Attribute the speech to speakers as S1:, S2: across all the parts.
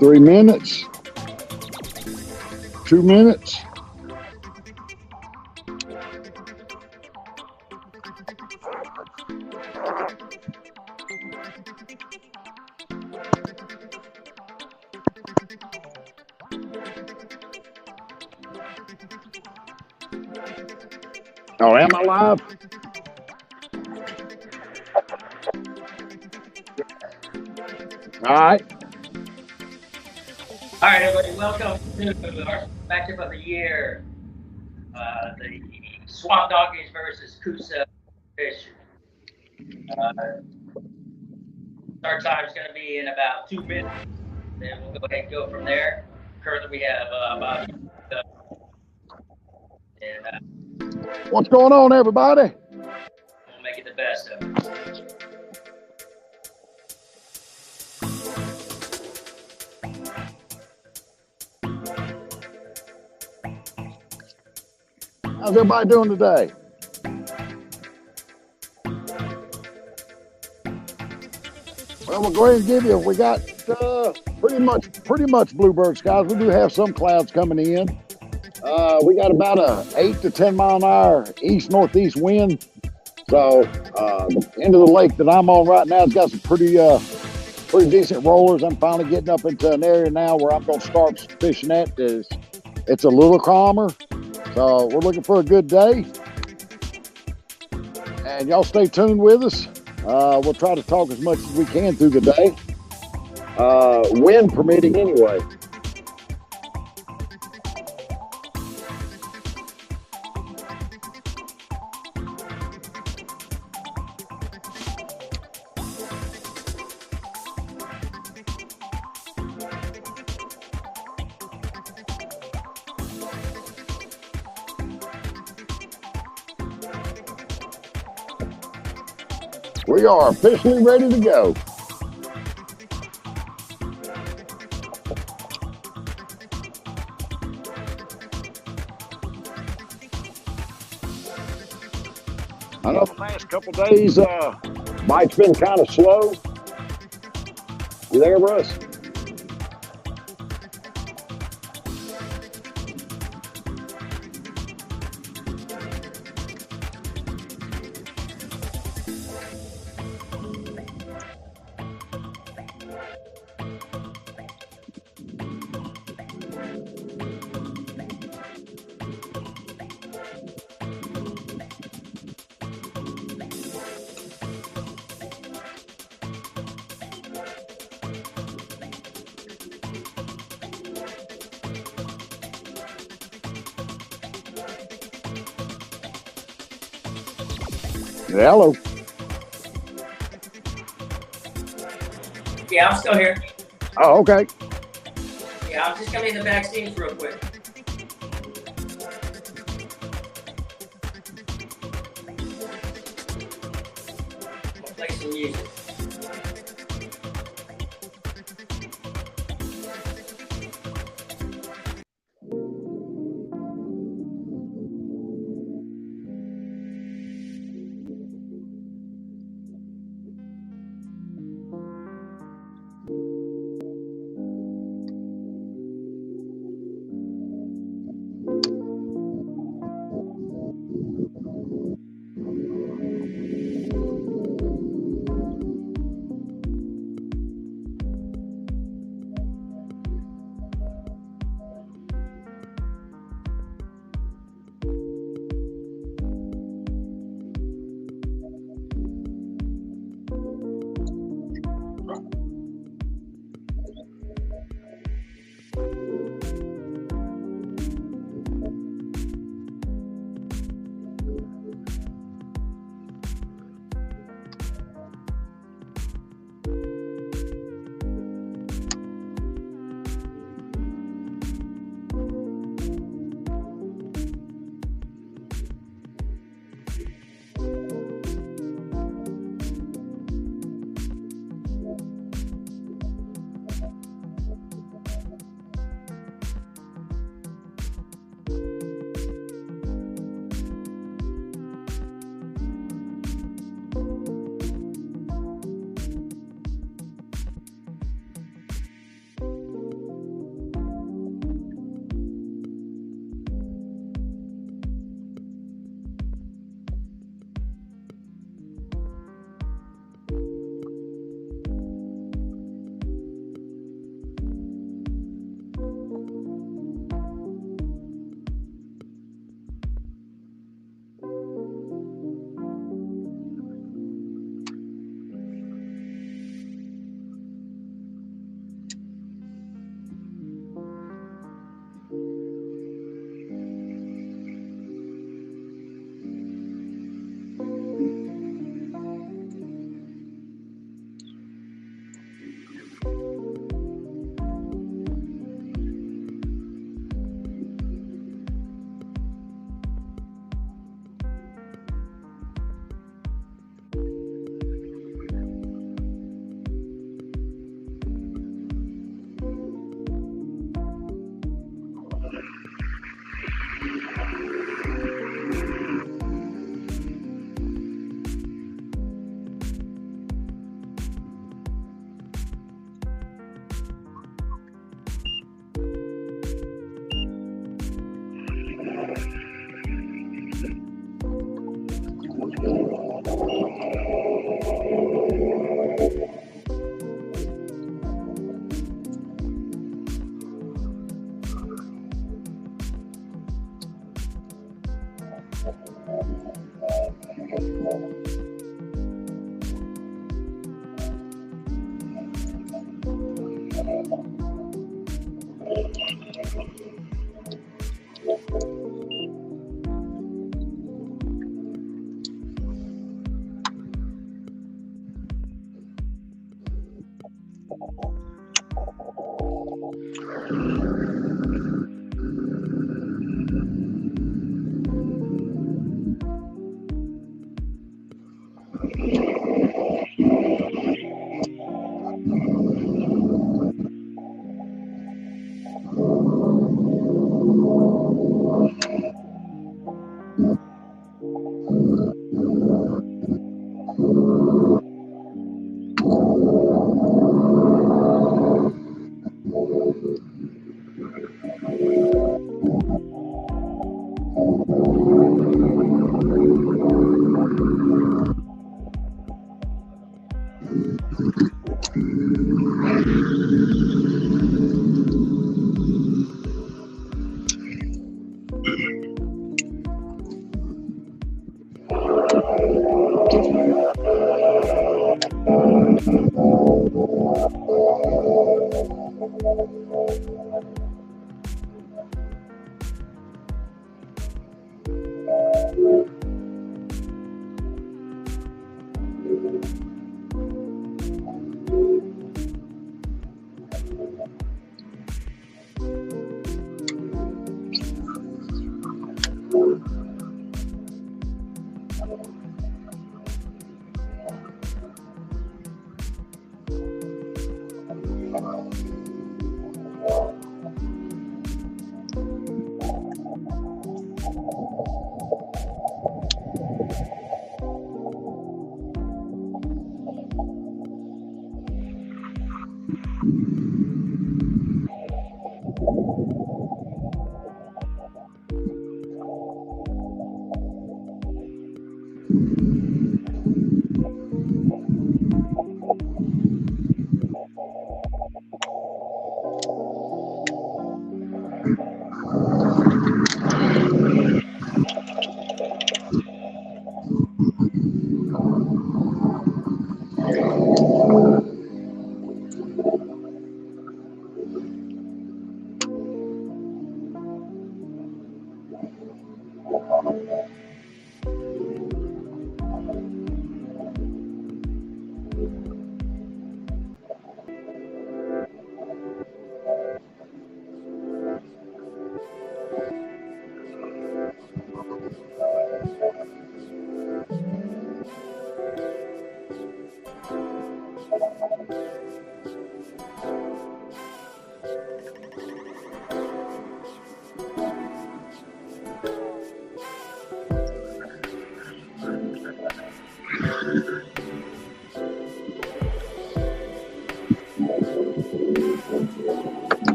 S1: 3 minutes. 2 minutes. Oh, am I live? All right.
S2: All right, everybody, welcome to our matchup of the year. The Swamp Donkeys versus Kusa Fish. Start time is going to be in about 2 minutes. Then we'll go ahead and go from there. Currently, we have Bobby and
S1: What's going on, everybody?
S2: we'll make it the best of it.
S1: How's everybody doing today? Well, we'll go ahead and give you. We got pretty much bluebird skies. We do have some clouds coming in. We got about a 8 to 10 mile an hour east northeast wind. So the end of the lake that I'm on right now has got some pretty decent rollers. I'm finally getting up into an area now where I'm going to start fishing at. It's a little calmer. So we're looking for a good day. And y'all stay tuned with us. We'll try to talk as much as we can through the day. Wind permitting anyway. We are officially ready to go. I know the last couple days, bite's been kind of slow. You there, Russ? Hello.
S2: Yeah, I'm still here.
S1: Oh, okay.
S2: Yeah, I'm just coming in the back scenes real quick. I'll play some music.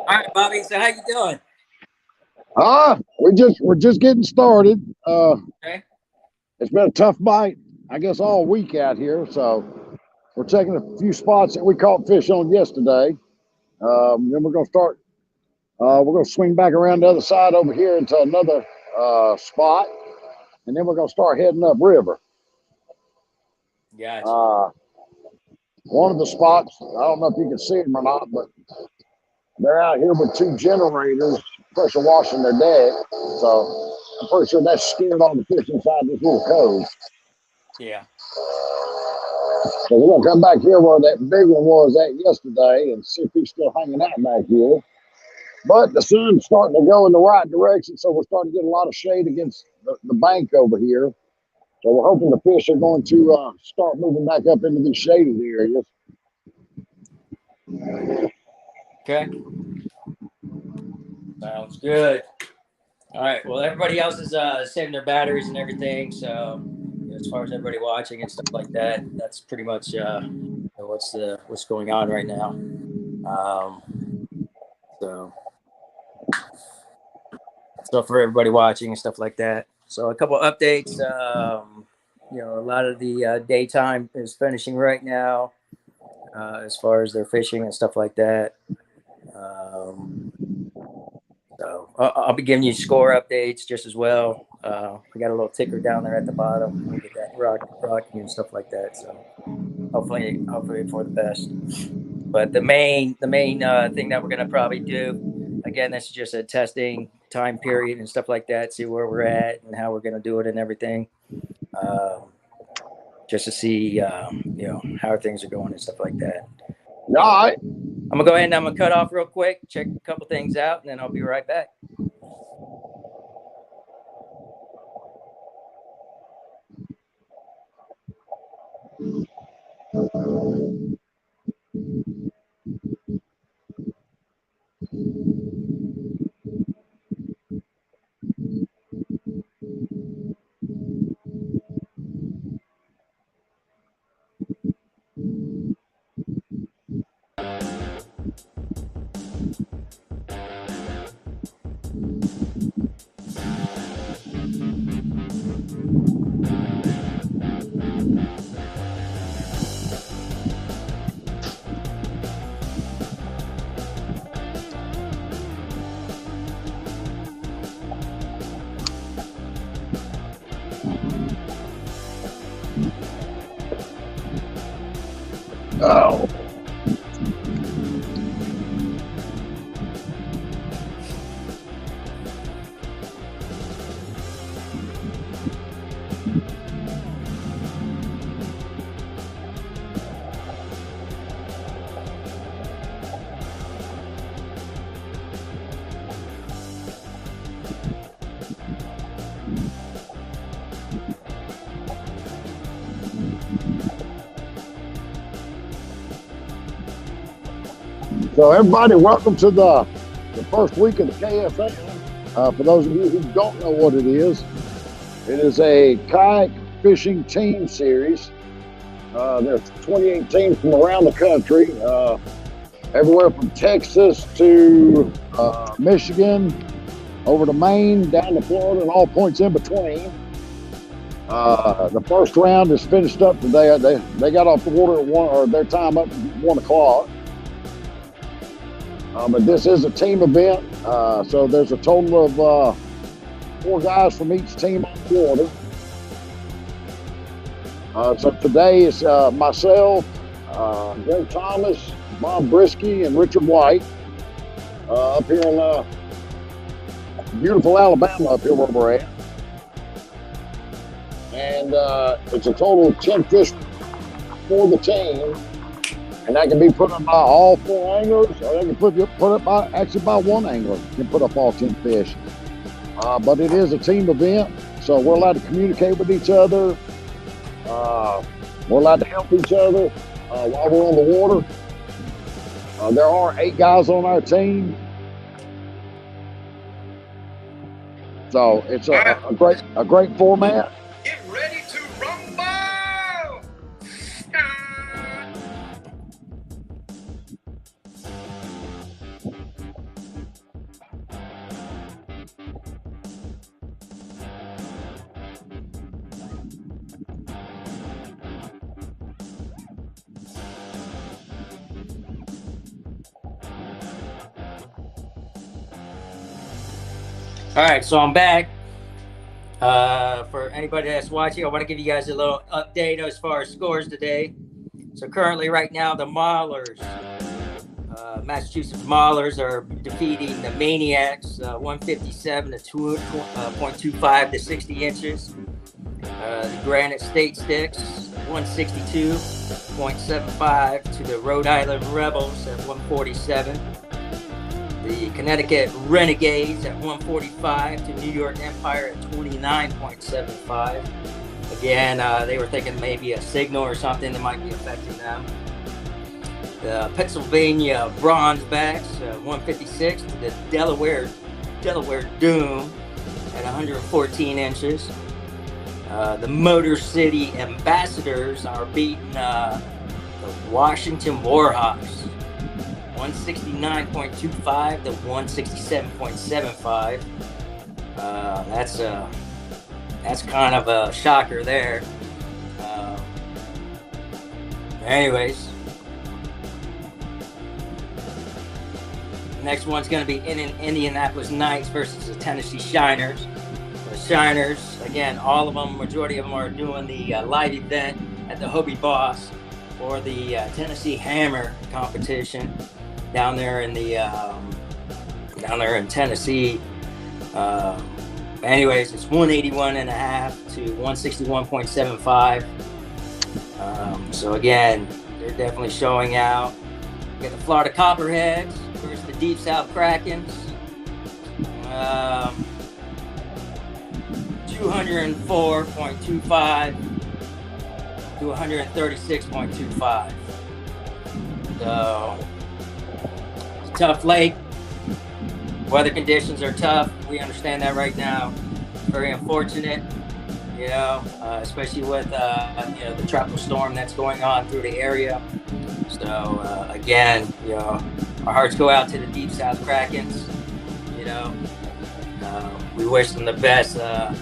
S2: All right, Bobby. So how you doing?
S1: We're just getting started.
S2: Okay.
S1: It's been a tough bite, I guess, all week out here. So we're taking a few spots that we caught fish on yesterday. Then we're gonna start. We're gonna swing back around the other side over here into another spot, and then we're gonna start heading up river.
S2: Gotcha.
S1: Uh, one of the spots, I don't know if you can see them or not, but they're out here with two generators pressure washing their deck. So I'm pretty sure that's scared all the fish inside this little cove.
S2: Yeah.
S1: So we're gonna come back here where that big one was at yesterday and see if he's still hanging out back here. But the sun's starting to go in the right direction, so we're starting to get a lot of shade against the bank over here. So we're hoping the fish are going to start moving back up into these shaded areas.
S2: Okay. Sounds good. All right. Well, everybody else is saving their batteries and everything. So as far as everybody watching and stuff like that, that's pretty much what's going on right now. So for everybody watching and stuff like that. So a couple updates. a lot of the daytime is finishing right now, as far as their fishing and stuff like that. Um, so I'll be giving you score updates just as well. We got a little ticker down there at the bottom. We'll get that rocking and stuff like that. So hopefully for the best. But the main thing that we're gonna probably do, again, this is just a testing time period and stuff like that. See where we're at and how we're gonna do it and everything. Just to see, how things are going and stuff like that.
S1: All right.
S2: I'm gonna go ahead and I'm gonna cut off real quick, check a couple things out, and then I'll be right back.
S1: Oh. So everybody, welcome to the first week of the KFL. For those of you who don't know what it is a kayak fishing team series. There's 28 teams from around the country, everywhere from Texas to Michigan, over to Maine, down to Florida, and all points in between. The first round is finished up today. They got off the water at 1, or their time up at 1 o'clock. But this is a team event, so there's a total of 4 guys from each team on the water. So today is myself, Greg Thomas, Bob Brisky, and Richard White up here in beautiful Alabama, up here where we're at. And it's a total of 10 fish for the team. And that can be put up by all 4 anglers, or they can put up by 1 angler. Can put up all 10 fish. But it is a team event, so we're allowed to communicate with each other. We're allowed to help each other while we're on the water. There are 8 guys on our team, so it's a great format.
S3: Get ready to rumble!
S2: All right, so I'm back. For anybody that's watching, I want to give you guys a little update as far as scores today. So currently, right now, the Maulers, Massachusetts Maulers, are defeating the Maniacs 157 to 2.25 to 60 inches. The Granite State Sticks 162.75 to the Rhode Island Rebels at 147. The Connecticut Renegades at 145 to New York Empire at 29.75. Again, they were thinking maybe a signal or something that might be affecting them. The Pennsylvania Bronzebacks 156 to the Delaware Doom at 114 inches. The Motor City Ambassadors are beating the Washington Warhawks 169.25 to 167.75. That's kind of a shocker there. Anyways, next one's going to be in Indianapolis Knights versus the Tennessee Shiners. The Shiners, again, all of them, majority of them are doing the live event at the Hobie Boss or the Tennessee Hammer competition down there in Tennessee. Anyways, it's 181.5 to 161.75. So again, they're definitely showing out. You got the Florida Copperheads versus the Deep South Krakens. 204.25 to 136.25. So it's a tough lake. Weather conditions are tough. We understand that right now. Very unfortunate, especially with the tropical storm that's going on through the area. So again, our hearts go out to the Deep South Krakens. We wish them the best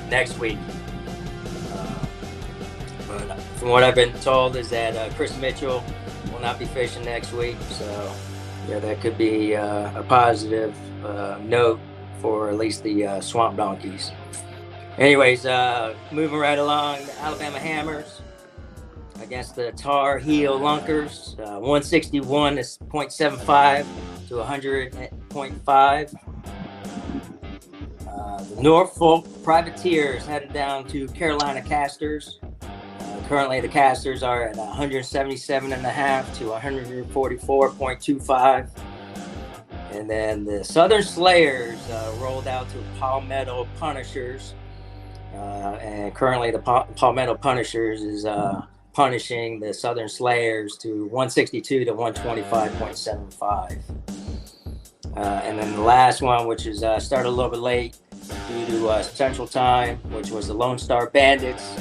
S2: next week. But from what I've been told is that Chris Mitchell will not be fishing next week. So that could be a positive note for at least the Swamp Donkeys. Anyways, moving right along, the Alabama Hammers against the Tar Heel Lunkers, 161.75 to 100.5. The Norfolk Privateers headed down to Carolina Casters. Currently, the Casters are at 177.5 to 144.25. And then the Southern Slayers rolled out to Palmetto Punishers. And currently, the Palmetto Punishers is punishing the Southern Slayers to 162 to 125.75. And then the last one, which is started a little bit late due to Central Time, which was the Lone Star Bandits,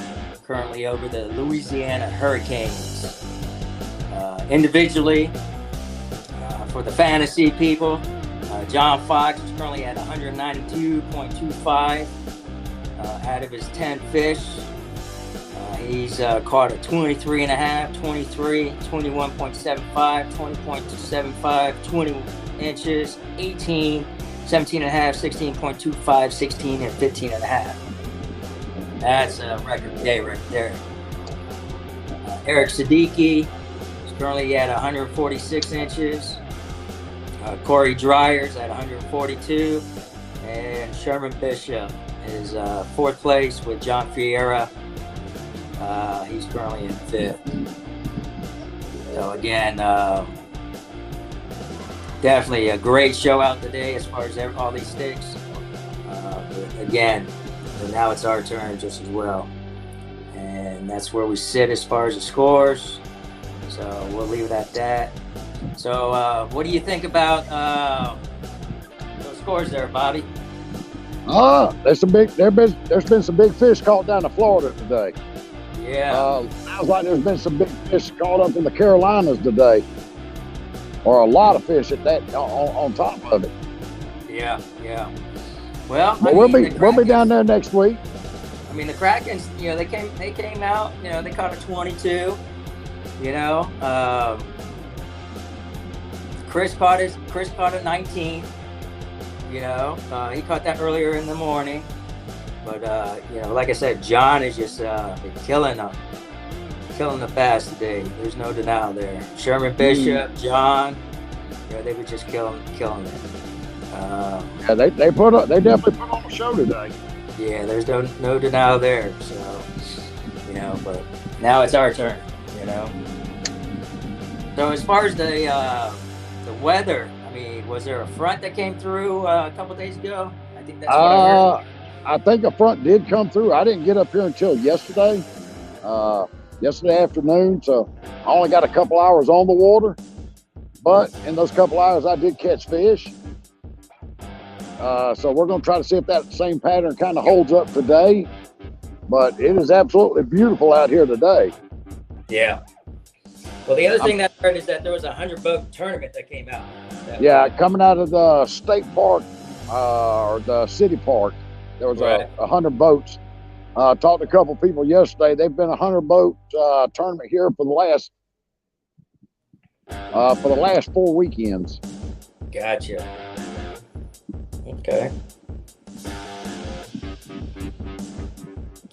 S2: currently over the Louisiana Hurricanes. Individually, for the fantasy people, John Fox is currently at 192.25 out of his 10 fish. He's caught a 23.5, 23, 21.75, 20.75, 20 inches, 18, 17.5, 16.25, 16, and 15.5. That's a record day right there. Eric Siddiqui is currently at 146 inches. Corey Dryers at 142. And Sherman Bishop is fourth place with John Fiera. He's currently in fifth. So again, definitely a great show out today as far as all these sticks. Again, now it's our turn just as well. And that's where we sit as far as the scores. So we'll leave it at that. So what do you think about those scores there, Bobby?
S1: There's been some big fish caught down in Florida today.
S2: Yeah.
S1: Sounds like there's been some big fish caught up in the Carolinas today, or a lot of fish at that on top of it.
S2: Yeah. Well,
S1: we'll be down there next week.
S2: I mean, the Krakens, they came out, they caught a 22. Chris caught a 19. He caught that earlier in the morning. But, like I said, John is just killing the bass today. There's no denial there. Sherman Bishop, John, they were just killing it.
S1: They definitely put on a show today.
S2: Yeah, there's no denial there. So, but now it's our turn, So as far as the weather, I mean, was there a front that came through a couple days ago? I think that's what I heard.
S1: I think a front did come through. I didn't get up here until yesterday afternoon, so I only got a couple hours on the water. But in those couple hours, I did catch fish. So we're going to try to see if that same pattern kind of holds up today. But it is absolutely beautiful out here today.
S2: Yeah. Well, the other thing that I heard is that there was a 100-boat tournament that came out.
S1: Coming out of the state park or the city park. There was 100 boats. Talked to a couple people yesterday. They've been a 100-boat tournament here for the last for the last 4 weekends.
S2: Gotcha. Okay.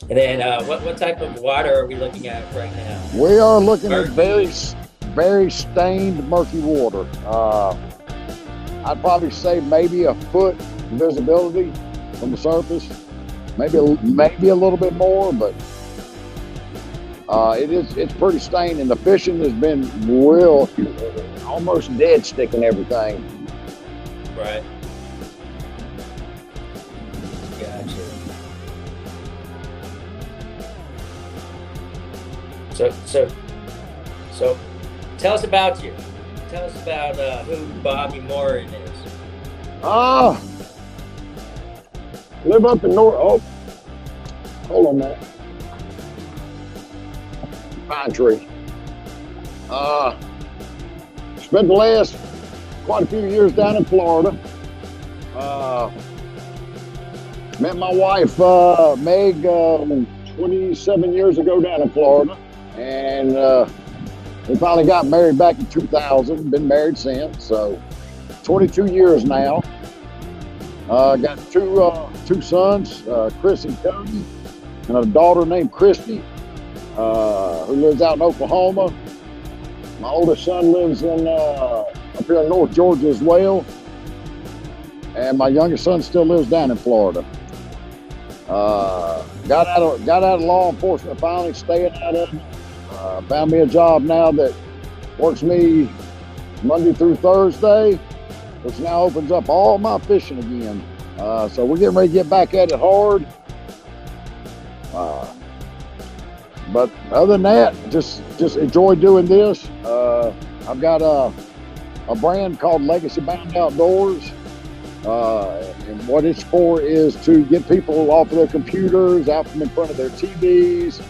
S2: And then what type of water are we looking at right now?
S1: We are looking
S2: Murky.
S1: at very stained, murky water. I'd probably say maybe a foot visibility from the surface, maybe a little bit more, but it's pretty stained, and the fishing has been real, almost dead stick and everything.
S2: Right. Gotcha. So tell us about you. Tell us about who Bobby Morin is.
S1: Live up in North. Oh, hold on, man. Pine tree. Spent the last quite a few years down in Florida. Met my wife, Meg, 27 years ago down in Florida, and we finally got married back in 2000. Been married since, so 22 years now. Got two sons, Chris and Cody, and a daughter named Christy, who lives out in Oklahoma. My oldest son lives in up here in North Georgia as well, and my youngest son still lives down in Florida. Got out of law enforcement finally, staying out of it. Found me a job now that works me Monday through Thursday, which now opens up all my fishing again. So we're getting ready to get back at it hard. But other than that, just enjoy doing this. I've got a brand called Legacy Bound Outdoors. And what it's for is to get people off of their computers, out from in front of their TVs,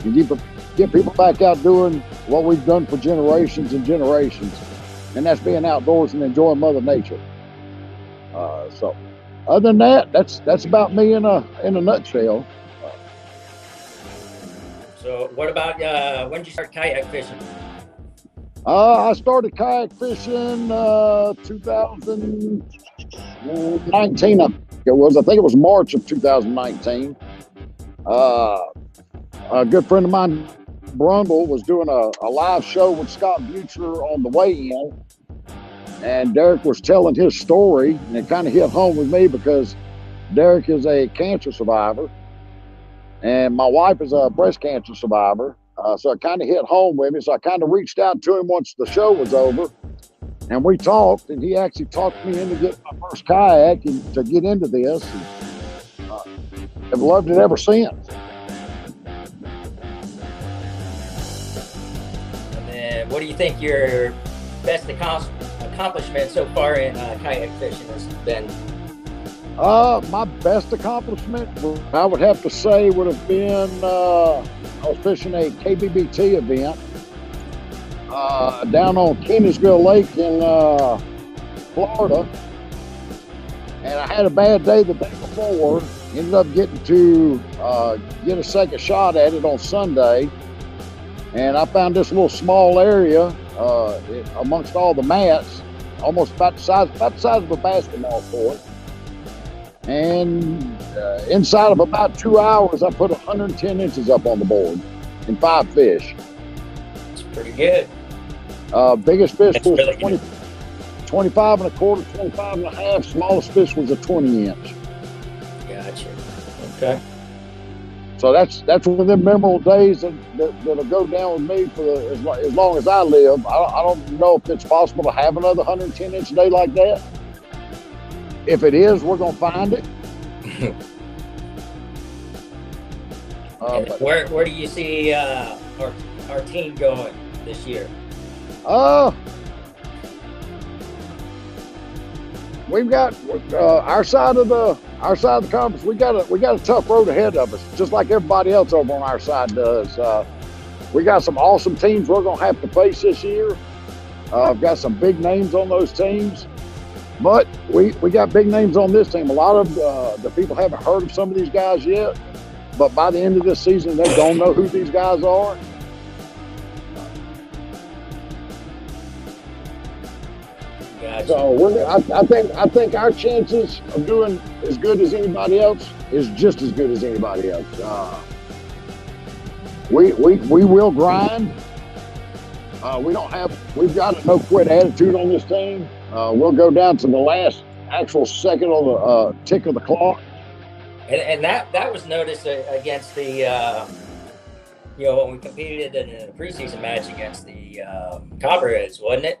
S1: and get people back out doing what we've done for generations and generations, and that's being outdoors and enjoying Mother Nature. So, other than that, that's about me in a nutshell.
S2: So what about when did you start kayak fishing?
S1: I started kayak fishing 2019. I think it was March of 2019. A good friend of mine, Brundle, was doing a live show with Scott Butcher on the way in, and Derek was telling his story, and it kind of hit home with me because Derek is a cancer survivor, and my wife is a breast cancer survivor. So it kind of hit home with me. So I kind of reached out to him once the show was over, and we talked, and he actually talked me into getting my first kayak and to get into this. And, I've loved it ever since.
S2: And then what do you think your best accomplishment so far in kayak fishing has been?
S1: My best accomplishment, I would have to say, would have been I was fishing a KBBT event down on Kenansville Lake in Florida, and I had a bad day the day before. Ended up getting to get a second shot at it on Sunday, and I found this little small area amongst all the mats, almost about the size of a basketball court. And inside of about 2 hours, I put 110 inches up on the board and 5 fish.
S2: It's pretty good.
S1: Biggest fish was
S2: really
S1: 25 and a quarter, 25 and a half. Smallest fish was a 20 inch.
S2: Gotcha. Okay.
S1: So that's one of them memorable days that'll go down with me for as long as I live. I don't know if it's possible to have another 110 inch day like that. If it is, we're gonna find it.
S2: Where do you see our team going this year?
S1: We've got our side of the conference. We got a tough road ahead of us, just like everybody else over on our side does. We got some awesome teams we're gonna have to face this year. I've got some big names on those teams. But we got big names on this team. A lot of the people haven't heard of some of these guys yet, but by the end of this season, they're going to know who these guys are.
S2: Gotcha.
S1: So I think our chances of doing as good as anybody else is just as good as anybody else. We will grind. We've got a no quit attitude on this team. We'll go down to the last actual second on the tick of the clock.
S2: And that was noticed against the when we competed in a preseason match against the Copperheads, wasn't it?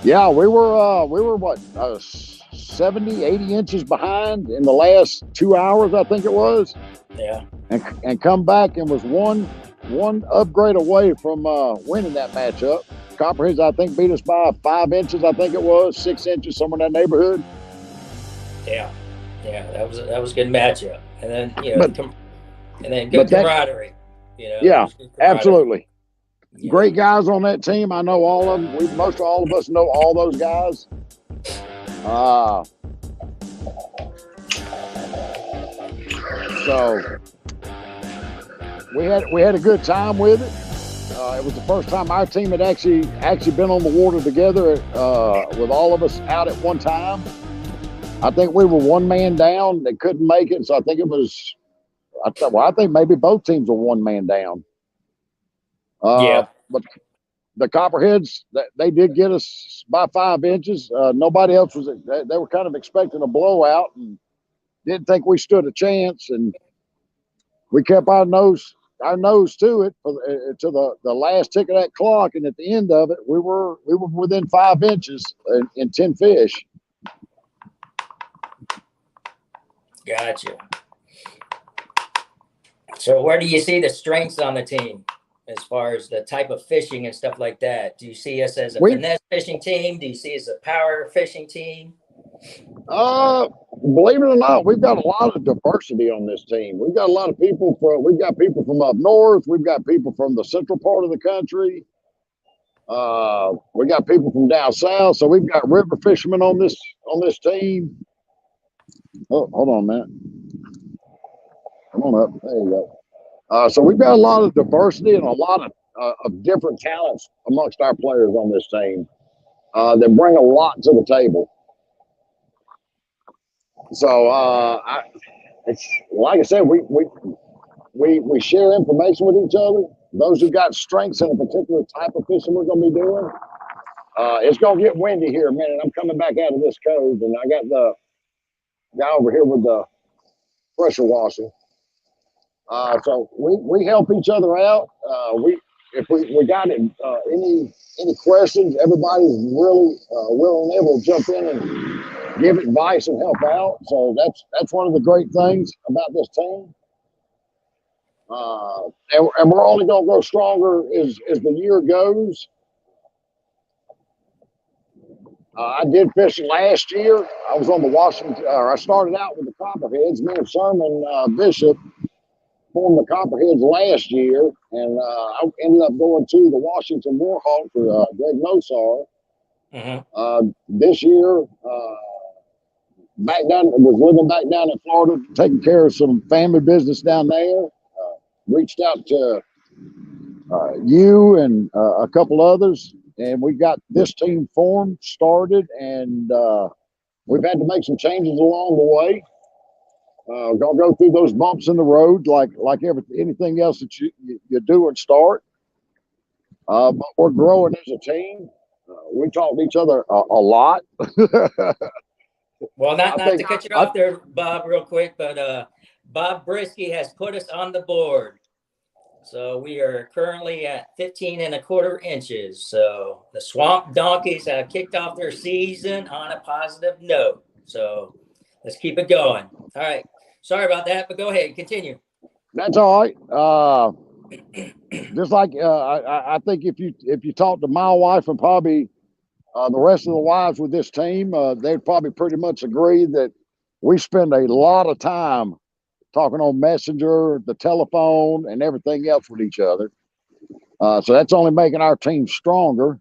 S1: Yeah, we were what 70, 80 inches behind in the last 2 hours, I think it was.
S2: Yeah.
S1: And come back and was one upgrade away from winning that matchup. Copperheads, I think, beat us by 5 inches. I think it was 6 inches, somewhere in that neighborhood.
S2: Yeah, that was a good matchup, and then good camaraderie.
S1: Yeah, absolutely.
S2: Yeah.
S1: Great guys on that team. I know all of them. Most all of us know all those guys. So we had a good time with it. It was the first time our team had actually been on the water together with all of us out at one time. I think we were one man down that couldn't make it, so I think it was. I think maybe both teams were one man down. But the Copperheads, they did get us by 5 inches. Nobody else was. They were kind of expecting a blowout and didn't think we stood a chance, and we kept our nose to it to the last tick of that clock. And at the end of it, we were within 5 inches in 10 fish.
S2: Gotcha. So where do you see the strengths on the team as far as the type of fishing and stuff like that? Do you see us as a finesse fishing team? Do you see us as a power fishing team?
S1: Believe it or not, we've got a lot of diversity on this team. We've got a lot of people we've got people from up north. We've got people from the central part of the country. We got people from down south. So we've got river fishermen on this team. Oh, hold on, man. Come on up. There you go. So we've got a lot of diversity and a lot of different talents amongst our players on this team that bring a lot to the table. So it's like I said, we share information with each other. Those who got strengths in a particular type of fishing we're going to be doing. It's going to get windy here in a minute. I'm coming back out of this cove, and I got the guy over here with the pressure washing. So we help each other out. If we got any questions, everybody's really willing and able to jump in and give advice and help out. So that's one of the great things about this team. And we're only going to grow stronger as the year goes. I did fishing last year. I was on the Washington. I started out with the Copperheads. Me and Sherman Bishop formed the Copperheads last year, and I ended up going to the Washington Warhawk for Greg Nosar.
S2: Mm-hmm.
S1: This year, was living back down in Florida, taking care of some family business down there. Reached out to you and a couple others, and we got this team started, and we've had to make some changes along the way. Gonna go through those bumps in the road like anything else that you do and start. But we're growing as a team. We talk to each other a lot.
S2: Well, not to cut you off there, Bob, real quick, but Bob Brisky has put us on the board. So we are currently at 15 1/4 inches. So the Swamp Donkeys have kicked off their season on a positive note. So let's keep it going. All right. Sorry about that, but go ahead. Continue.
S1: That's all right. Just like I think if you talk to my wife and probably the rest of the wives with this team, they'd probably pretty much agree that we spend a lot of time talking on Messenger, the telephone, and everything else with each other. So that's only making our team stronger.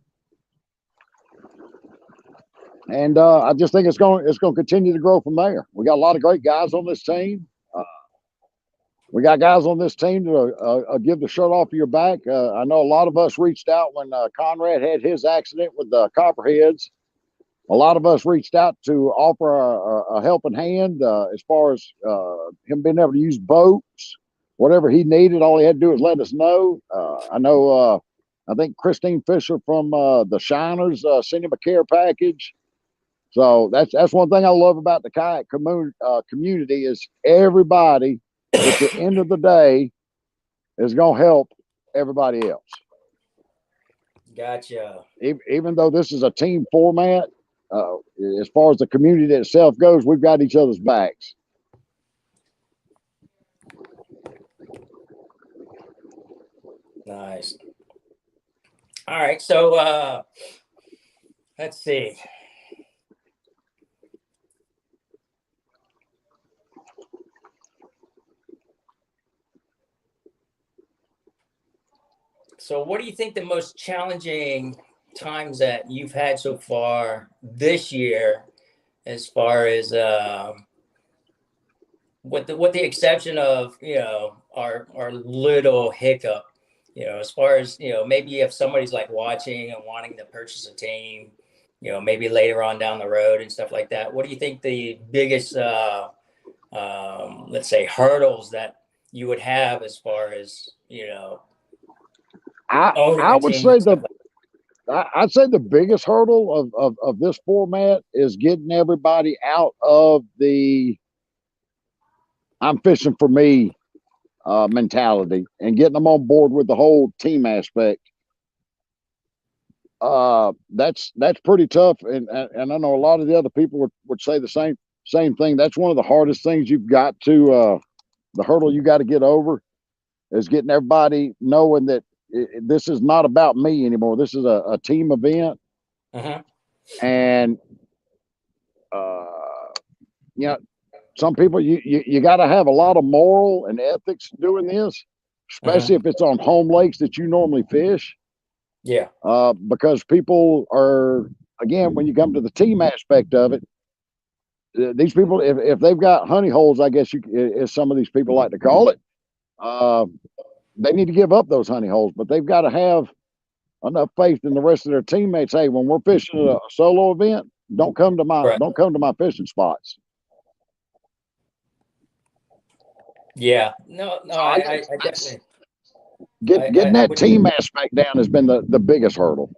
S1: And I just think it's going to continue to grow from there. We got a lot of great guys on this team. We got guys on this team to give the shirt off of your back. I know a lot of us reached out when Conrad had his accident with the Copperheads. a lot of us reached out to offer a helping hand as far as him being able to use boats, whatever he needed. All he had to do was let us know. I know. I think Christine Fisher from the Shiners sent him a care package. So that's one thing I love about the kayak community is everybody at the end of the day is going to help everybody else.
S2: Gotcha.
S1: Even though this is a team format, as far as the community itself goes, we've got each other's backs.
S2: Nice. All right. So let's see. So what do you think the most challenging times that you've had so far this year, as far as with the exception of, you know, our little hiccup, you know, as far as, you know, maybe if somebody's like watching and wanting to purchase a team, you know, maybe later on down the road and stuff like that, what do you think the biggest let's say hurdles that you would have as far as, you know, owning
S1: I
S2: a
S1: would
S2: team
S1: say
S2: and stuff like
S1: I'd say the biggest hurdle of this format is getting everybody out of the I'm fishing for me mentality and getting them on board with the whole team aspect. That's pretty tough, and I know a lot of the other people would say the same thing. That's one of the hardest things you've got to the hurdle you got to get over is getting everybody knowing that this is not about me anymore. This is a team event, and uh, you know, some people you got to have a lot of moral and ethics doing this, especially if it's on home lakes that you normally fish.
S2: Yeah.
S1: Because people are, again, when you come to the team aspect of it, these people, if they've got honey holes, I guess as some of these people like to call it, they need to give up those honey holes, but they've got to have enough faith in the rest of their teammates. Hey, when we're fishing a solo event, don't come to my fishing spots.
S2: Yeah. No,
S1: So
S2: I definitely
S1: getting that team aspect down has been the biggest hurdle.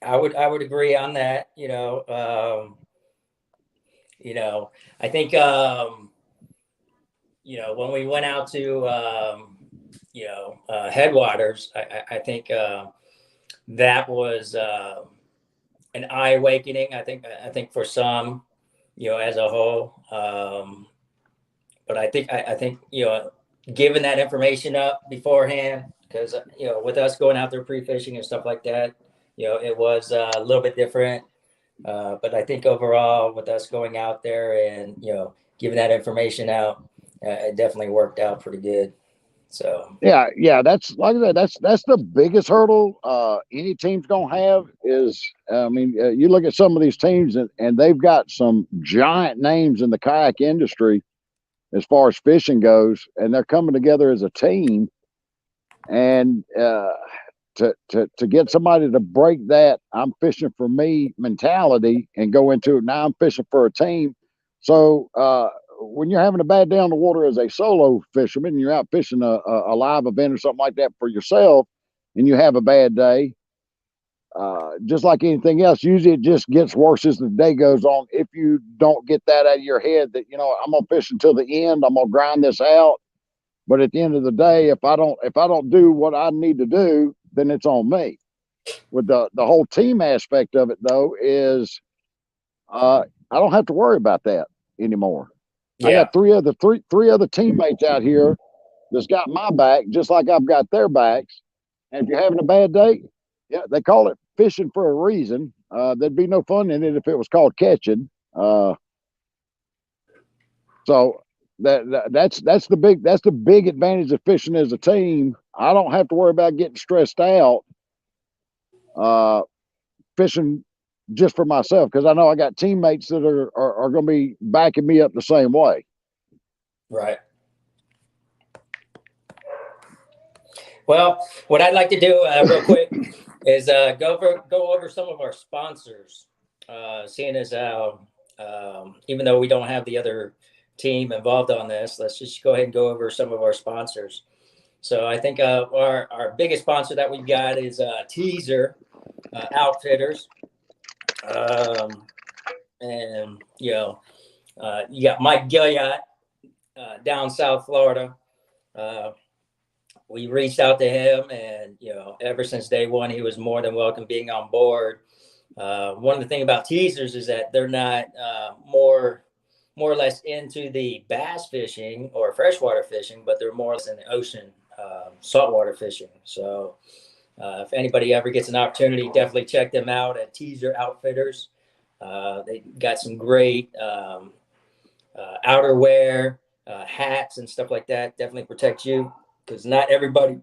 S2: I would agree on that. You know, I think you know, when we went out to you know, Headwaters, I think that was an eye awakening. I think for some, you know, as a whole. But I think you know, giving that information up beforehand, because you know, with us going out there pre-fishing and stuff like that, you know, it was a little bit different. But I think overall, with us going out there and, you know, giving that information out, it definitely worked out pretty good. So
S1: yeah, that's like I said, that's the biggest hurdle any team's gonna have is, I mean, you look at some of these teams and they've got some giant names in the kayak industry as far as fishing goes, and they're coming together as a team, and to get somebody to break that I'm fishing for me mentality and go into it, now I'm fishing for a team. So when you're having a bad day on the water as a solo fisherman, and you're out fishing a live event or something like that for yourself, and you have a bad day, just like anything else, usually it just gets worse as the day goes on. If you don't get that out of your head that, you know, I'm gonna fish until the end, I'm gonna grind this out. But at the end of the day, if I don't do what I need to do, then it's on me. With the whole team aspect of it, though, is I don't have to worry about that anymore. I
S2: yeah,
S1: got three other teammates out here that's got my back, just like I've got their backs. And if you're having a bad day, yeah, they call it fishing for a reason. There'd be no fun in it if it was called catching. So that's the big advantage of fishing as a team. I don't have to worry about getting stressed out fishing just for myself, because I know I got teammates that are going to be backing me up the same way.
S2: right. Well, what I'd like to do real quick is go over some of our sponsors. seeing as how, even though we don't have the other team involved on this, let's just go ahead and go over some of our sponsors. So I think our biggest sponsor that we've got is Teaser Outfitters. And, you got Mike Gilliott down South Florida. We reached out to him, and, ever since day one, he was more than welcome being on board. One of the things about teasers is that they're not more or less into the bass fishing or freshwater fishing, but they're more or less in the ocean, saltwater fishing. So if anybody ever gets an opportunity, definitely check them out at Teaser Outfitters. They got some great outerwear, hats and stuff like that. Definitely protect you, because not everybody,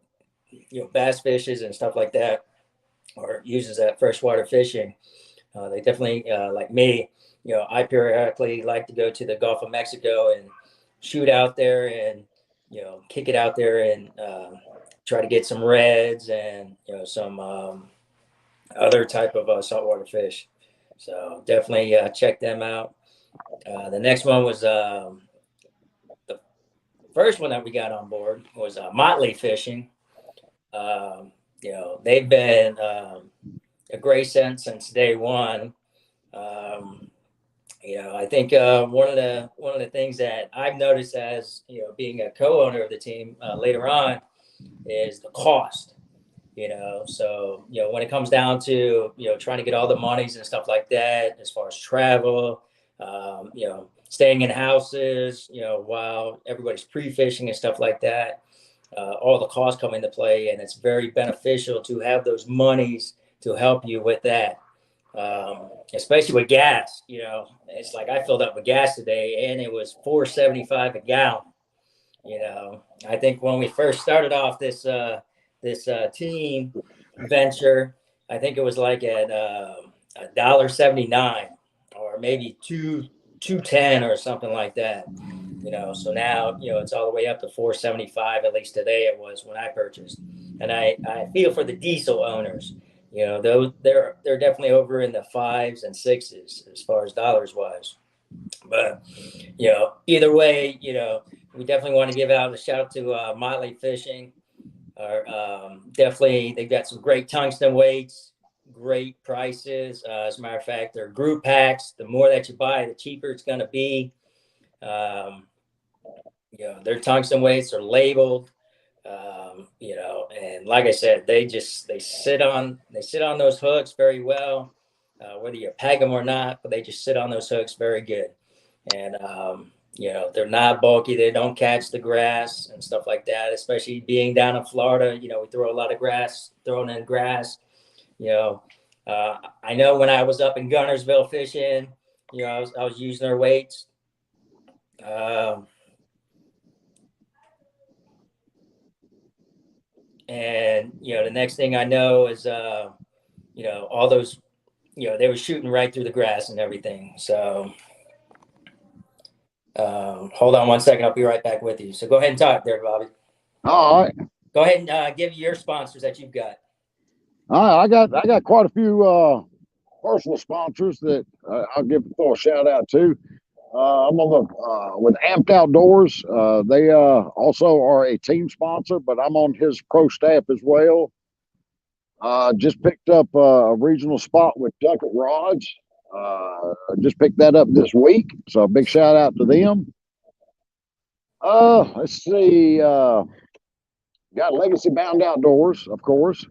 S2: bass fishes and stuff like that, or uses that freshwater fishing. They definitely, like me, I periodically like to go to the Gulf of Mexico and shoot out there and, kick it out there and try to get some reds and, some other type of saltwater fish. So definitely check them out. The next one was the first one that we got on board was Motley Fishing. They've been a great sense since day one. I think one of the things that I've noticed as being a co-owner of the team later on is the cost. So when it comes down to trying to get all the monies and stuff like that, as far as travel, staying in houses, while everybody's pre-fishing and stuff like that, all the costs come into play, and it's very beneficial to have those monies to help you with that. Especially with gas, it's like I filled up with gas today and it was $4.75 a gallon. I think when we first started off this team venture, I think it was like at $1.79 or maybe $2.10 or something like that. So now it's all the way up to $4.75. At least today it was when I purchased, and I feel for the diesel owners. Those they're definitely over in the fives and sixes as far as dollars wise. But either way, we definitely want to give out a shout out to Motley Fishing. Definitely, they've got some great tungsten weights, great prices. As a matter of fact, they're group packs. The more that you buy, the cheaper it's going to be. Their tungsten weights are labeled. And like I said, they sit on those hooks very well, whether you peg them or not, but they just sit on those hooks very good. And, they're not bulky. They don't catch the grass and stuff like that, especially being down in Florida. We throw a lot of grass, throwing in grass. I know when I was up in Gunnersville fishing, I was using their weights. And the next thing I know is all those they were shooting right through the grass and everything. So hold on one second, I'll be right back with you. So go ahead and talk there, Bobby.
S1: All right.
S2: Go ahead and give your sponsors that you've got.
S1: All right, I got quite a few personal sponsors that I'll throw a shout out to. I'm on with Amped Outdoors. They also are a team sponsor, but I'm on his pro staff as well. Just picked up a regional spot with Duckett Rods. Just picked that up this week, so a big shout out to them. Let's see. Got Legacy Bound Outdoors, of course.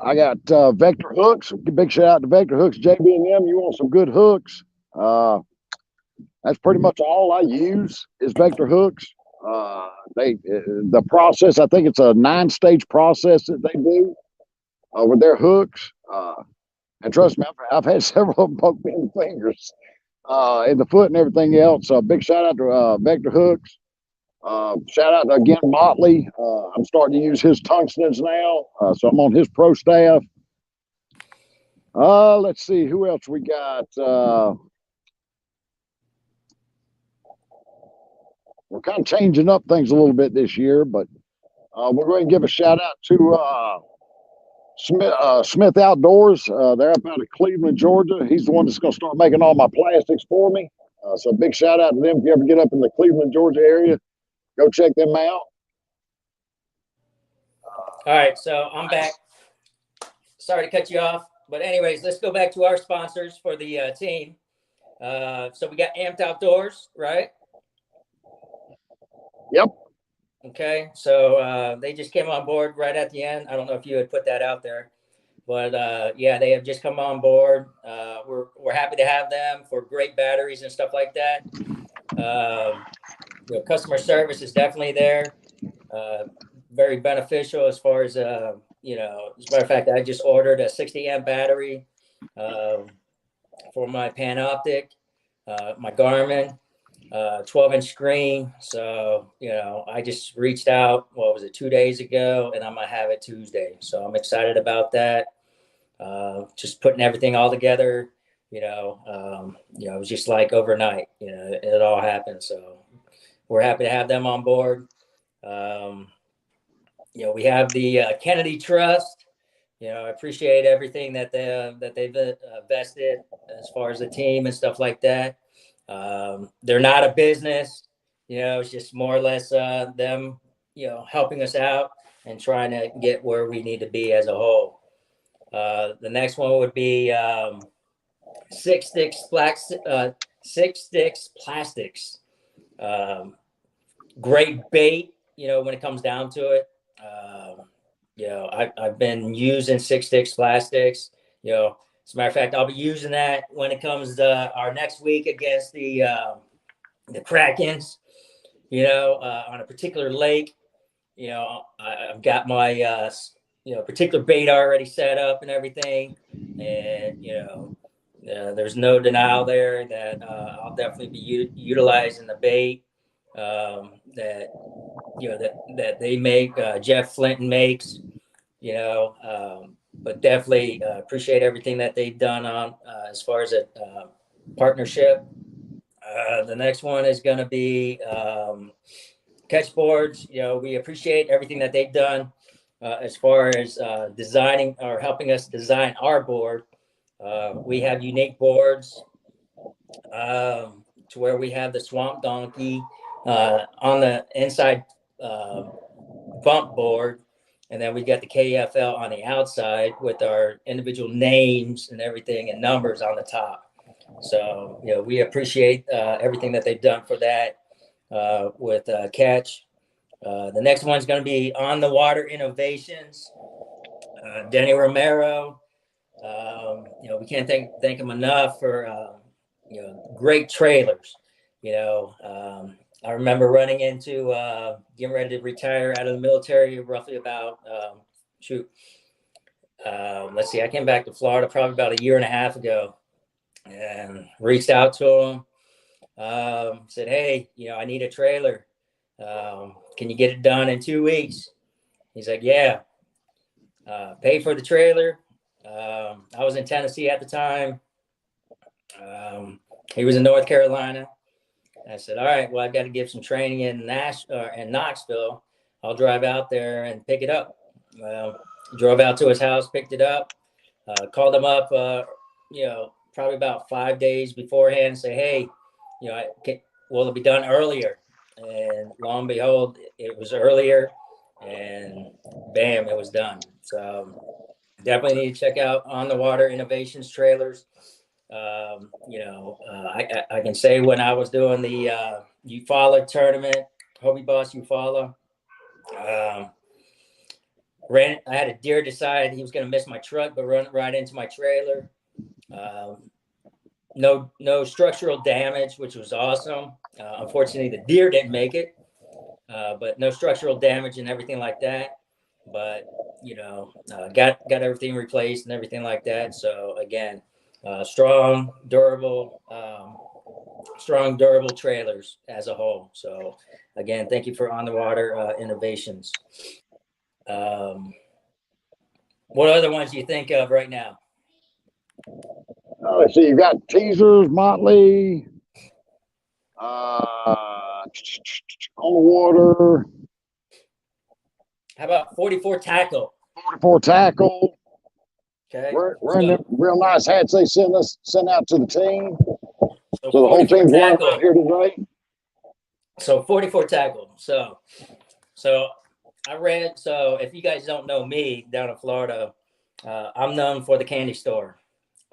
S1: I got Vector Hooks. Big shout out to Vector Hooks, JB&M. You want some good hooks? That's pretty much all I use is Vector Hooks. The process, I think it's a 9-stage process that they do with their hooks. And trust me, I've had several of them poke me in the fingers, in the foot and everything else. So big shout out to Vector Hooks. Shout out to, again, Motley. I'm starting to use his tungstens now, so I'm on his pro staff. Let's see who else we got. We're kind of changing up things a little bit this year, but we're going to give a shout out to Smith Outdoors. They're up out of Cleveland, Georgia. He's the one that's going to start making all my plastics for me. So big shout out to them. If you ever get up in the Cleveland, Georgia area, go check them out.
S2: All right, so I'm back. Sorry to cut you off, but anyways, let's go back to our sponsors for the team. So we got Amped Outdoors, right?
S1: Yep.
S2: Okay, so they just came on board right at the end. I don't know if you had put that out there, but yeah, they have just come on board. We're happy to have them for great batteries and stuff like that. Customer service is definitely there. Very beneficial as far as as a matter of fact, I just ordered a 60 amp battery for my Panoptic, my Garmin. 12-inch screen. So, I just reached out, 2 days ago, and I'm going to have it Tuesday. So I'm excited about that. Just putting everything all together, it was just like overnight, it all happened. So we're happy to have them on board. We have the Kennedy Trust. I appreciate everything that they've invested as far as the team and stuff like that. They're not a business, it's just more or less them, helping us out and trying to get where we need to be as a whole. The next one would be Six Sticks Plastics. Great bait, when it comes down to it. I've been using Six Sticks Plastics, as a matter of fact, I'll be using that when it comes to our next week against the Krakens, on a particular lake. I've got my, particular bait already set up and everything. And, there's no denial there that I'll definitely be utilizing the bait that they make, Jeff Flinton makes, but definitely appreciate everything that they've done on as far as a partnership. The next one is going to be Catch Boards. We appreciate everything that they've done as far as designing or helping us design our board. We have unique boards to where we have the Swamp Donkey on the inside bump board. And then we got the KFL on the outside with our individual names and everything and numbers on the top. So, we appreciate everything that they've done for that with Catch. The next one's going to be On the Water Innovations. Denny Romero. We can't thank him enough for, great trailers. I remember running into getting ready to retire out of the military roughly about let's see, I came back to Florida probably about a year and a half ago and reached out to him, said, hey, I need a trailer. Can you get it done in 2 weeks? He's like, yeah. Pay for the trailer. I was in Tennessee at the time. He was in North Carolina. I said, all right, well, I've got to give some training in Knoxville. I'll drive out there and pick it up. Drove out to his house, picked it up, called him up, probably about 5 days beforehand and say, hey, will it be done earlier? And lo and behold, it was earlier and bam, it was done. So definitely need to check out On the Water Innovations trailers. I can say when I was doing the Eufaula tournament, Hobie Boss Eufaula, I had a deer decide he was going to miss my truck, but run right into my trailer. No structural damage, which was awesome. Unfortunately, the deer didn't make it, but no structural damage and everything like that. But got everything replaced and everything like that. So again, strong, durable trailers as a whole. So again, thank you for On the Water Innovations. What other ones do you think of right now?
S1: Let's see, you got Teasers, Motley, On the Water.
S2: How about 44 Tackle?
S1: 44 Tackle.
S2: Okay.
S1: We're in the real nice hats they sent out to the team.
S2: So
S1: So the whole
S2: 44
S1: team's wearing them
S2: tackle.
S1: out here today.
S2: So 44 tackle. So I read. So if you guys don't know me down in Florida, I'm known for the candy store.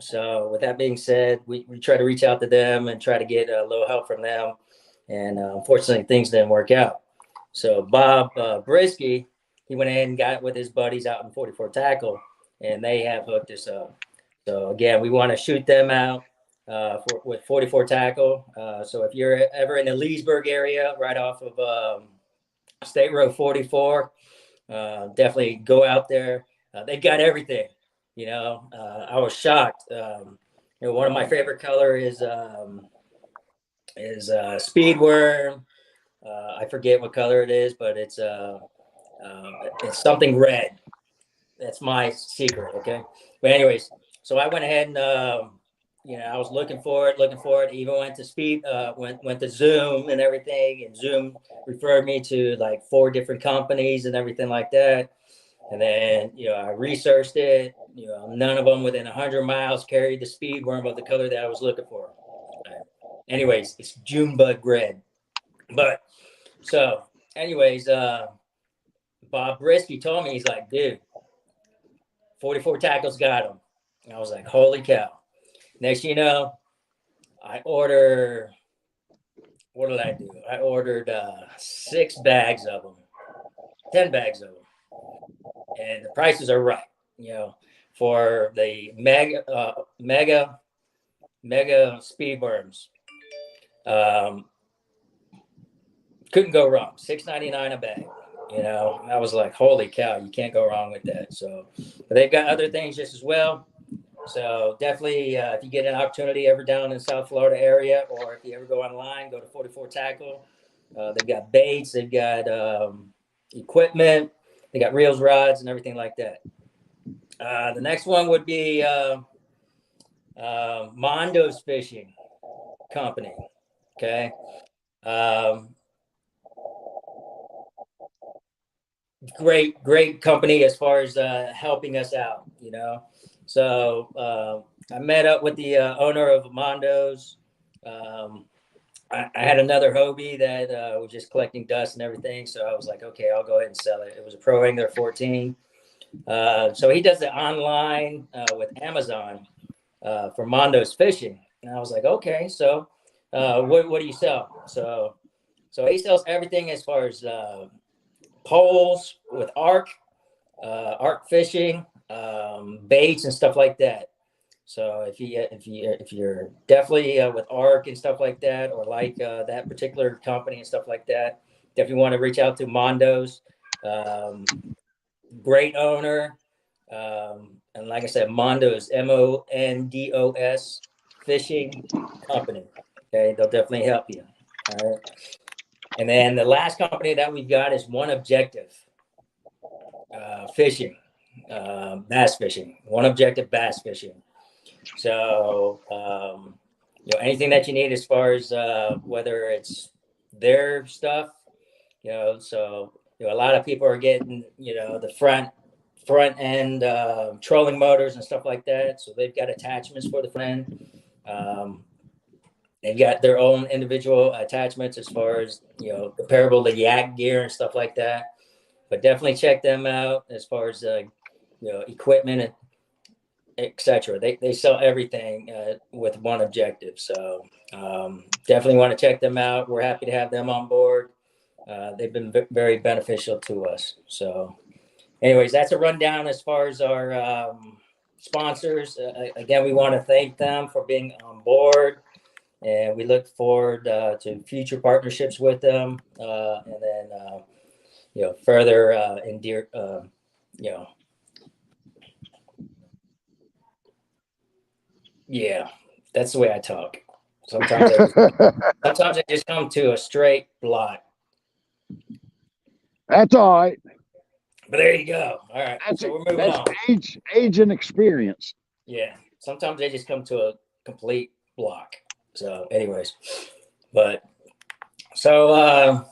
S2: So with that being said, we try to reach out to them and try to get a little help from them. And unfortunately, things didn't work out. So Bob Brisky, he went in and got with his buddies out in 44 tackle, and they have hooked us up. So again, we want to shoot them out with 44 tackle. So if you're ever in the Leesburg area, right off of State Road 44, definitely go out there. They got everything. I was shocked. One of my favorite color is Speedworm. I forget what color it is, but it's something red. That's my secret. Okay. But anyways, so I went ahead and I was looking for it. Even went to went to Zoom and everything, and Zoom referred me to like 4 different companies and everything like that. And then, I researched it. None of them within 100 miles carried the speed worm of the color that I was looking for. Anyways, it's Junebug red. But so, anyways, Bob Brisky told me, he's like, dude, 44 tackles got him. And I was like, holy cow. Next, I order. What did I do? I ordered 6 bags of them, 10 bags of them. And the prices are right, for the mega speed worms. Couldn't go wrong. $6.99 a bag. I was like, holy cow, you can't go wrong with that. So, but they've got other things just as well. So definitely, if you get an opportunity ever down in South Florida area, or if you ever go online, go to 44 Tackle. They've got baits, they've got equipment, they got reels, rods, and everything like that. The next one would be Mondo's Fishing Company. Okay. Great company as far as helping us out, So I met up with the owner of Mondo's. I had another Hobie that was just collecting dust and everything. So I was like, okay, I'll go ahead and sell it. It was a Pro Angler 14. So he does it online with Amazon for Mondo's Fishing. And I was like, okay, so what do you sell? So he sells everything as far as poles with arc fishing, baits and stuff like that. So if you're definitely with arc and stuff like that, or like that particular company and stuff like that, definitely want to reach out to Mondo's. Great owner, and like I said, Mondo's Mondos Fishing Company. Okay, they'll definitely help you. All right. And then the last company that we've got is One Objective Fishing, bass fishing. One Objective Bass Fishing. So, anything that you need as far as whether it's their stuff, so a lot of people are getting, the front end trolling motors and stuff like that. So they've got attachments for the front end. They've got their own individual attachments as far as, comparable to yak gear and stuff like that. But definitely check them out as far as, equipment and etc. They sell everything with One Objective. So definitely want to check them out. We're happy to have them on board. They've been very beneficial to us. So anyways, that's a rundown as far as our sponsors. Again, we want to thank them for being on board. And we look forward to future partnerships with them, and then further endear, yeah, that's the way I talk. Sometimes I just come to a straight blot.
S1: That's all right.
S2: But there you go. All right, so we're moving on.
S1: Age and experience.
S2: Yeah, sometimes they just come to a complete block. So, anyways, but so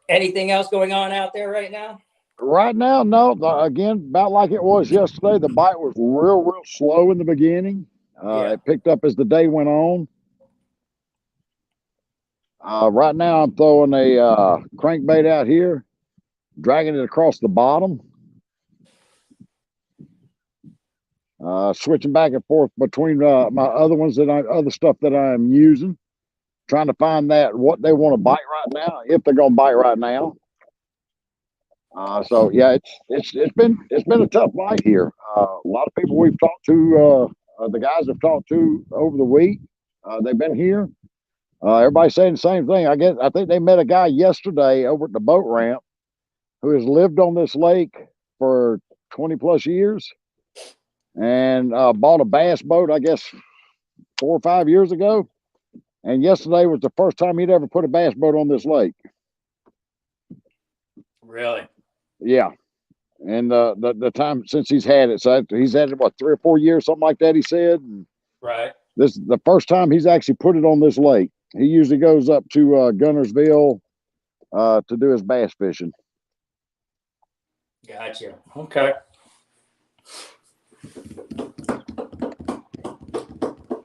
S2: anything else going on out there right now?
S1: Right now, no. Again, about like it was yesterday. The bite was real slow in the beginning.
S2: Yeah.
S1: It picked up as the day went on. Right now, I'm throwing a crankbait out here, dragging it across the bottom, switching back and forth between my other stuff that I am using, trying to find that what they want to bite right now, if they're going to bite right now. So yeah, it's been a tough bite here. A lot of people we've talked to, the guys have talked to over the week, they've been here. Everybody's saying the same thing. I think they met a guy yesterday over at the boat ramp who has lived on this lake for 20 plus years and bought a bass boat, I guess 4 or 5 years ago. And yesterday was the first time he'd ever put a bass boat on this lake.
S2: Really?
S1: Yeah. And the time since he's had it, so he's had it what 3 or 4 years, something like that. He said. And
S2: Right.
S1: this is the first time he's actually put it on this lake. He usually goes up to Gunnersville to do his bass fishing.
S2: Gotcha. Okay.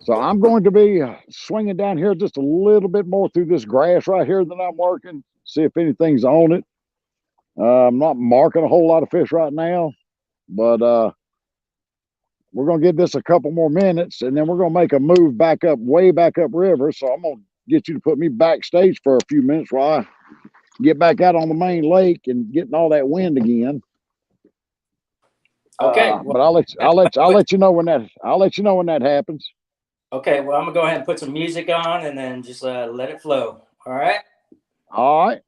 S1: So I'm going to be swinging down here just a little bit more through this grass right here that I'm working, see if anything's on it. I'm not marking a whole lot of fish right now, but we're going to give this a couple more minutes, and then we're going to make a move back up, way back up river. So I'm going to get you to put me backstage for a few minutes while I get back out on the main lake and getting all that wind again.
S2: Okay.
S1: But I'll let you know when that happens.
S2: Okay. Well, I'm gonna go ahead and put some music on and then just let it flow. All right.
S1: All right.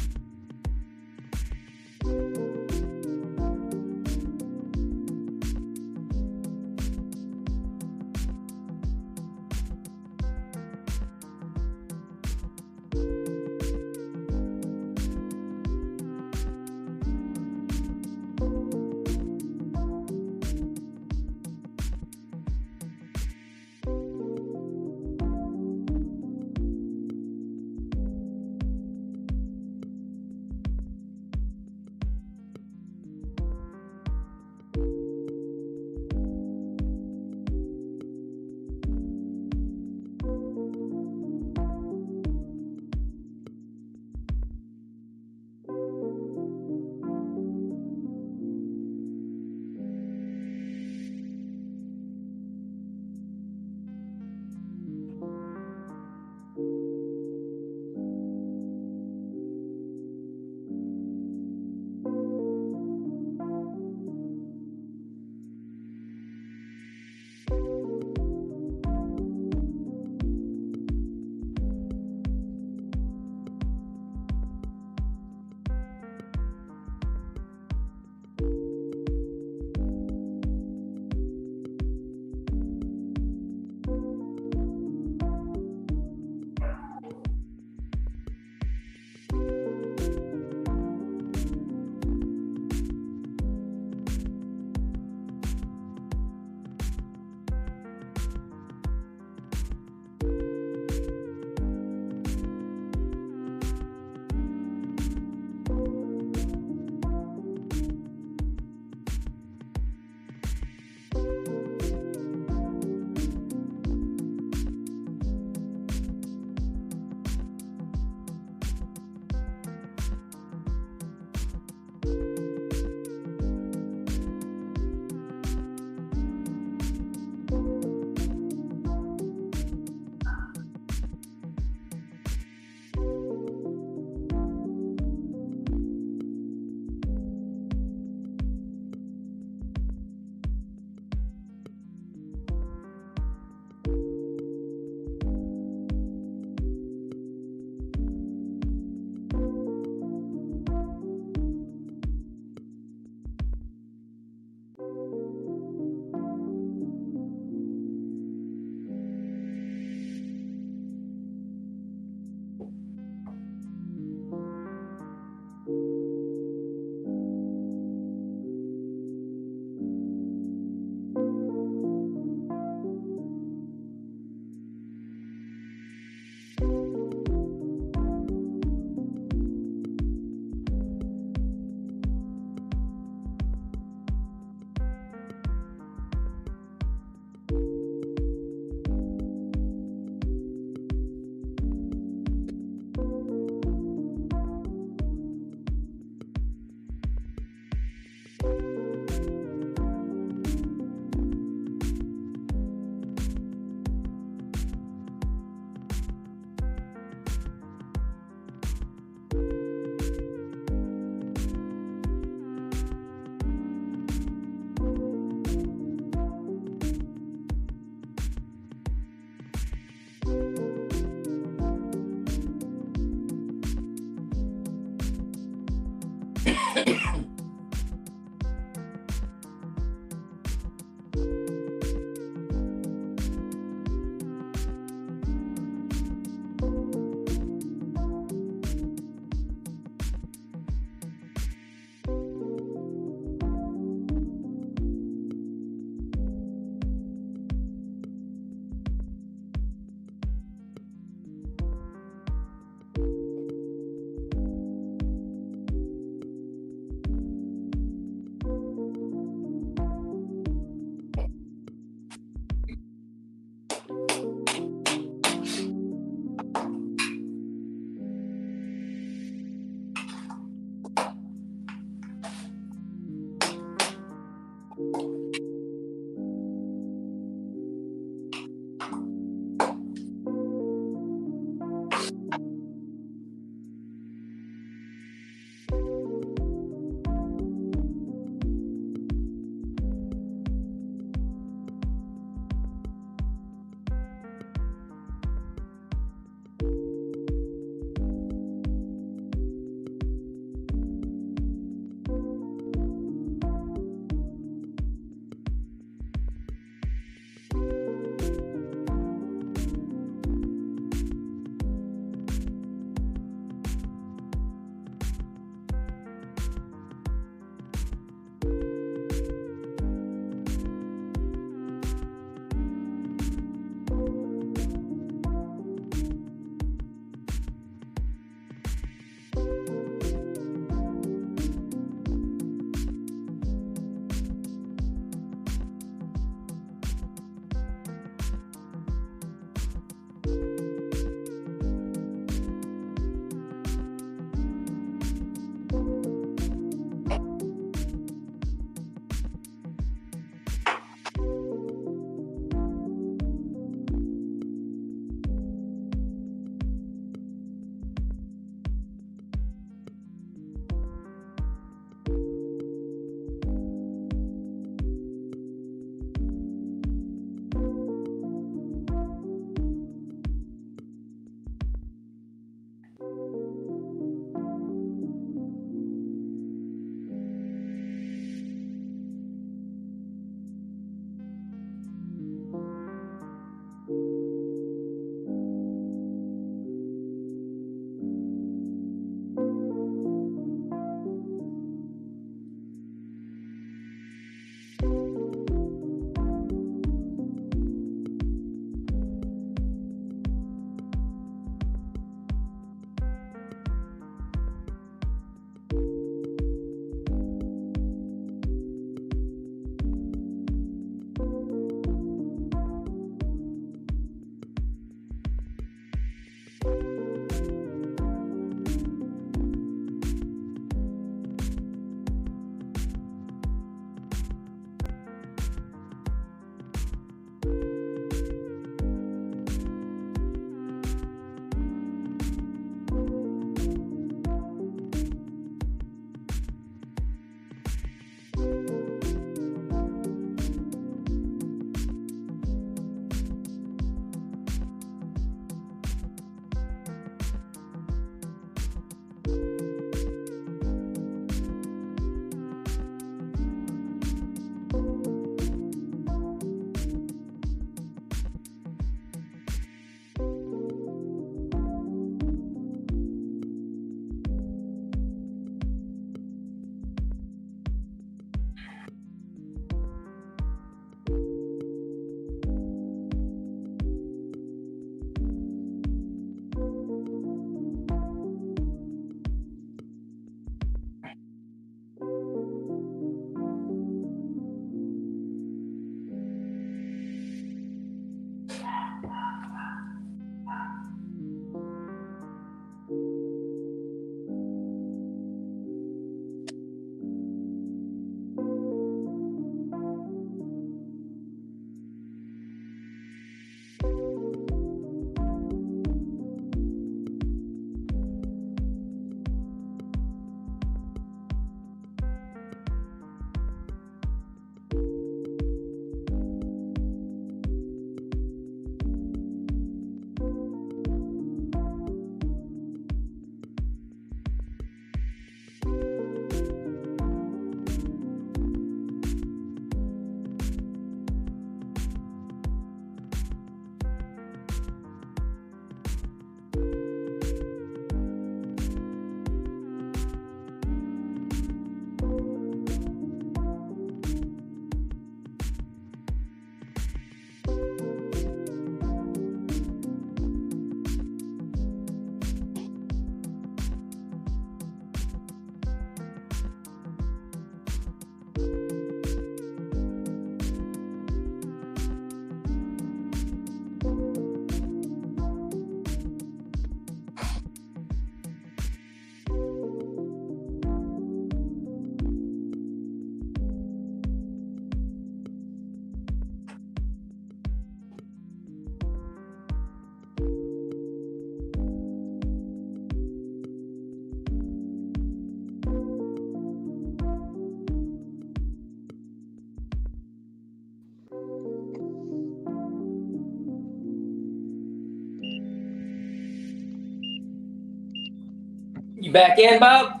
S2: You back in, Bob?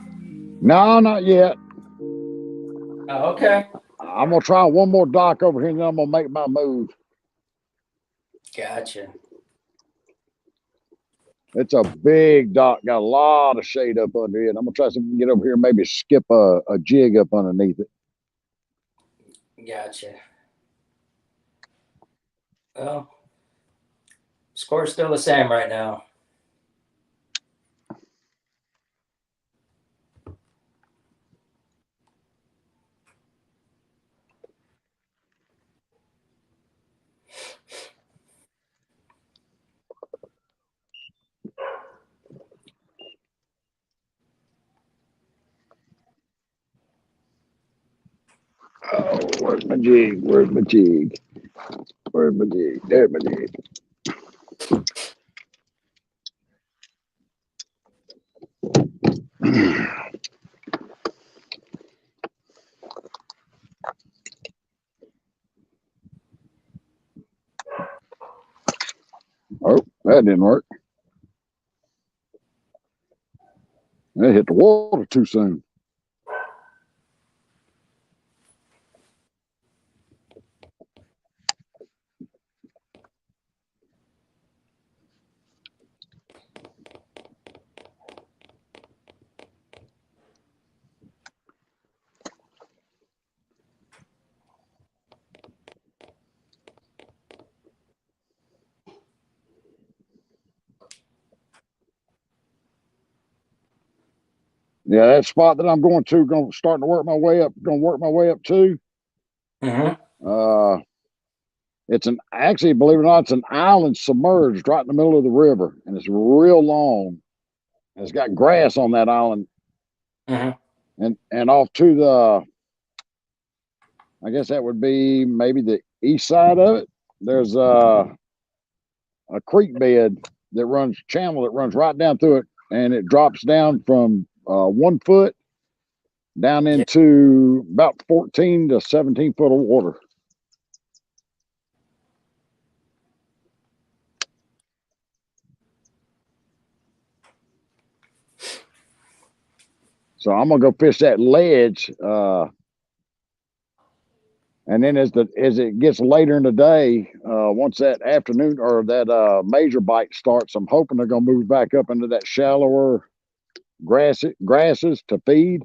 S1: No, not yet.
S2: Oh, okay.
S1: I'm gonna try one more dock over here, and then I'm gonna make my move.
S2: Gotcha.
S1: It's a big dock, got a lot of shade up under it. I'm gonna try to get over here, and maybe skip a jig up underneath it.
S2: Gotcha. Well, score's still the same right now.
S1: Where's my jig? Where's my jig? Where's my jig? There's my jig. Oh, that didn't work. That hit the water too soon. Yeah, that spot that I'm going to, starting to work my way up, going to work my way up to.
S2: Mm-hmm.
S1: It's actually, believe it or not, it's an island submerged right in the middle of the river, and it's real long. It's got grass on that island, and off to the, I guess that would be maybe the east side of it. There's a creek bed channel that runs right down through it, and it drops down from 1 foot down into about 14 to 17 foot of water. So I'm gonna go fish that ledge, and then as it gets later in the day, once that afternoon or that major bite starts, I'm hoping they're gonna move back up into that shallower grasses to feed.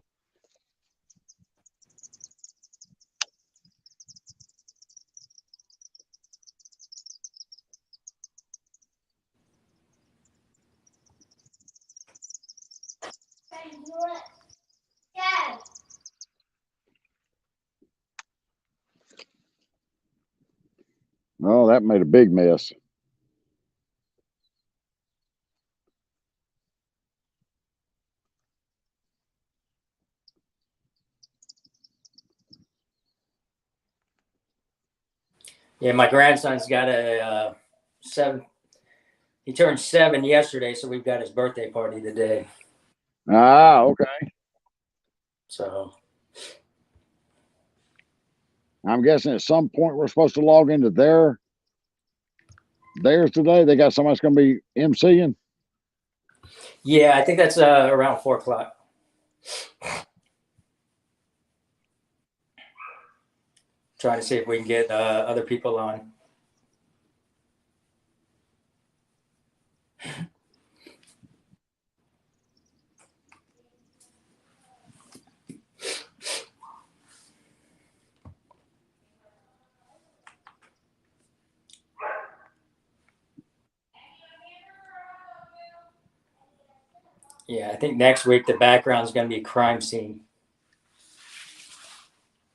S1: Oh, that made a big mess.
S2: Yeah, my grandson's got a 7. He turned 7 yesterday, so we've got his birthday party today.
S1: Ah, okay.
S2: So
S1: I'm guessing at some point we're supposed to log into theirs today. They got somebody's going to be emceeing.
S2: yeah, I think that's around 4 o'clock. Trying to see if we can get other people on. Yeah, I think next week the background is going to be a crime scene.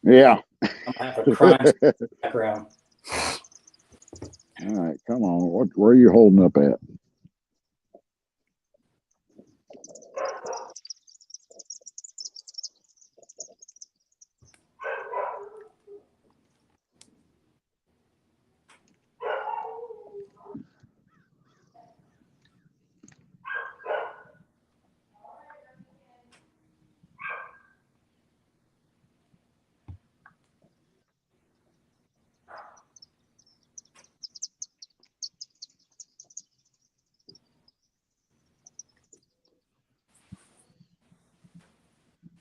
S1: Yeah.
S2: I'm gonna have a crime scene background.
S1: All right, come on. Where are you holding up at?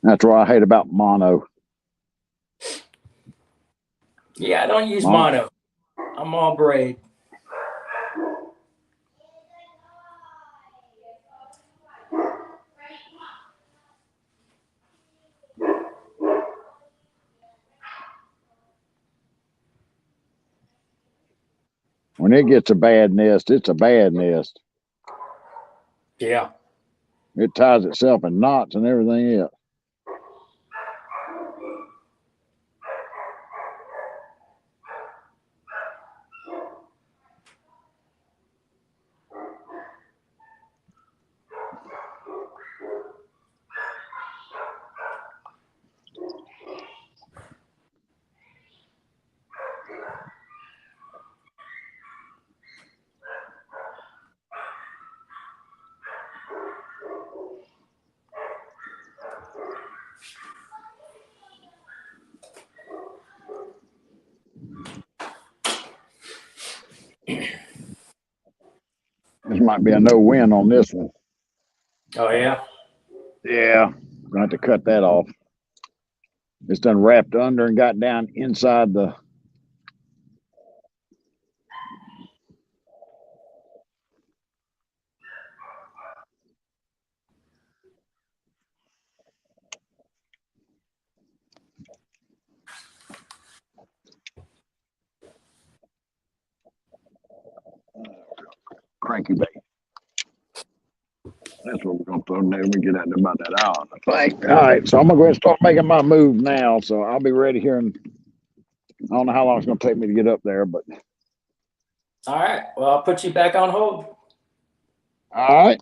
S1: That's what I hate about mono.
S2: Yeah, I don't use mono. I'm all braid.
S1: When it gets a bad nest, it's a bad nest.
S2: Yeah.
S1: It ties itself in knots and everything else. This might be a no win on this one.
S2: Oh yeah.
S1: Yeah, gonna have to cut that off. It's done wrapped under and got down inside the. Cranky bait. That's what we're gonna throw in there. We get out there about that hour, I think. All right, so I'm gonna go ahead and start making my move now. So I'll be ready here, and I don't know how long it's gonna take me to get up there, but
S2: All right. Well, I'll put you back on hold.
S1: all right.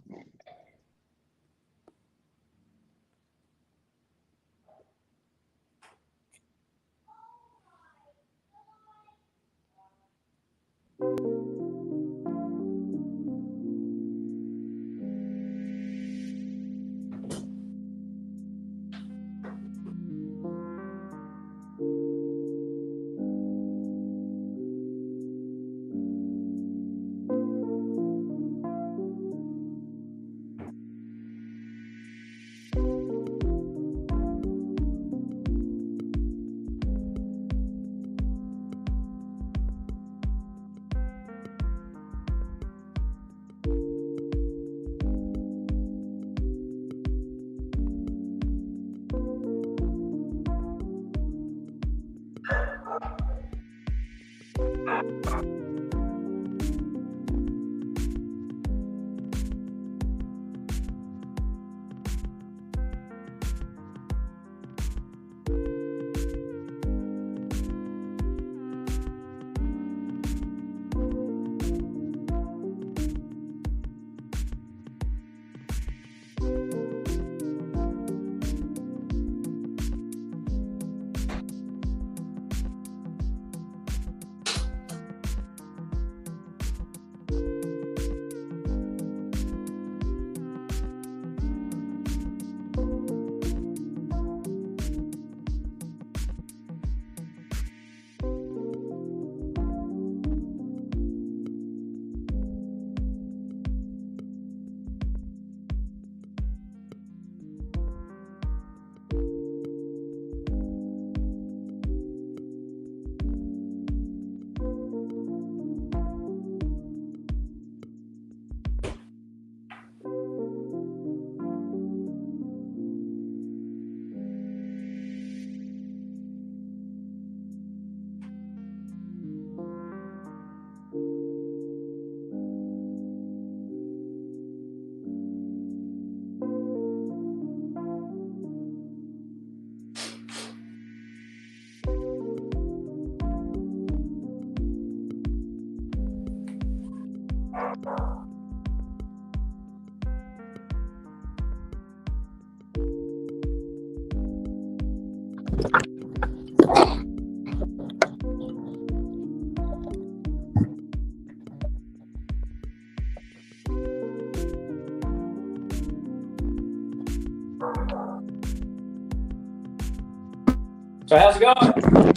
S2: So how's it going?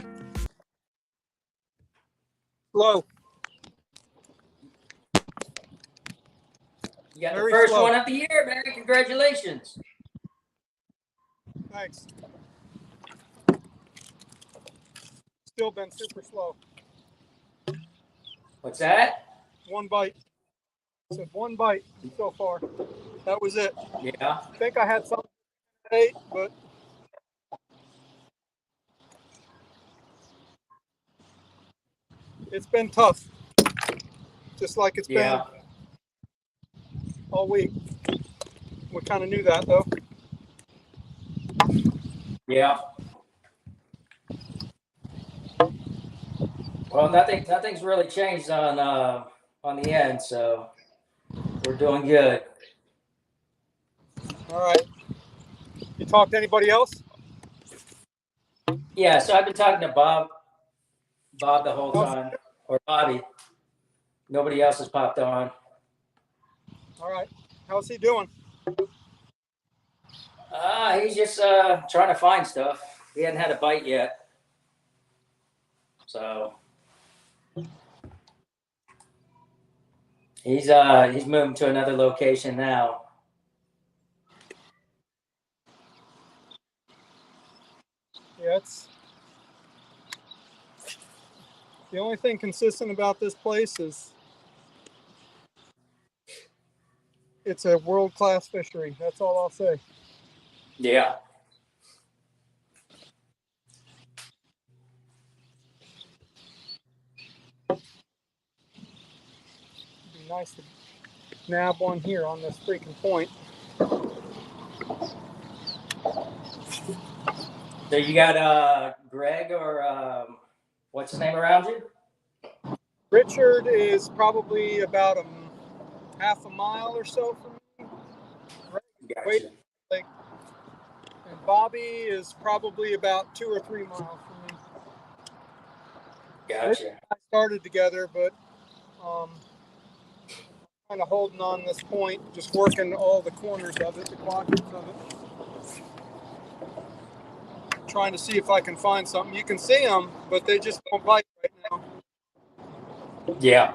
S4: Slow.
S2: You got
S4: Very
S2: the first
S4: slow.
S2: one of the year, man. Congratulations.
S4: Thanks. Still been super slow.
S2: What's that?
S4: One bite. Said one bite so far. That was it.
S2: Yeah.
S4: I think I had something today, but it's been tough. Just like it's been all week. We kind of knew that though.
S2: Yeah. Well, nothing's really changed on the end, so we're doing good.
S4: All right. You talked to anybody else?
S2: Yeah, so I've been talking to Bob the whole time, or Bobby. Nobody else has popped on.
S4: All right. How's he doing?
S2: He's just trying to find stuff. He hadn't had a bite yet. So He's moving to another location now.
S4: Yeah, it's the only thing consistent about this place is it's a world-class fishery. That's all I'll say.
S2: Yeah.
S4: It'd be nice to nab one here on this freaking point.
S2: So you got Greg or what's his name around you?
S4: Richard is probably about half a mile or so from me.
S2: Gotcha.
S4: And Bobby is probably about 2 or 3 miles from me.
S2: Gotcha.
S4: I started together, but kind of holding on this point, just working all the corners of it, the quadrants of it. Trying to see if I can find something. You can see them, but they just don't bite right now.
S2: Yeah.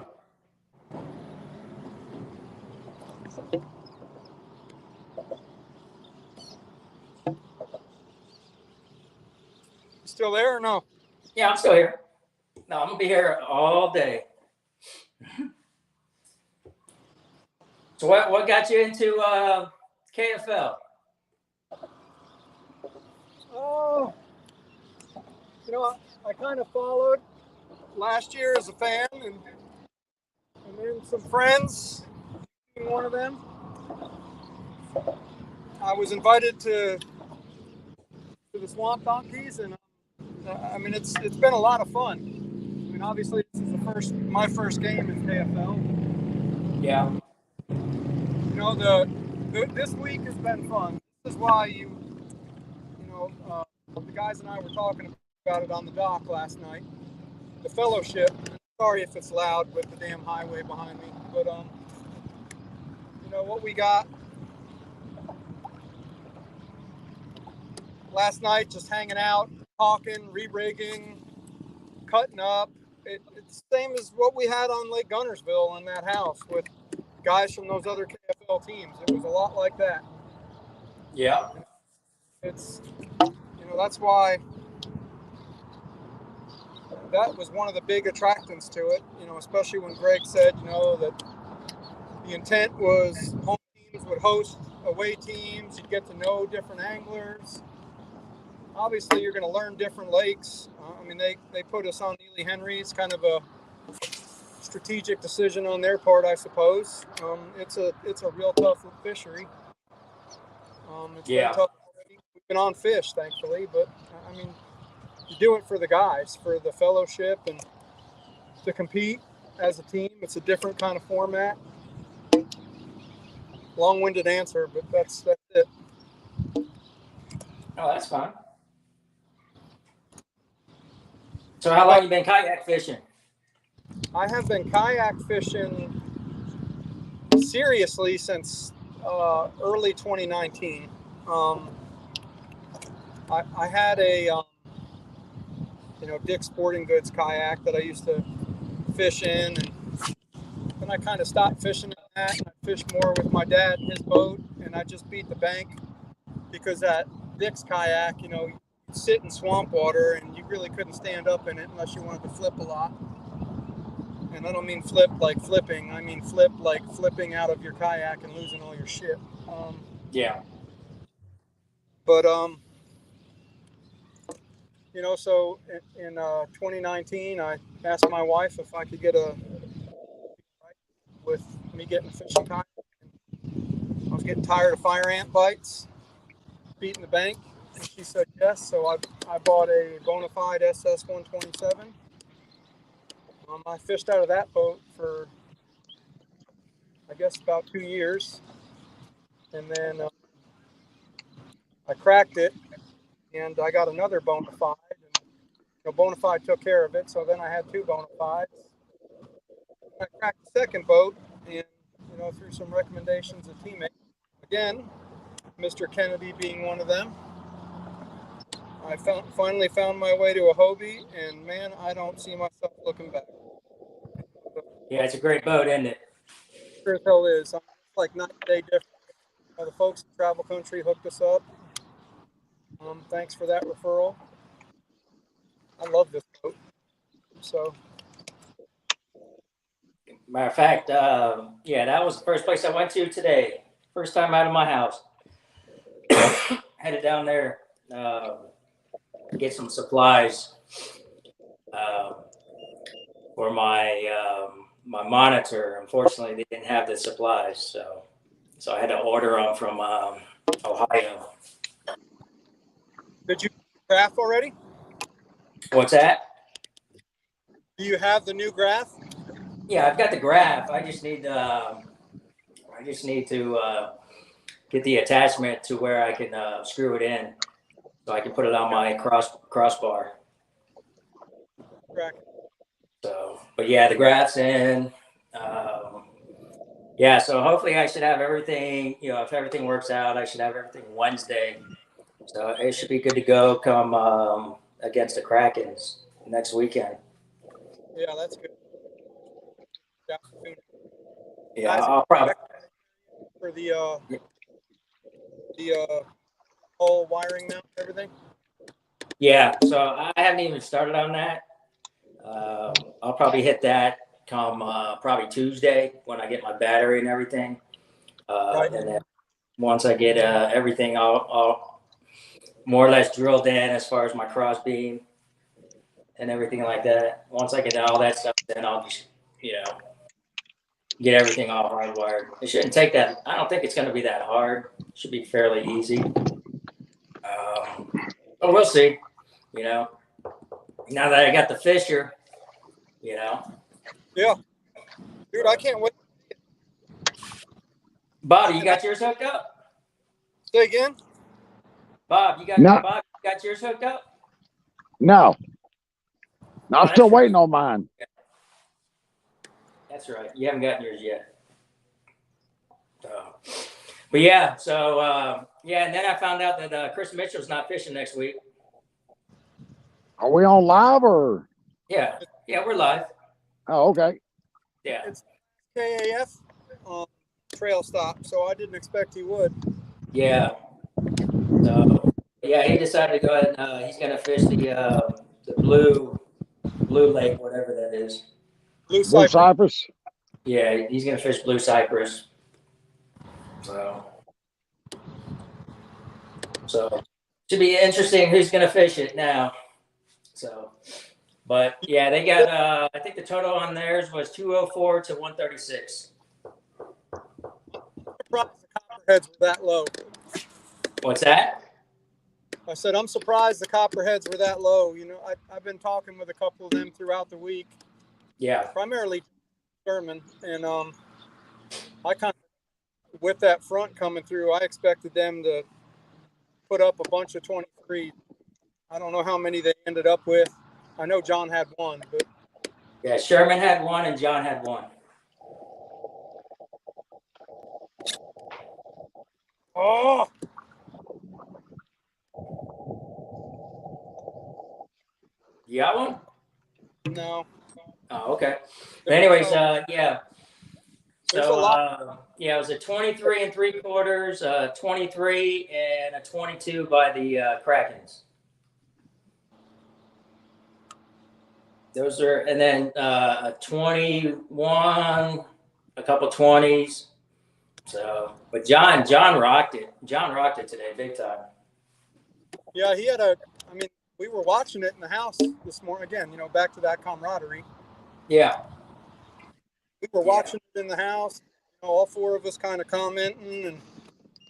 S4: You still there or no?
S2: Yeah, I'm still here. No, I'm gonna be here all day. So what got you into KFL?
S4: Oh, I kind of followed last year as a fan, and then some friends, being one of them. I was invited to the Swamp Donkeys, and I mean it's been a lot of fun. I mean, obviously this is my first game in KFL.
S2: Yeah.
S4: You know, this week has been fun. This is why the guys and I were talking about it on the dock last night. The fellowship. Sorry if it's loud with the damn highway behind me, but what we got last night, just hanging out, talking, re-rigging, cutting up. It's the same as what we had on Lake Gunnersville in that house with guys from those other KFL teams. It was a lot like that.
S2: Yeah.
S4: It's, that's why that was one of the big attractants to it, especially when Greg said, that the intent was home teams would host away teams. You'd get to know different anglers. Obviously, you're going to learn different lakes. I mean, they put us on Neely Henry. It's kind of a strategic decision on their part, I suppose. It's a real tough fishery. It's been tough already. We've been on fish, thankfully, but I mean, you do it for the guys, for the fellowship, and to compete as a team. It's a different kind of format. Long-winded answer, but that's it.
S2: Oh, that's fine. So how long you been kayak fishing?
S4: I have been kayak fishing seriously since early 2019. I had a Dick's Sporting Goods kayak that I used to fish in, and then I kind of stopped fishing in that, and I fished more with my dad in his boat, and I just beat the bank because that Dick's kayak, you sit in swamp water and you really couldn't stand up in it unless you wanted to flip a lot. And I don't mean flip like flipping. I mean flip like flipping out of your kayak and losing all your shit.
S2: Yeah.
S4: But so in 2019, I asked my wife if I could get with me getting fishing kayak. I was getting tired of fire ant bites, beating the bank, and she said yes. So I bought a Bonafide SS 127. I fished out of that boat for, I guess, about 2 years, and then I cracked it, and I got another Bonafide. And, Bonafide took care of it, so then I had 2 Bonafides. I cracked the second boat, and through some recommendations of teammates, again, Mr. Kennedy being one of them, I finally found my way to a Hobie, and man, I don't see myself looking back.
S2: Yeah, it's a great boat, isn't it?
S4: sure as hell is. It's like night and day different. The folks at Travel Country hooked us up. Thanks for that referral. I love this boat. So,
S2: Matter of fact, yeah, that was the first place I went to today. First time out of my house. Headed down there, get some supplies for my monitor. Unfortunately, they didn't have the supplies, so I had to order them from Ohio.
S4: did you graph already?
S2: What's that?
S4: Do you have the new graph?
S2: Yeah, I've got the graph. I just need to get the attachment to where I can screw it in, so I can put it on my crossbar.
S4: Correct.
S2: So, but yeah, the graph's in. Yeah, so hopefully I should have everything. If everything works out, I should have everything Wednesday. So it should be good to go come against the Krakens next weekend.
S4: Yeah, that's good.
S2: Yeah,
S4: Guys,
S2: I'll probably.
S4: for the whole wiring mount and everything.
S2: Yeah, so I haven't even started on that. I'll probably hit that come probably Tuesday when I get my battery and everything.
S4: Right.
S2: And then once I get everything all more or less drilled in as far as my cross beam and everything like that. Once I get all that stuff, then I'll just, get everything all hardwired. It shouldn't take that. I don't think it's going to be that hard. It should be fairly easy. But we'll see. Now that I got the Fisher,
S4: Yeah. Dude, I can't wait.
S2: Bob, you got yours hooked up?
S4: Say again?
S2: Bob, you got yours hooked up?
S1: No. I'm still
S2: That's
S1: waiting
S2: right.
S1: on mine.
S2: That's right. You haven't gotten yours yet. But yeah, so and then I found out that Chris Mitchell's not fishing next week.
S1: Are we on live or?
S2: Yeah, we're live.
S1: Oh, okay.
S2: Yeah.
S4: It's KAF trail stop, so I didn't expect he would.
S2: Yeah. So yeah, he decided to go ahead and he's gonna fish the blue lake, whatever that is.
S4: Blue
S1: Blue
S4: Cypress.
S1: Cypress.
S2: Yeah, he's gonna fish Blue Cypress. So should be interesting who's gonna fish it now. So, but yeah, they got I think the total on theirs was 204 to 136.
S4: I'm surprised the copperheads were that low.
S2: What's that?
S4: I said I'm surprised the copperheads were that low. I've been talking with a couple of them throughout the week.
S2: Yeah.
S4: Primarily Sherman, and I kind of, with that front coming through, I expected them to put up a bunch of 23. I don't know how many they ended up with. I know John had one, but
S2: yeah, Sherman had one and John had one.
S4: oh,
S2: You got one?
S4: no.
S2: Oh, okay. But anyways, yeah.
S4: There's
S2: So
S4: a lot.
S2: it was a 23 3/4, 23 and a 22 by the Krakens. Those are, and then a 21, a couple 20s. So, but John rocked it. John rocked it today, big time.
S4: Yeah, he had we were watching it in the house this morning. Again, back to that camaraderie.
S2: Yeah.
S4: We were watching it in the house. All four of us kind of commenting and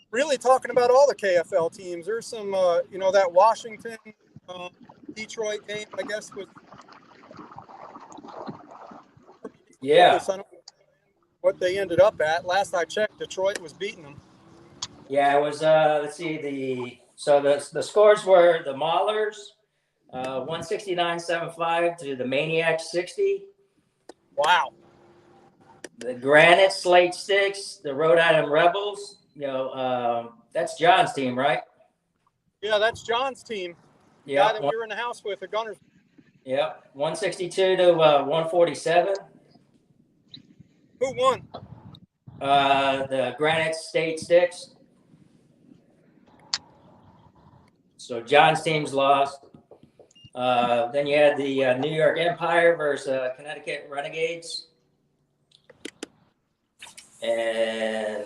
S4: really talking about all the KFL teams. There's some, that Washington, Detroit game, I guess, was.
S2: Yeah.
S4: I don't know what they ended up at. Last I checked, Detroit was beating them.
S2: Yeah, it was. Let's see. The scores were the Maulers 169.75 to the Maniacs 60.
S4: Wow.
S2: The Granite Slate 6, the Rhode Island Rebels. That's John's team, right?
S4: Yeah, that's John's team.
S2: Yeah.
S4: Guy that we were in the house with, the Gunners.
S2: Yeah, 162 to 147.
S4: Who won?
S2: The Granite State Sticks. So John's team's lost. Then you had the New York Empire versus Connecticut Renegades. And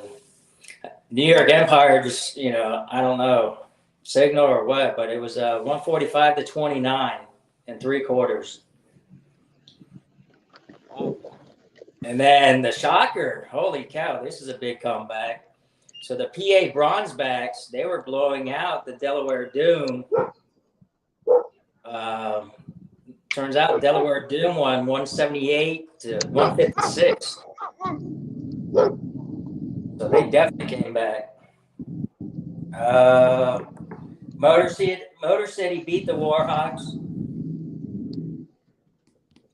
S2: New York Empire just, I don't know, signal or what, but it was 145 to 29 in 3/4. And then the shocker, holy cow, this is a big comeback. So the PA Bronzebacks, they were blowing out the Delaware Doom. Turns out Delaware Doom won 178 to 156. So they definitely came back. Motor City beat the Warhawks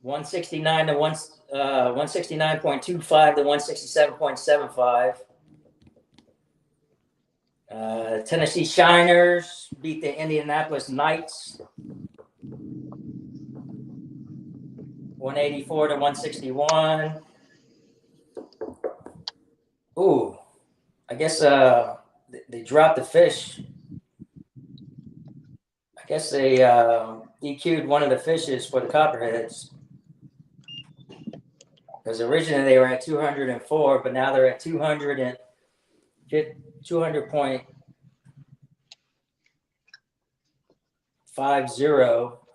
S2: 169 to 169.25 to 167.75. Tennessee Shiners beat the Indianapolis Knights 184 to 161. Ooh, I guess they dropped the fish. I guess they DQ'd one of the fishes for the Copperheads. Because originally they were at 204, but now they're at 200.50.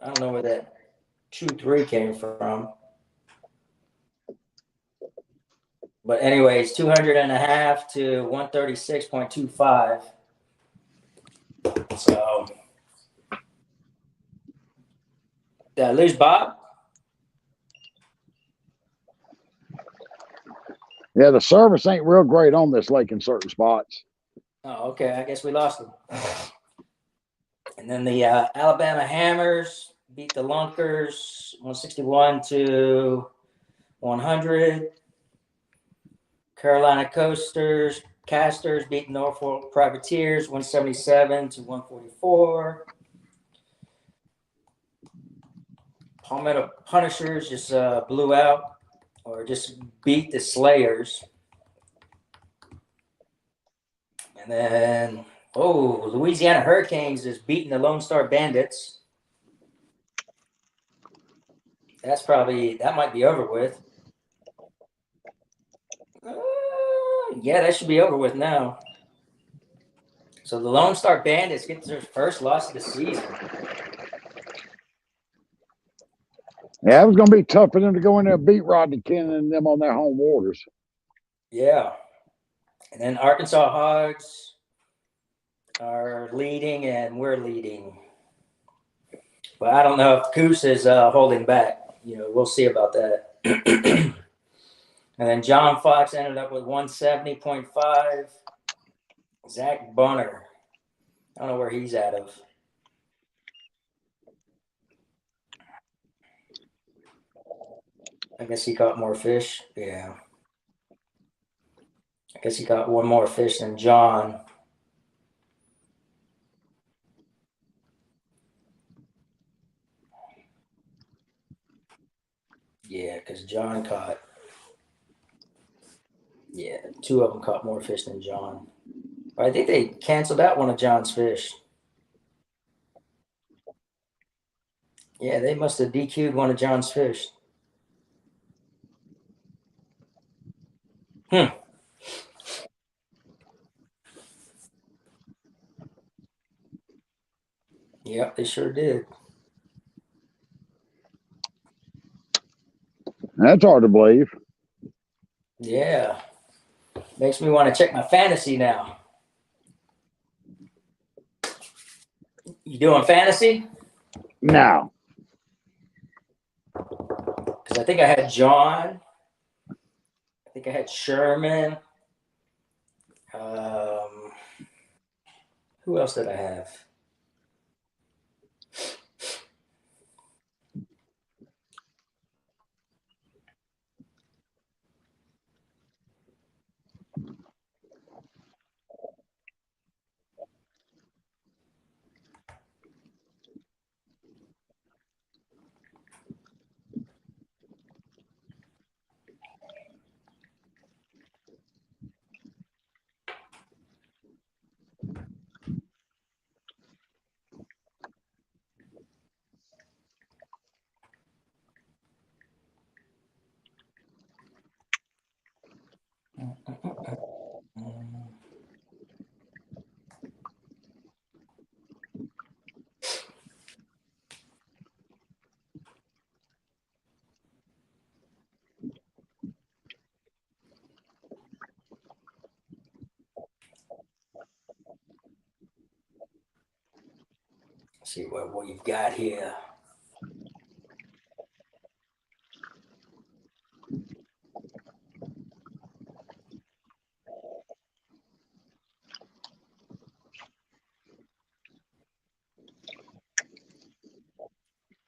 S2: I don't know where that 2-3 came from. But anyways, 200.5 to 136.25. So did I lose Bob?
S1: Yeah, the service ain't real great on this lake in certain spots.
S2: Oh, okay. I guess we lost him. And then the Alabama Hammers beat the Lunkers 161 to 100. Carolina Casters beat Norfolk Privateers 177 to 144. Palmetto Punishers just blew out or just beat the Slayers. And then, Louisiana Hurricanes is beating the Lone Star Bandits. That might be over with. Yeah, that should be over with now. So the Lone Star Bandits get their first loss of the season.
S1: Yeah, it was going to be tough for them to go in there and beat Rodney King and them on their home waters.
S2: Yeah. And then Arkansas Hogs are leading and we're leading. But I don't know if Goose is holding back. We'll see about that. And then John Fox ended up with 170.5. Zach Bunner. I don't know where he's out of. I guess he caught more fish. Yeah. I guess he caught one more fish than John. Yeah, because John caught. Yeah, two of them caught more fish than John. But I think they canceled out one of John's fish. Yeah, they must have DQ'd one of John's fish. Yep, they sure did.
S1: That's hard to believe.
S2: Yeah. Makes me want to check my fantasy now. You doing fantasy?
S1: No.
S2: Because I think I had John. I think I had Sherman. Who else did I have? see what you've got here.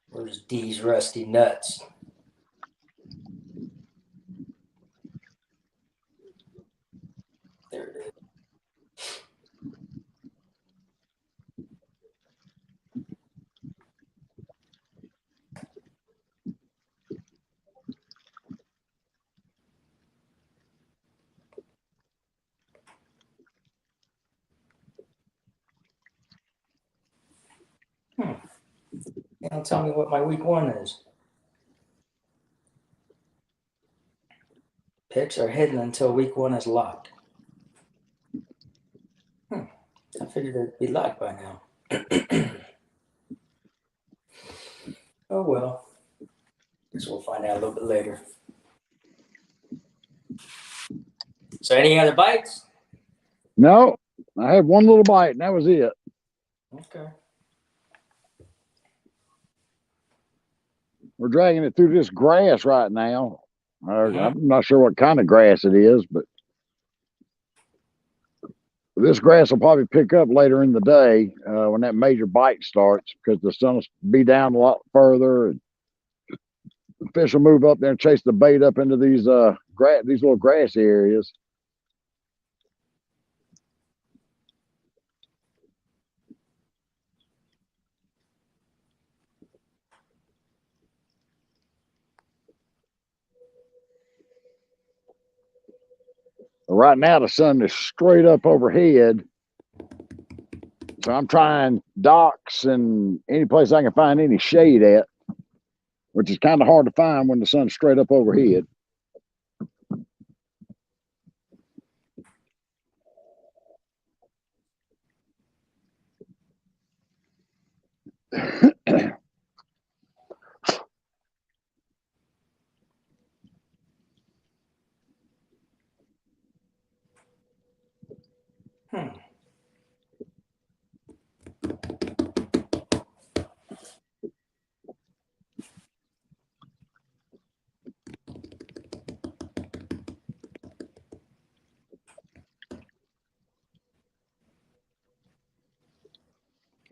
S2: Where's D's rusty nuts? There it is. Now tell me what my week 1 is. Picks are hidden until week 1 is locked. I figured it'd be locked by now. Oh well. Guess we'll find out a little bit later. So any other bites?
S1: No, I had one little bite, and that was it.
S2: Okay.
S1: We're dragging it through this grass right now. I'm not sure what kind of grass it is, but this grass will probably pick up later in the day when that major bite starts, because the sun will be down a lot further, and the fish will move up there and chase the bait up into these these little grassy areas. Right now, the sun is straight up overhead. So I'm trying docks and any place I can find any shade at, which is kind of hard to find when the sun's straight up overhead.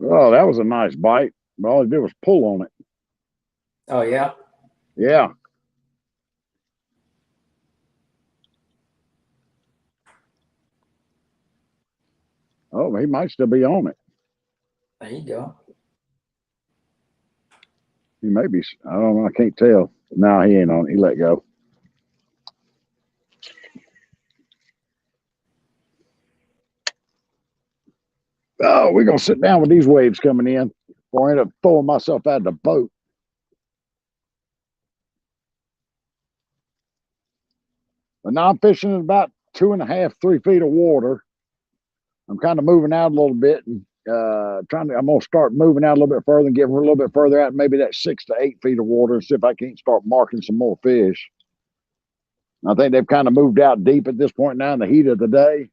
S1: Oh, that was a nice bite. All I did was pull on it.
S2: Oh yeah?
S1: Yeah. Oh, he might still be on it.
S2: There you go.
S1: He may be. I don't know. I can't tell. No, he ain't on it. He let go. Oh, we're going to sit down with these waves coming in before I end up throwing myself out of the boat. But now I'm fishing in about 2.5, 3 feet of water. I'm kind of moving out a little bit and I'm going to start moving out a little bit further and get a little bit further out, maybe that 6 to 8 feet of water, and see if I can't start marking some more fish. I think they've kind of moved out deep at this point now in the heat of the day.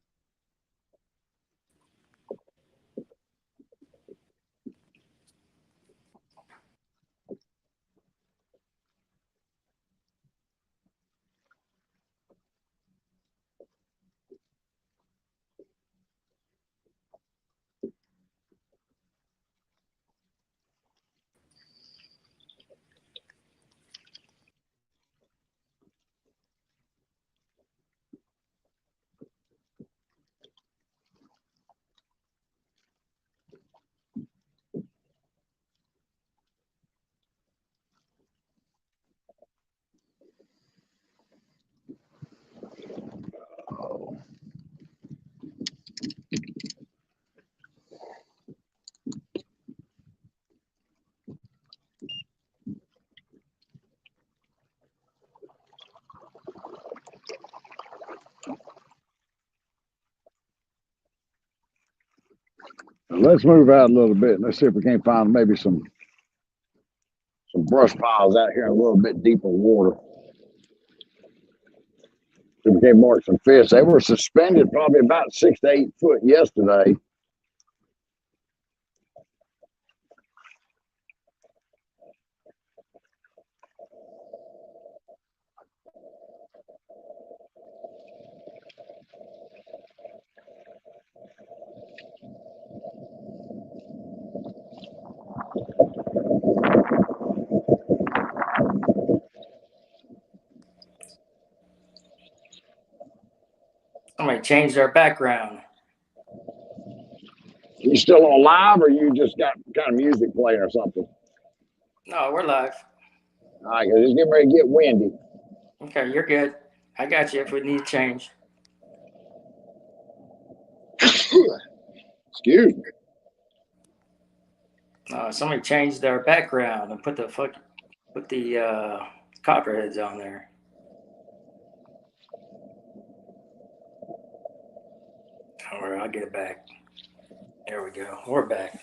S1: Let's move out a little bit and let's see if we can't find maybe some brush piles out here in a little bit deeper water. See if we can mark some fish. They were suspended probably about 6 to 8 foot yesterday.
S2: Somebody changed our background.
S1: You still on live, or you just got kind of music playing or something?
S2: No, we're live.
S1: All right, because it's getting ready to get windy.
S2: Okay, you're good. I got you if we need to change.
S1: Excuse me.
S2: Somebody changed our background and put the copperheads on there. All right, I'll get it back. There we go. We're back.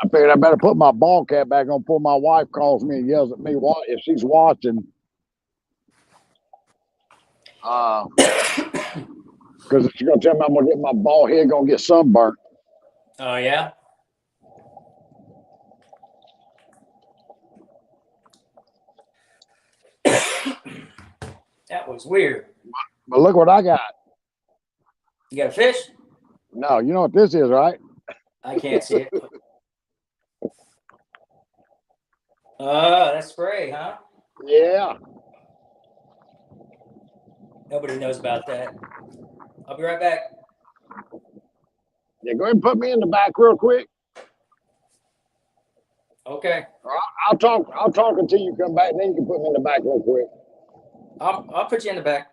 S1: I figured I better put my ball cap back on before my wife calls me and yells at me if she's watching. Because she's gonna tell me I'm gonna get my bald head gonna get sunburnt.
S2: Oh yeah. That was weird.
S1: But look what I got.
S2: You got a fish?
S1: No, you know what this is, right?
S2: I can't see it. Oh, that's spray, huh?
S1: Yeah.
S2: Nobody knows about that. I'll be right back.
S1: Yeah, go ahead and put me in the back real quick.
S2: Okay.
S1: I'll talk until you come back, and then you can put me in the back real quick.
S2: I'll put you in the back.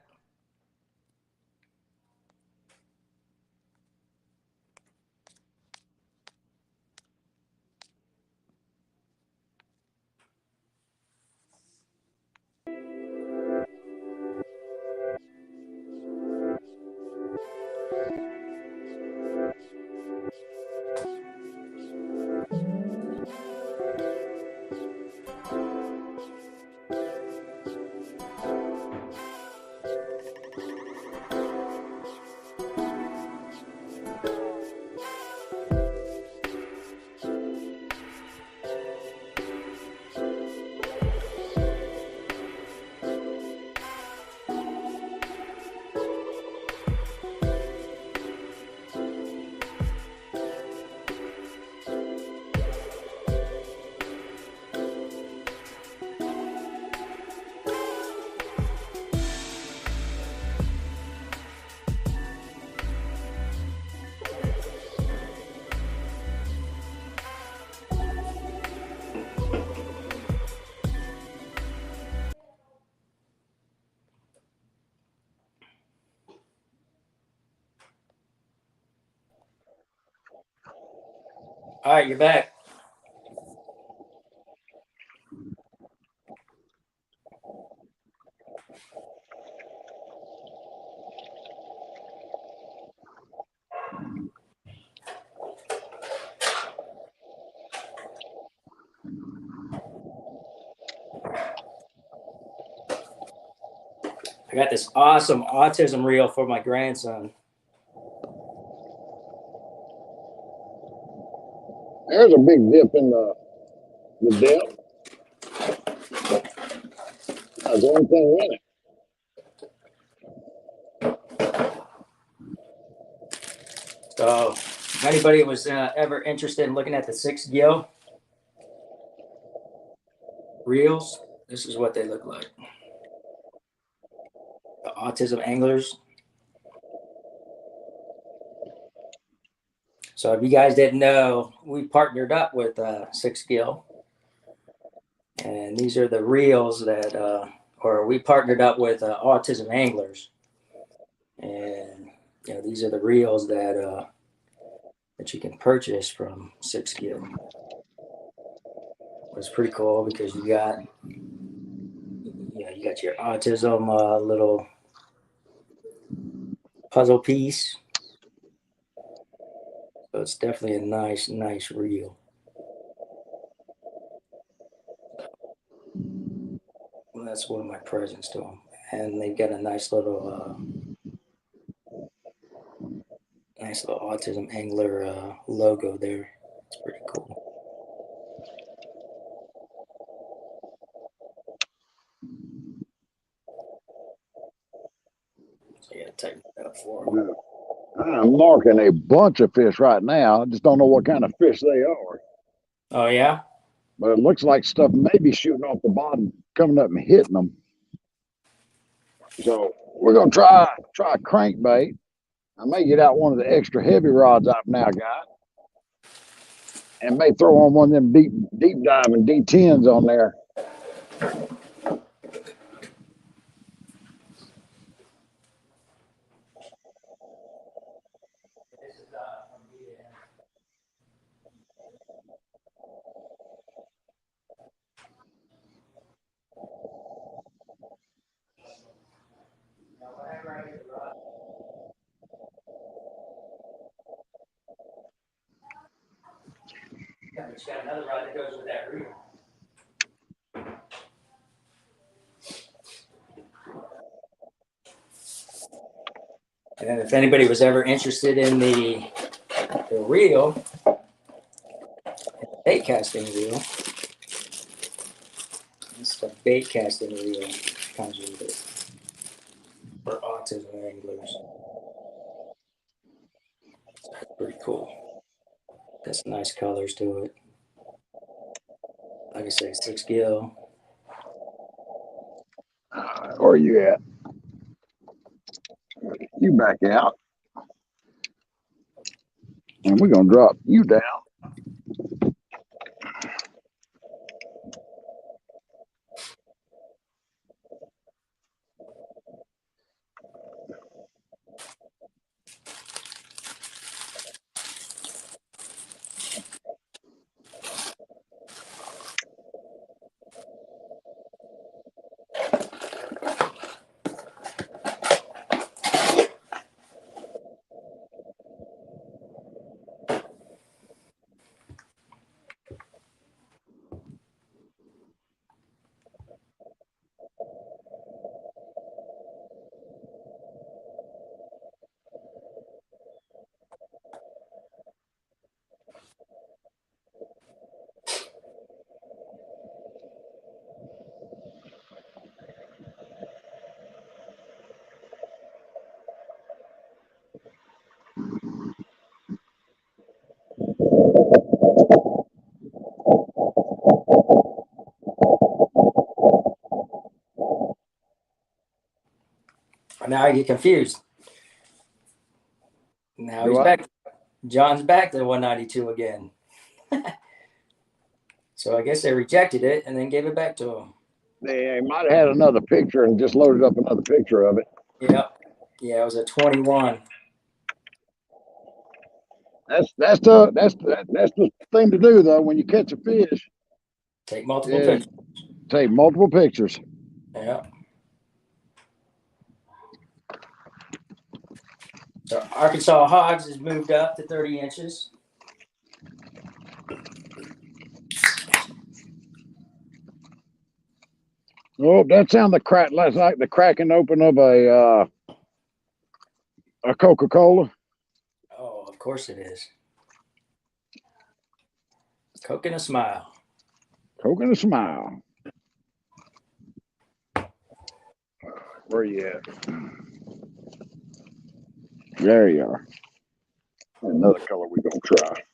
S2: All right, you're back. I got this awesome autism reel for my grandson.
S1: There's a big dip in the depth. There's one thing in it.
S2: So, if anybody was ever interested in looking at the 6 gill reels, this is what they look like. The autism anglers. So if you guys didn't know, we partnered up with 6 gill, and these are the reels that, or we partnered up with autism anglers, and these are the reels that that you can purchase from 6 gill. It's pretty cool because you got your autism little puzzle piece. So it's definitely a nice reel. that's one of my presents to them. And they've got a nice little autism angler logo there. It's pretty cool. So yeah, tighten it up for them.
S1: I'm marking a bunch of fish right now. I just don't know what kind of fish they are.
S2: Oh yeah?
S1: But it looks like stuff maybe shooting off the bottom, coming up and hitting them. So we're gonna try a crankbait. I may get out one of the extra heavy rods I've now got, and may throw on one of them deep diving D10s on there.
S2: Yeah, but you got another rod that goes with that reel. And then if anybody was ever interested in the reel, bait casting reel, it's the bait casting reel comes with it for autism anglers. That's pretty cool. Got some nice colors to it. Like I say, 6 gil.
S1: Where are you at? You back out. And we're gonna drop you down.
S2: Now I get confused. Now
S1: Do
S2: he's
S1: I?
S2: back. John's back to 192 again. So I guess they rejected it and then gave it back to him.
S1: They might have had another picture and just loaded up another picture of it.
S2: Yep. Yeah, it was a 21.
S1: That's the thing to do though when you catch a fish.
S2: Take multiple pictures.
S1: Take multiple pictures.
S2: Yeah. So Arkansas Hogs has moved up to 30 inches.
S1: Oh, that sounds like the cracking open of a Coca-Cola.
S2: Oh, of course it is. Coke and a smile.
S1: Coke and a smile. Where you at? There you are. Another color we're gonna try.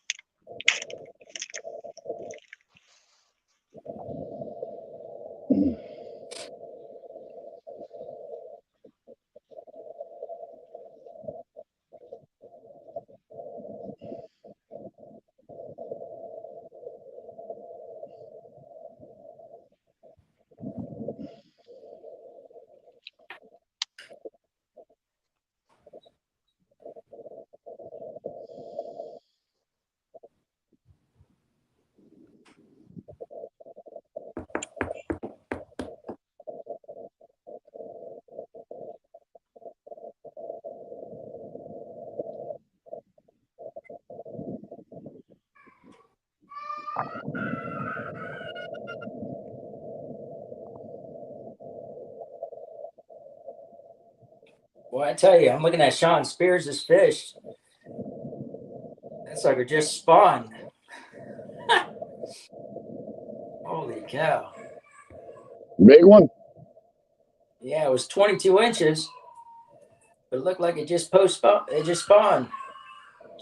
S2: Well, I tell you, I'm looking at Sean Spears' fish. That sucker just spawned. Holy cow.
S1: Big one?
S2: Yeah, it was 22 inches. But it looked like it just spawned.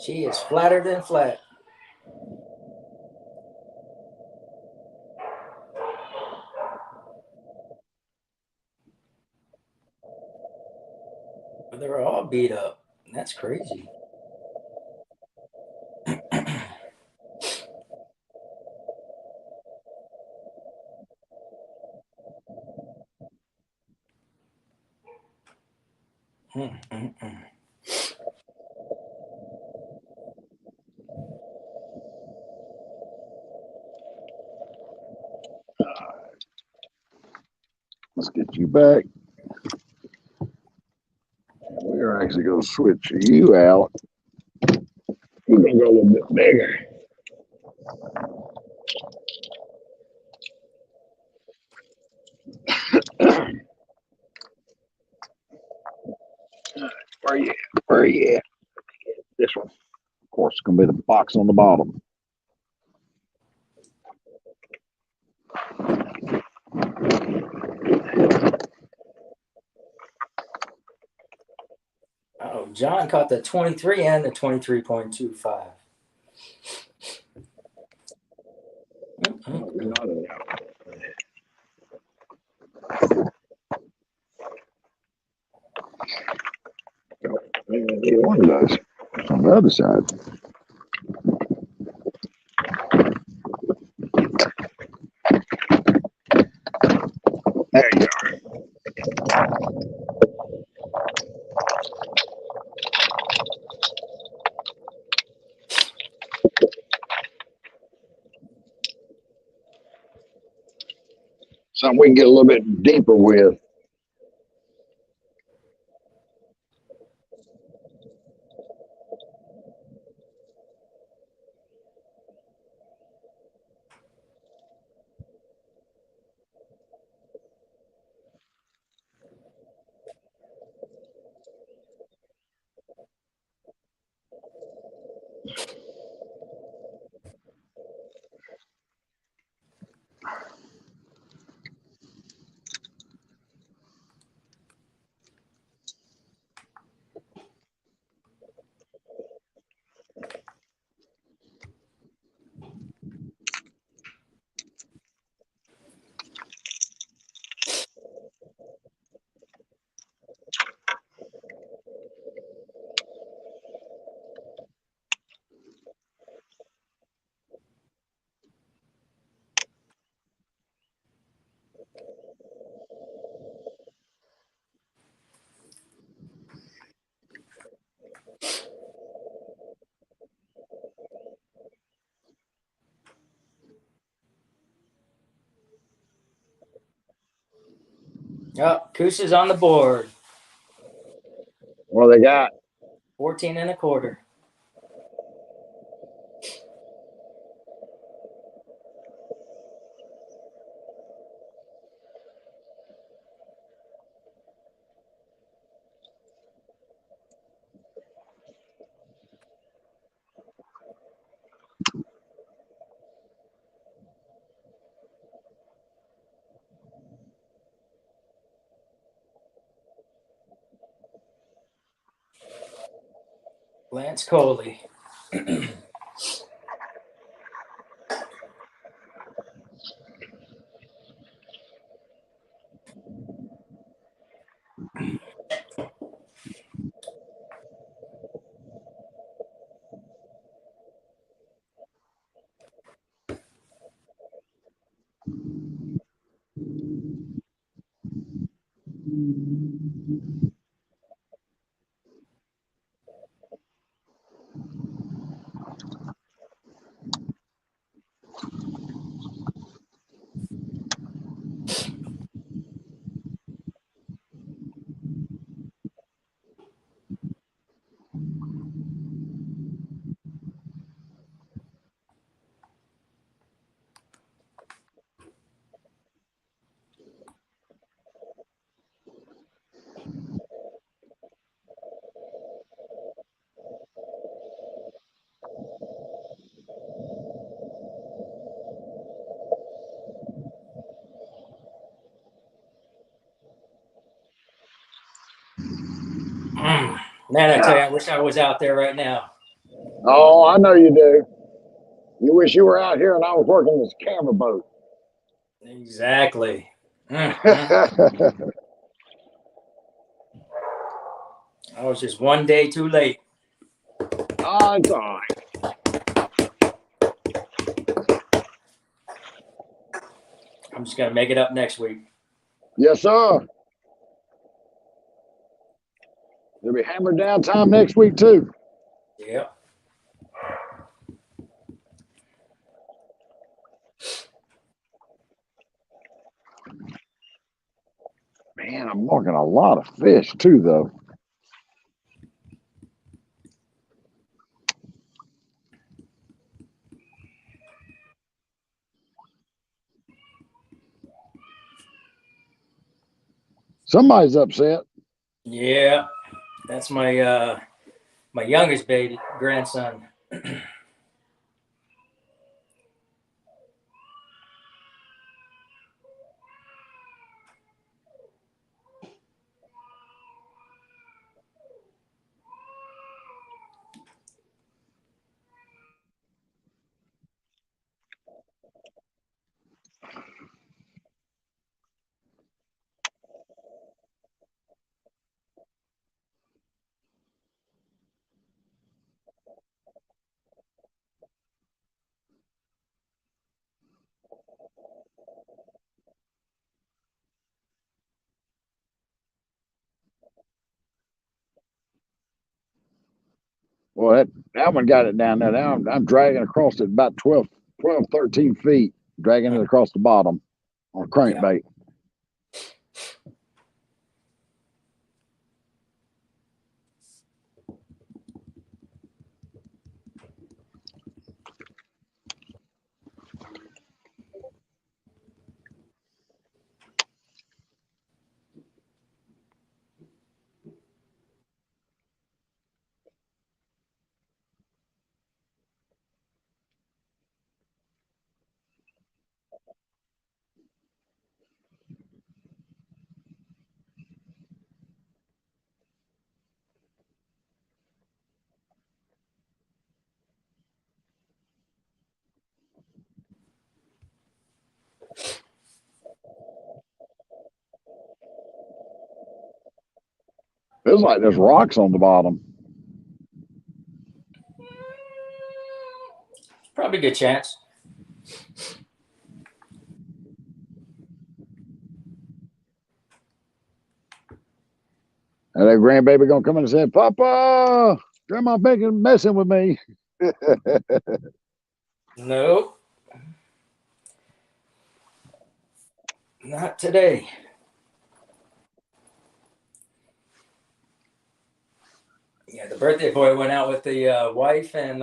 S2: She is flatter than flat. But they were all beat up. That's crazy.
S1: Let's get you back. We're actually going to switch you out. We're going to go a little bit bigger. Where you at? Where you at? This one. Of course, it's going to be the box on the bottom.
S2: Oh, John caught the 23 and the 23.25.
S1: One does. On the other side. There you are. Something we can get a little bit deeper with.
S2: Oh, Coos is on the board.
S1: What they got?
S2: 14 and a quarter. Lance Coley. Man, I tell you, I wish I was out there right now.
S1: Oh, I know you do. You wish you were out here and I was working this camera boat.
S2: Exactly. I was just one day too late.
S1: Oh, it's all right.
S2: I'm just gonna make it up next week.
S1: Yes, sir. There'll be hammered down time next week too.
S2: Yep.
S1: Man, I'm marking a lot of fish too, though. Somebody's upset.
S2: Yeah, that's my my youngest baby grandson.
S1: Well, that one got it down there. Now I'm dragging across it about 12, 13 feet, dragging it across the bottom on a crankbait. Feels like there's rocks on the bottom.
S2: Probably a good chance.
S1: And that grandbaby gonna come in and say, "Papa, Grandma Bacon messing with me."
S2: Nope. Not today. Yeah, the birthday boy went out with the wife and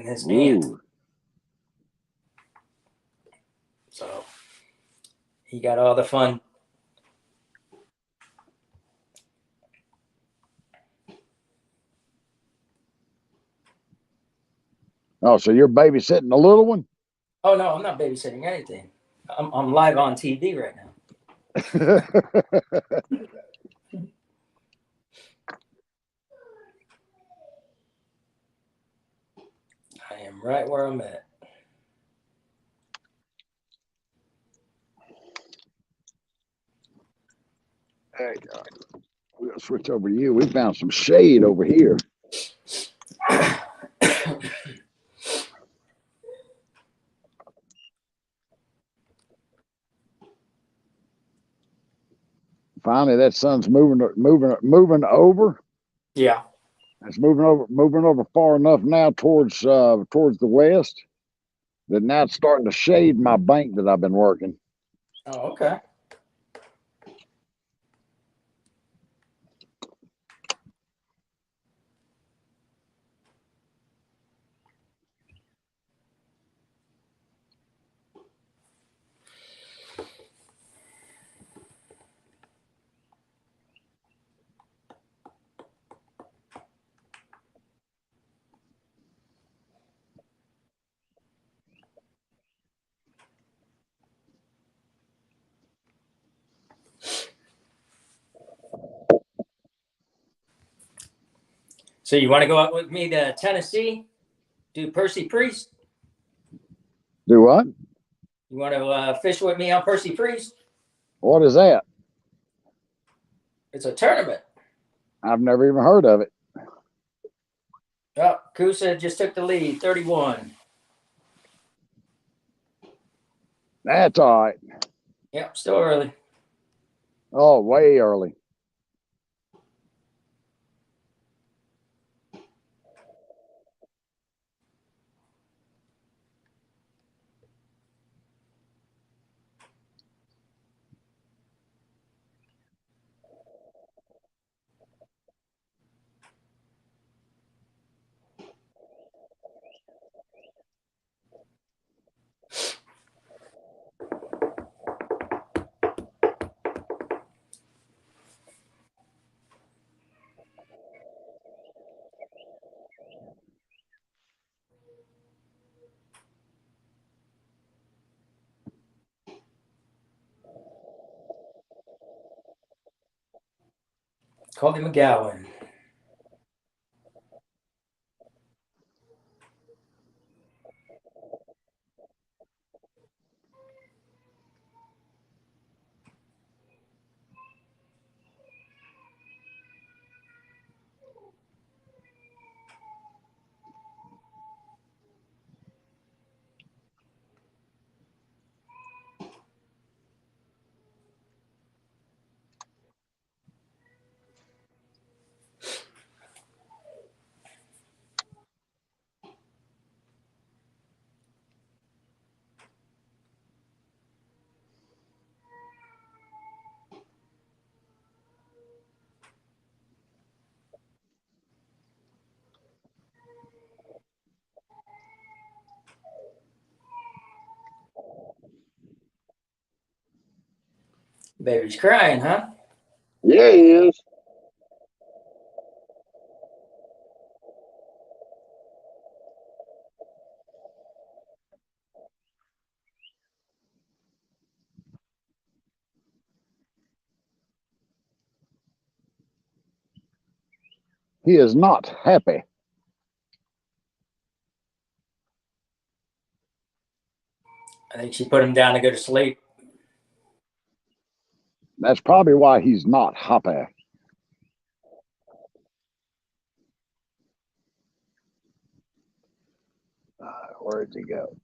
S2: his aunt.
S1: Ooh.
S2: So he got all the fun.
S1: Oh, so you're babysitting the little one?
S2: Oh no, I'm not babysitting anything. I'm live on TV right now. I am right where I'm at.
S1: There you go. We'll switch over to you. We found some shade over here. Finally, that sun's moving over.
S2: Yeah.
S1: It's moving over far enough now towards the west that now it's starting to shade my bank that I've been working.
S2: Oh, okay. So you want to go out with me to Tennessee? Do Percy Priest?
S1: Do what?
S2: You want to fish with me on Percy Priest?
S1: What is that?
S2: It's a tournament.
S1: I've never even heard of it.
S2: Oh, Kusa just took the lead, 31.
S1: That's all right.
S2: Yep, still early.
S1: Oh, way early.
S2: Colby McGowan. Baby's crying, huh?
S1: Yeah, he is. He is not happy.
S2: I think she put him down to go to sleep.
S1: That's probably why he's not happy. Where'd he go?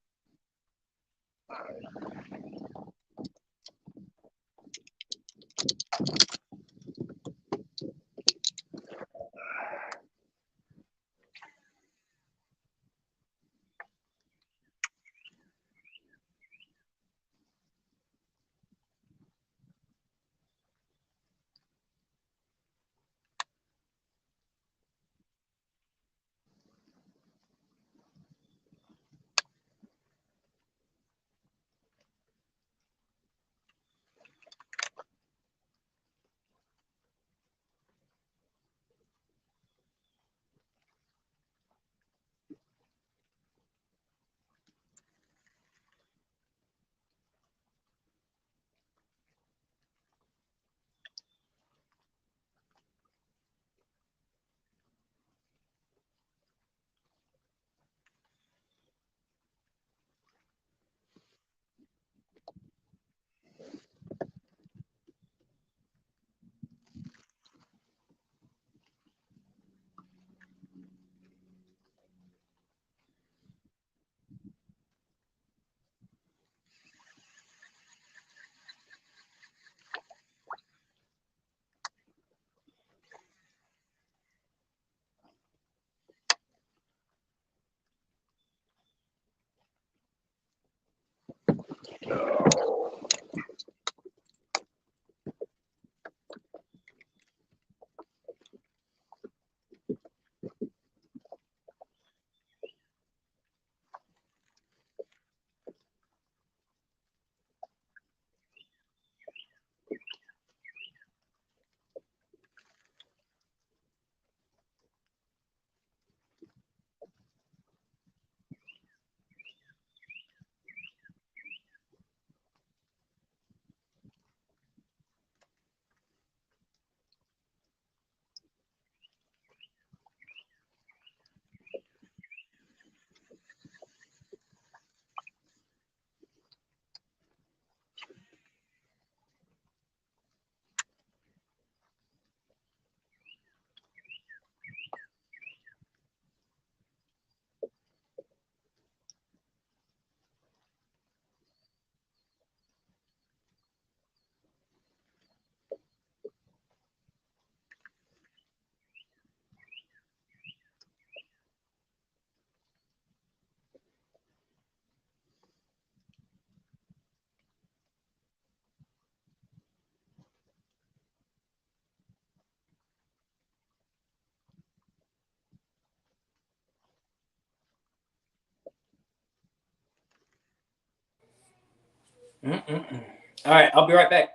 S2: Mm-mm-mm. All right, I'll be right back.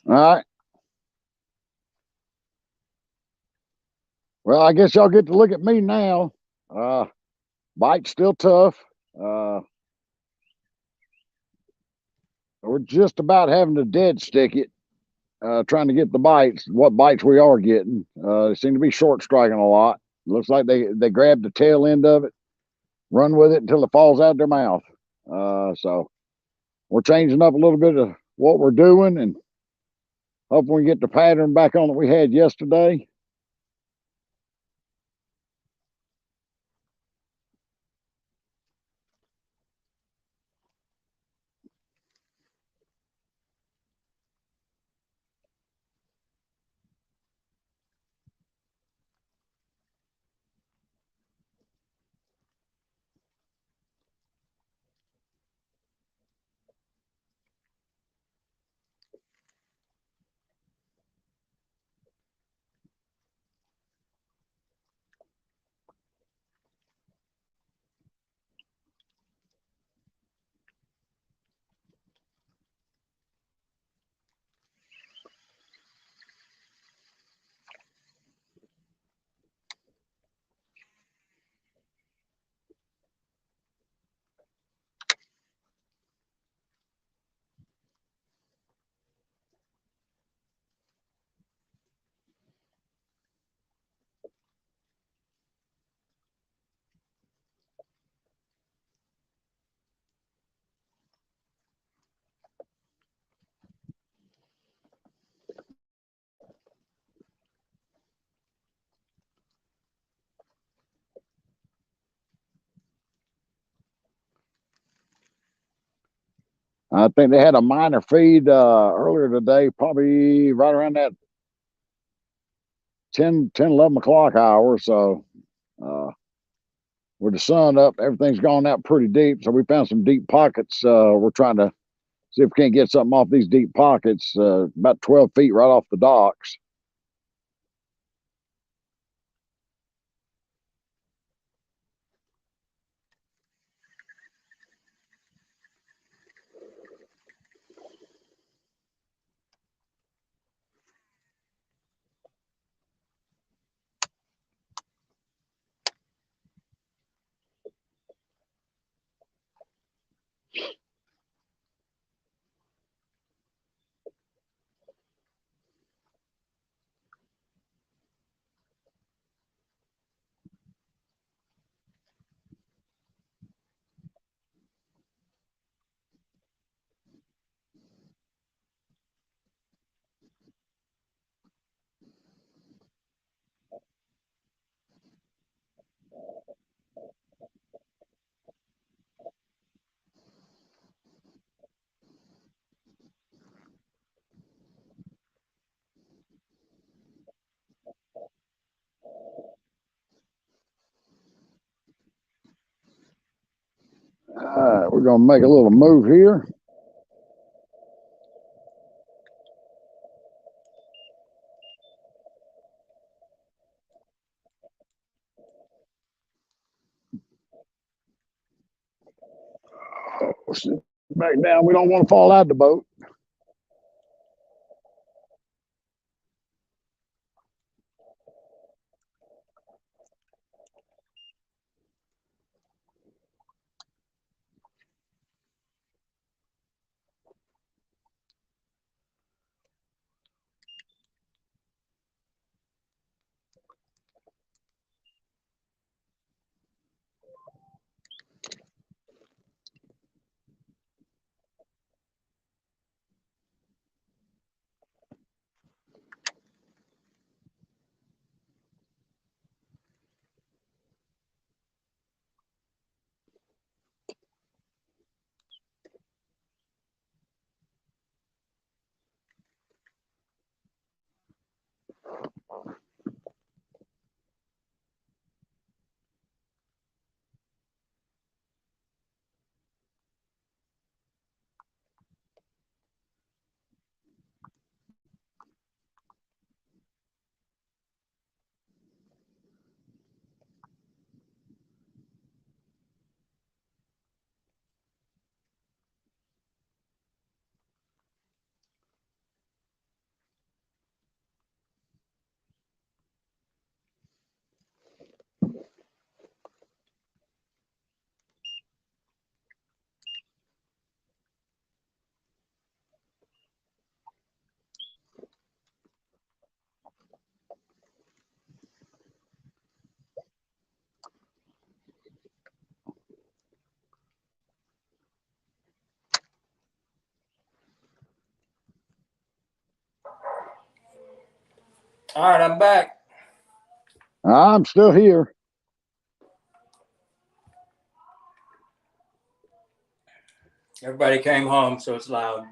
S1: All right. Well, I guess y'all get to look at me now. Bite's still tough. We're just about having to dead stick it, trying to get the bites. What bites we are getting, they seem to be short striking a lot. Looks like they grab the tail end of it, run with it until it falls out their mouth. So we're changing up a little bit of what we're doing, and hoping we get the pattern back on that we had yesterday. I think they had a minor feed earlier today, probably right around that 11 o'clock hour. So uh, with the sun up, everything's gone out pretty deep. So we found some deep pockets. We're trying to see if we can't get something off these deep pockets, about 12 feet right off the docks. All right, we're going to make a little move here. Sit back down. We don't want to fall out the boat.
S2: All right, I'm back.
S1: I'm still here.
S2: Everybody came home, so it's loud.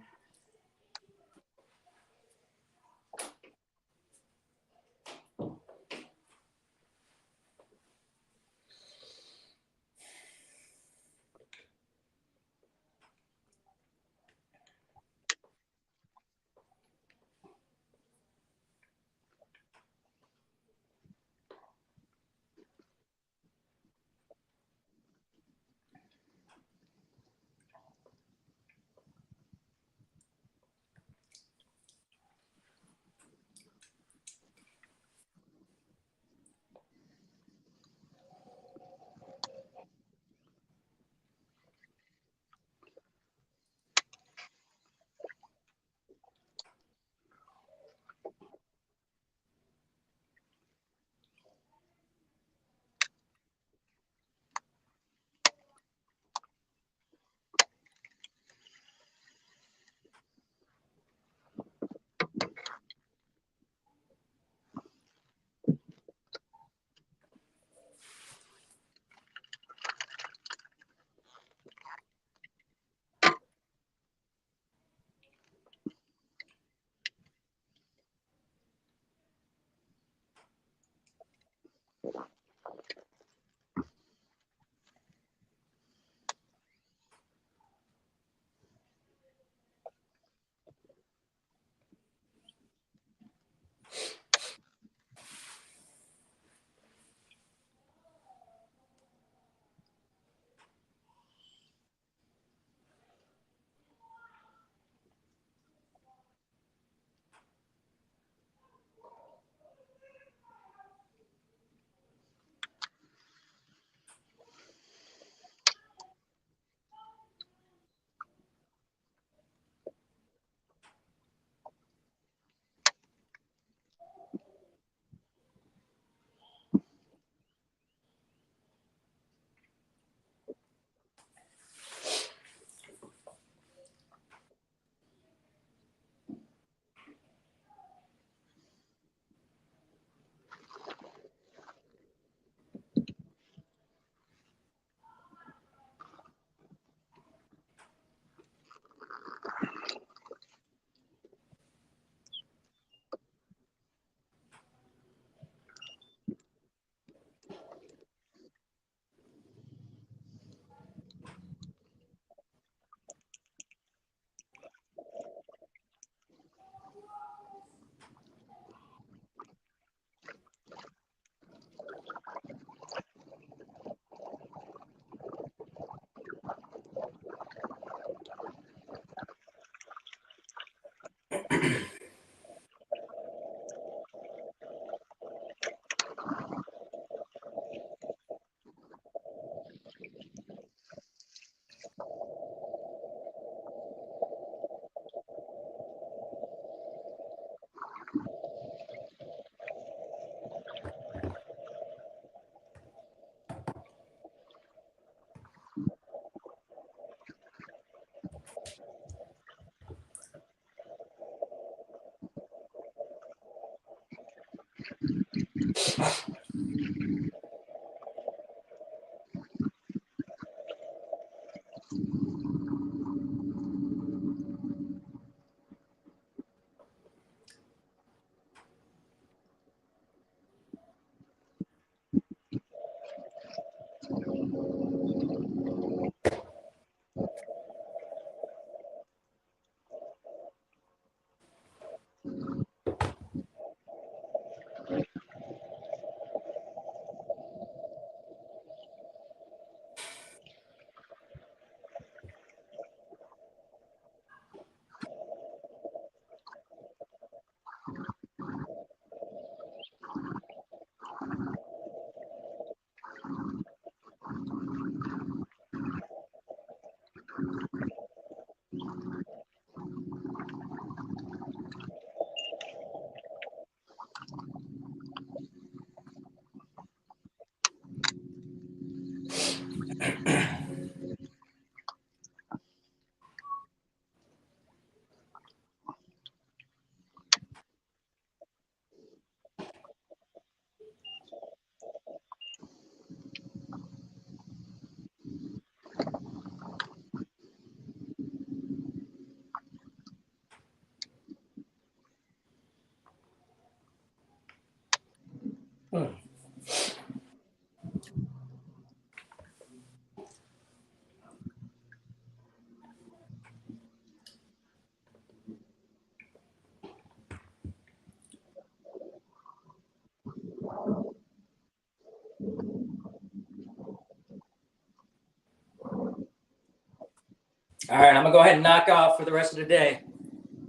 S2: All right, I'm gonna go ahead and knock off for the rest of the day.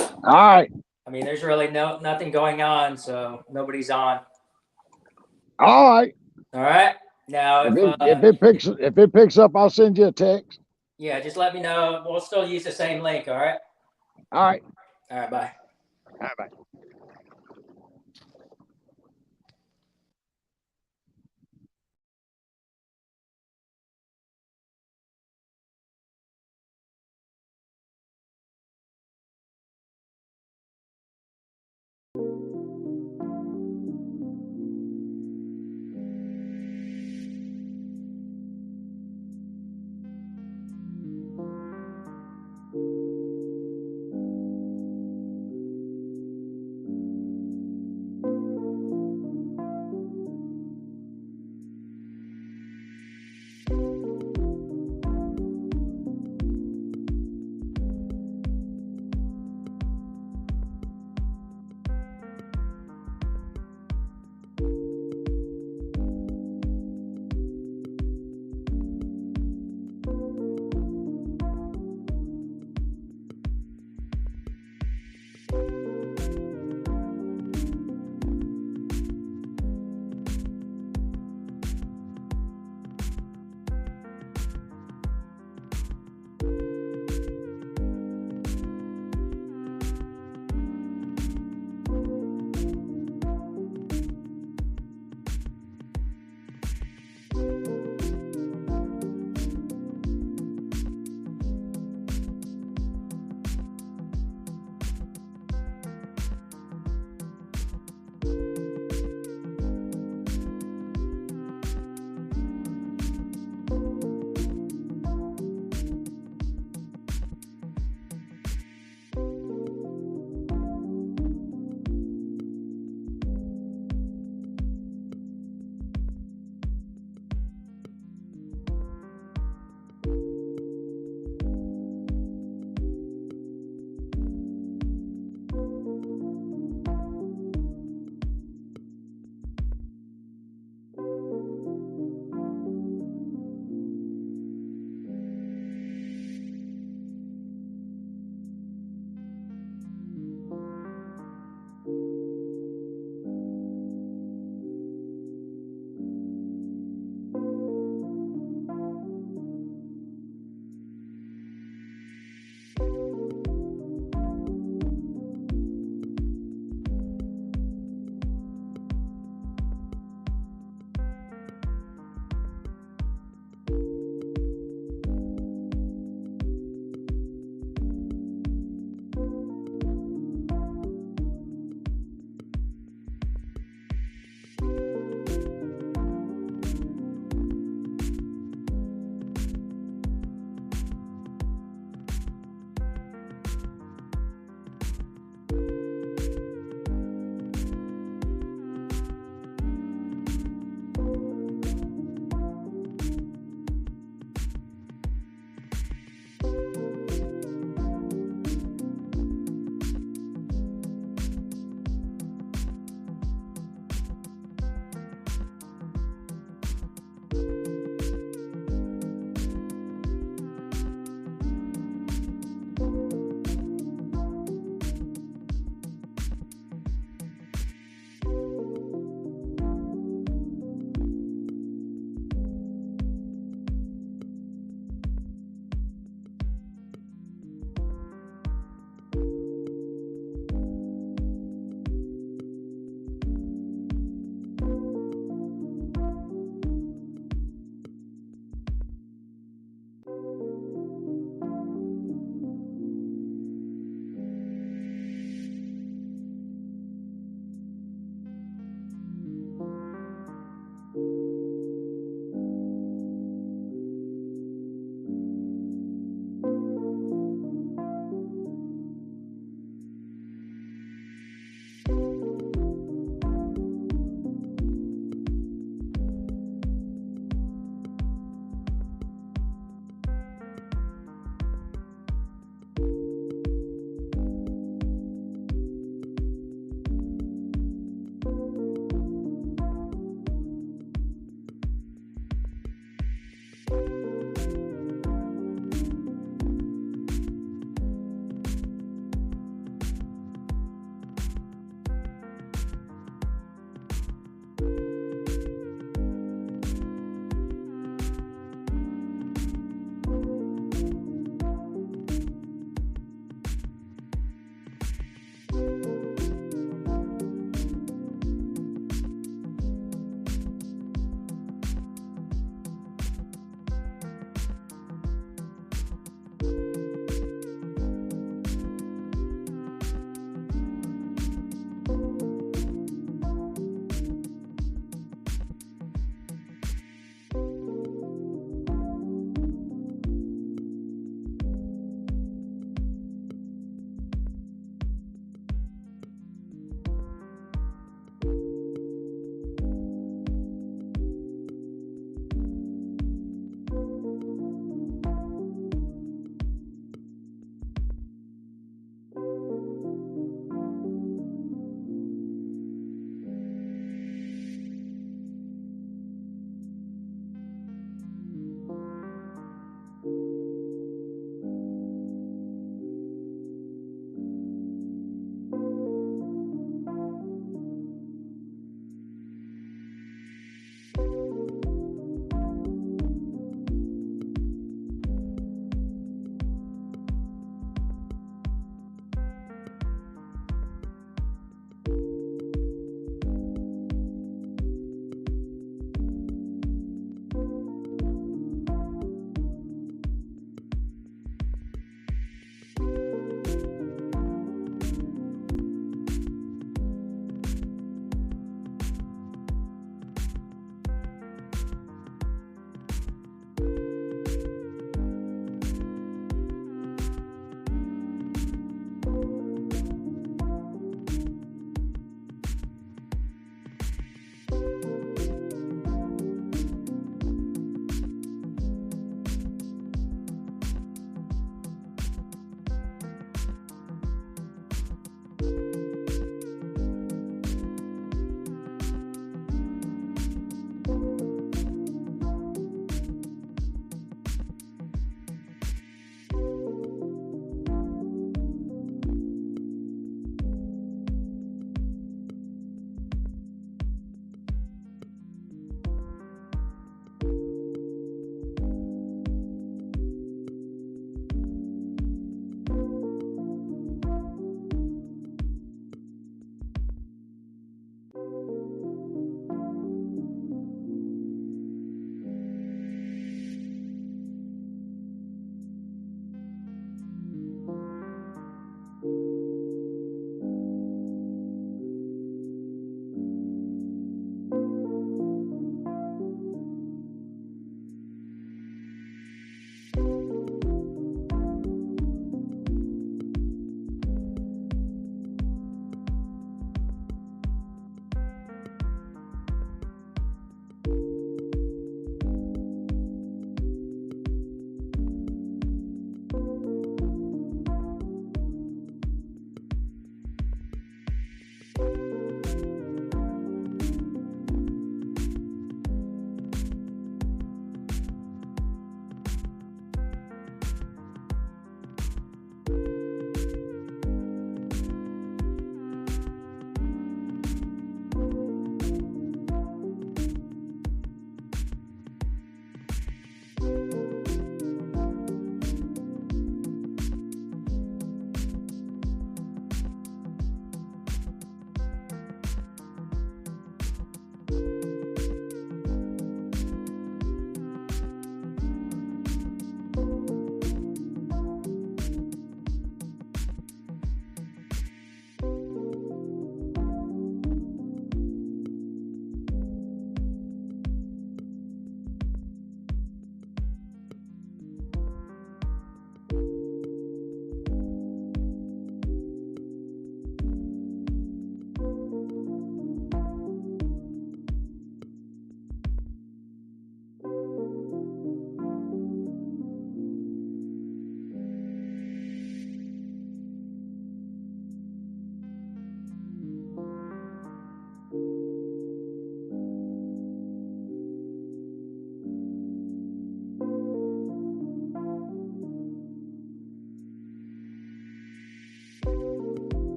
S1: All right.
S2: I mean, there's really nothing going on, so nobody's on.
S1: All right.
S2: All right. Now,
S1: If it picks up, I'll send you a text.
S2: yeah, just let me know. We'll still use the same link. All right.
S1: All right.
S2: All right. Bye.
S1: All right. Bye.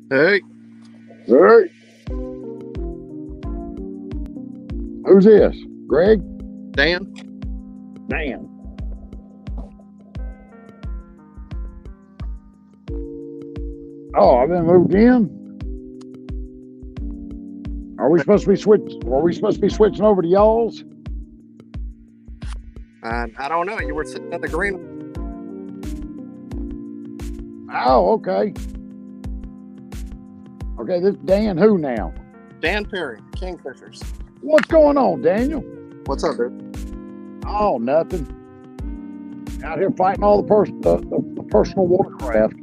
S5: Hey,
S1: Hey, who's this? Greg?
S5: Dan.
S1: Dan. Oh, I've been moved in. Are we supposed to be switching over to y'all's?
S5: I don't know. You were sitting at the green.
S1: Oh, okay. Okay, this Dan who now?
S5: Dan Perry, Kingfishers.
S1: What's going on, Daniel?
S5: What's up, dude?
S1: Oh, nothing. Out here fighting all the personal watercraft.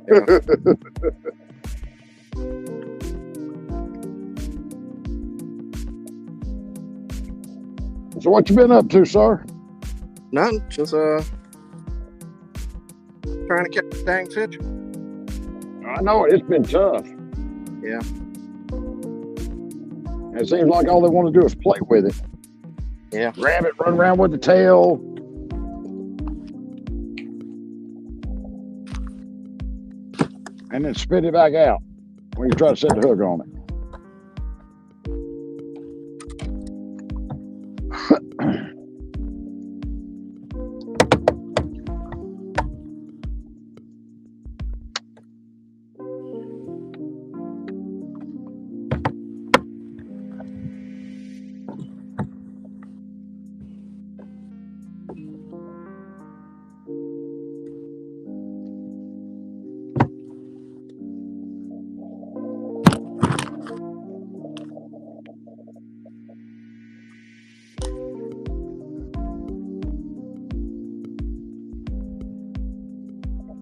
S5: Yeah.
S1: So what you been up to, sir?
S5: Nothing. Just trying to catch a dang fish.
S1: I know it's been tough.
S5: Yeah.
S1: It seems like all they want to do is play with it.
S5: Yeah.
S1: Grab it, run around with the tail. And then spit it back out when you try to set the hook on it.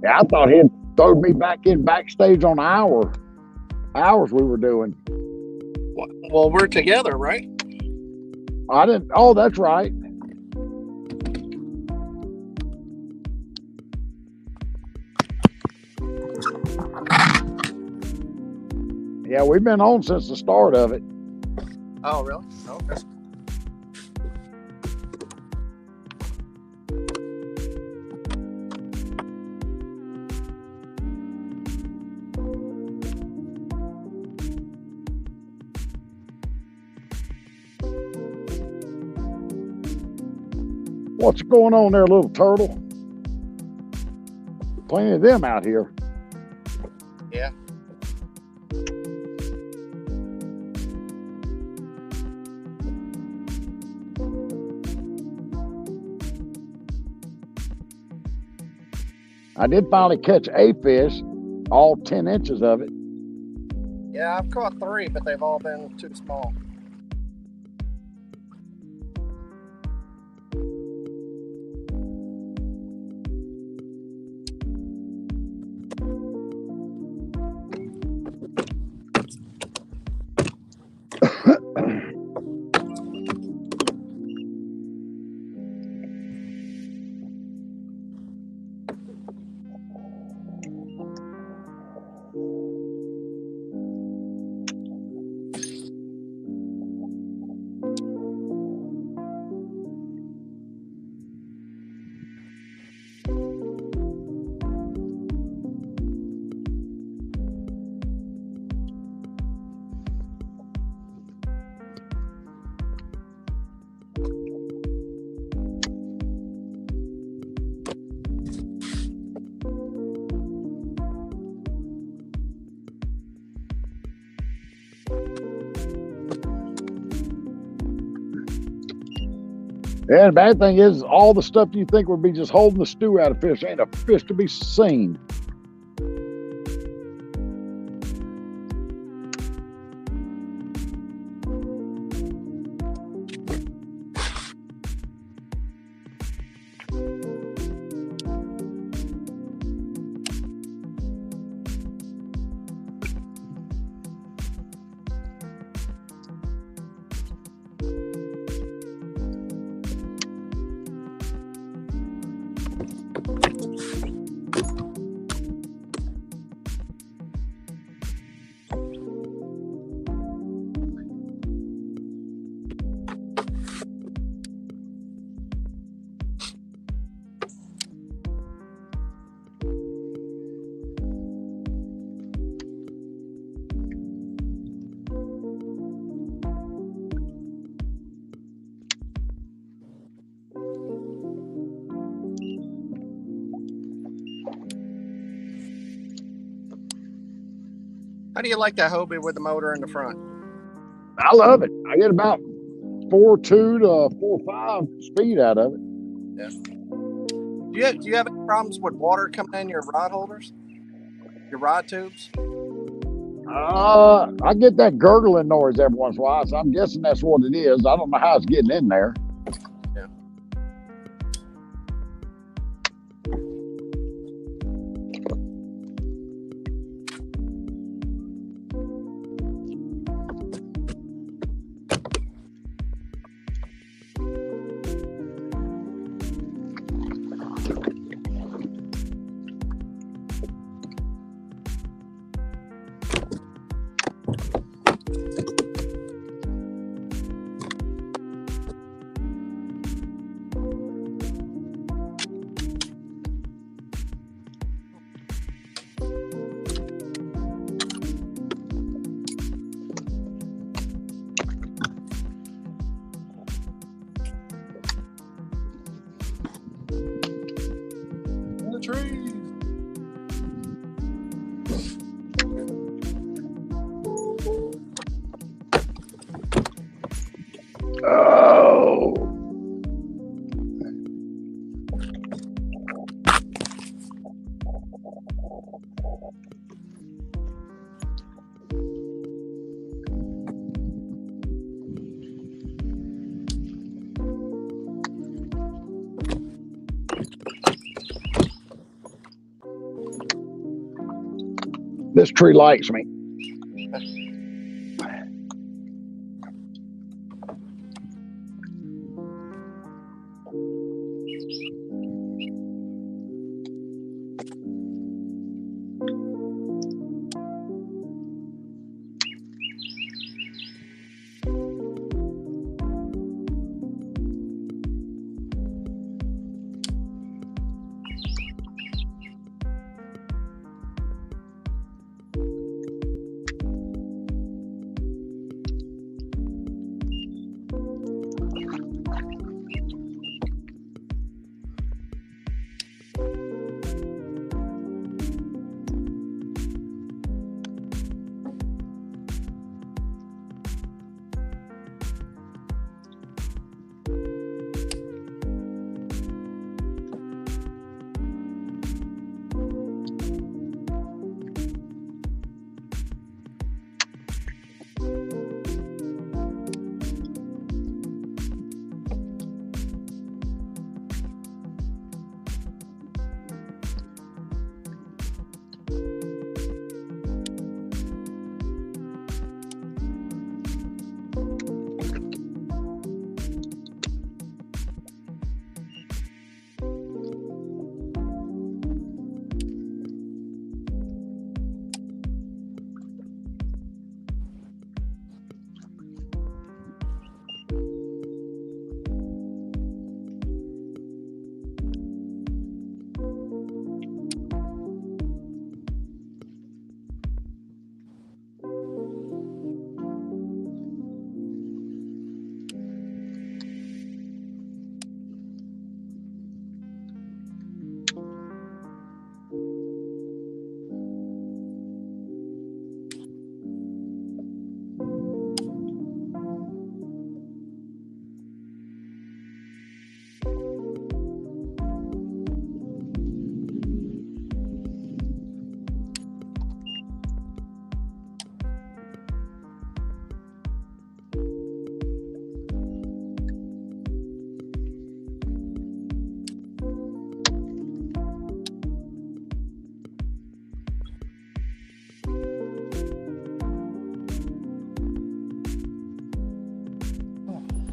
S1: Yeah, I thought he'd throw me back in backstage on hours we were doing.
S5: Well, we're together, right?
S1: I didn't. Oh, that's right. Yeah, we've been on since the start of it.
S5: Oh, really? Okay.
S1: What's going on there, little turtle? Plenty of them out here.
S5: Yeah.
S1: I did finally catch a fish, all 10 inches of it.
S5: Yeah, I've caught 3, but they've all been too small.
S1: Yeah, the bad thing is, all the stuff you think would be just holding the stew out of fish ain't a fish to be seen.
S5: How do you like that Hobie with the motor in the front?
S1: I love it. I get about 4.2 to 4.5 speed out of it.
S5: Yeah. Do you have any problems with water coming in your rod holders? Your rod tubes?
S1: I get that gurgling noise every once in a while, so I'm guessing that's what it is. I don't know how it's getting in there.
S5: Yeah. In the trees.
S1: Oh. This tree likes me.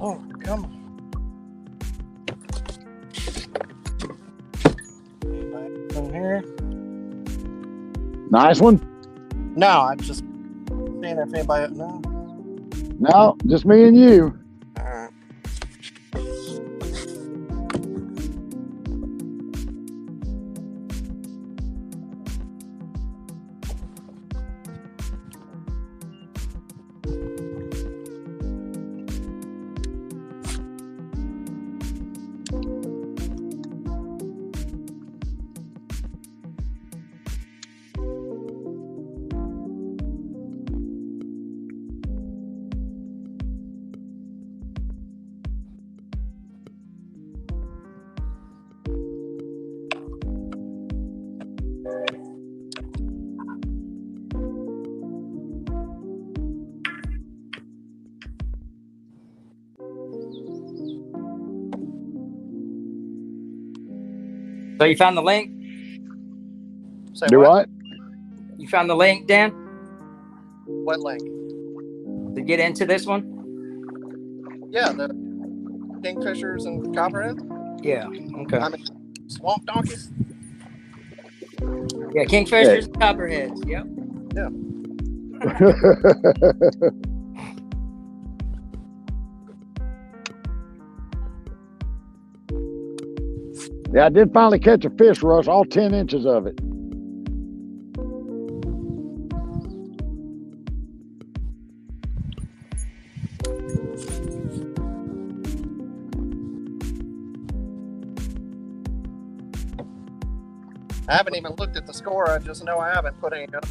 S5: Oh, come on. Anybody in here?
S1: Nice one.
S5: No, I'm just seeing if anybody. No.
S1: No, just me and you.
S5: All right.
S2: So you found the link?
S5: Say
S1: Do what?
S2: You found the link, Dan,
S5: What link?
S2: to get into this one?
S5: Yeah, the Kingfishers and Copperhead.
S2: Yeah. Okay.
S5: I mean, swamp donkeys.
S2: Yeah, Kingfishers and Copperheads. Yep.
S1: Yeah, I did finally catch a fish, Russ, all 10 inches of it.
S5: I haven't even looked at the score. I just know I haven't put any up.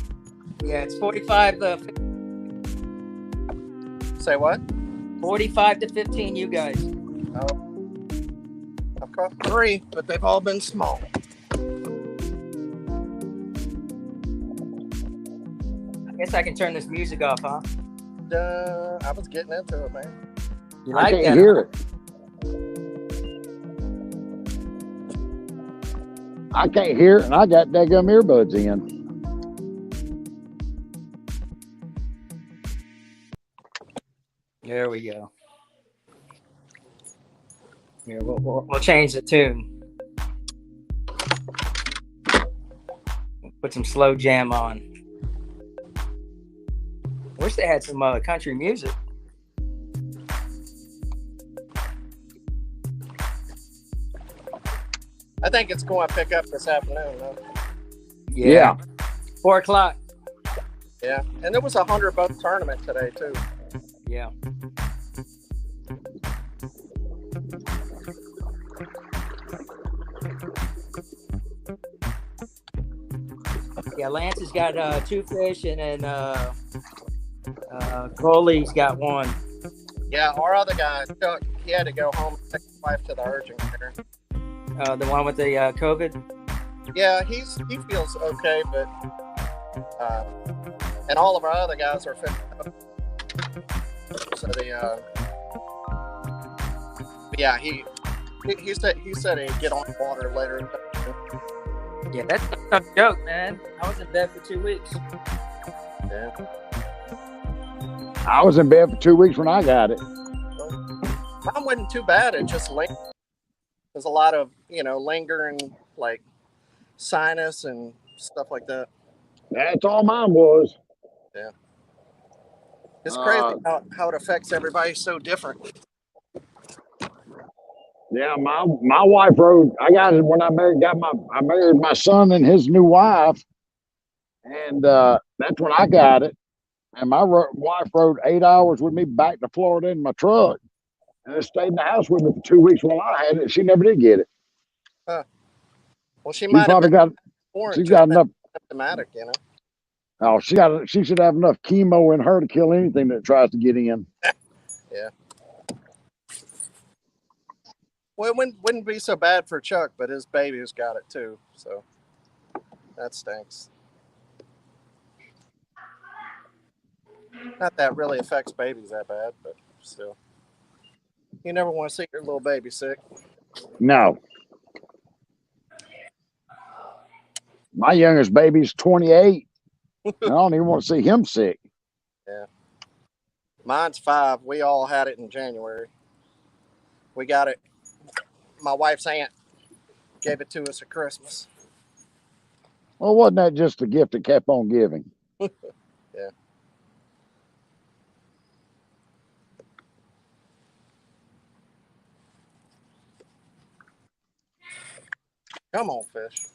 S2: Yeah, it's 45 to
S5: Say what?
S2: 45 to 15. You guys.
S5: Oh, I've caught 3, but they've all been small.
S2: I guess I can turn this music off, huh?
S5: I was getting into it, man.
S2: You
S1: I
S2: like
S1: can't
S2: that?
S1: hear it. I can't hear it, and I got daggum earbuds in.
S2: There we go. Here, we'll change the tune. Put some slow jam on. Wish they had some country music.
S5: I think it's going to pick up this afternoon, though.
S1: Yeah.
S2: 4 o'clock.
S5: Yeah, and there was a 100-boat tournament today too.
S2: Yeah. Yeah, Lance has got 2 fish, and then Coley's got 1.
S5: Yeah, our other guy, Chuck, he had to go home and take his wife to the urgent care.
S2: The one with the COVID.
S5: Yeah, he feels okay, but and all of our other guys are fit. So yeah, he said he'd get on the water later.
S2: Yeah, that's no joke, man. I was in bed for 2 weeks.
S5: Yeah.
S1: I was in bed for 2 weeks when I got it.
S5: Mine wasn't too bad. It just lingered. There's a lot of lingering like sinus and stuff like that.
S1: That's all mine was.
S5: Yeah. It's crazy how it affects everybody so different.
S1: Yeah, my wife rode. I got it when I married my son and his new wife, and that's when I got it. And my wife rode 8 hours with me back to Florida in my truck, and it stayed in the house with me for 2 weeks while I had it. She never did get it.
S5: Huh. Well, she
S1: She
S5: might
S1: probably
S5: have
S1: got. She's got enough.
S5: symptomatic,
S1: Oh, she should have enough chemo in her to kill anything that tries to get in.
S5: Yeah. Well, it wouldn't be so bad for Chuck, but his baby's got it too, so that stinks. Not that really affects babies that bad, but still. You never want to see your little baby sick.
S1: No. My youngest baby's 28. I don't even want to see him sick.
S5: Yeah. Mine's 5. We all had it in January. We got it. My wife's aunt gave it to us at Christmas.
S1: Well, wasn't that just a gift that kept on giving?
S5: Yeah. Come on, fish.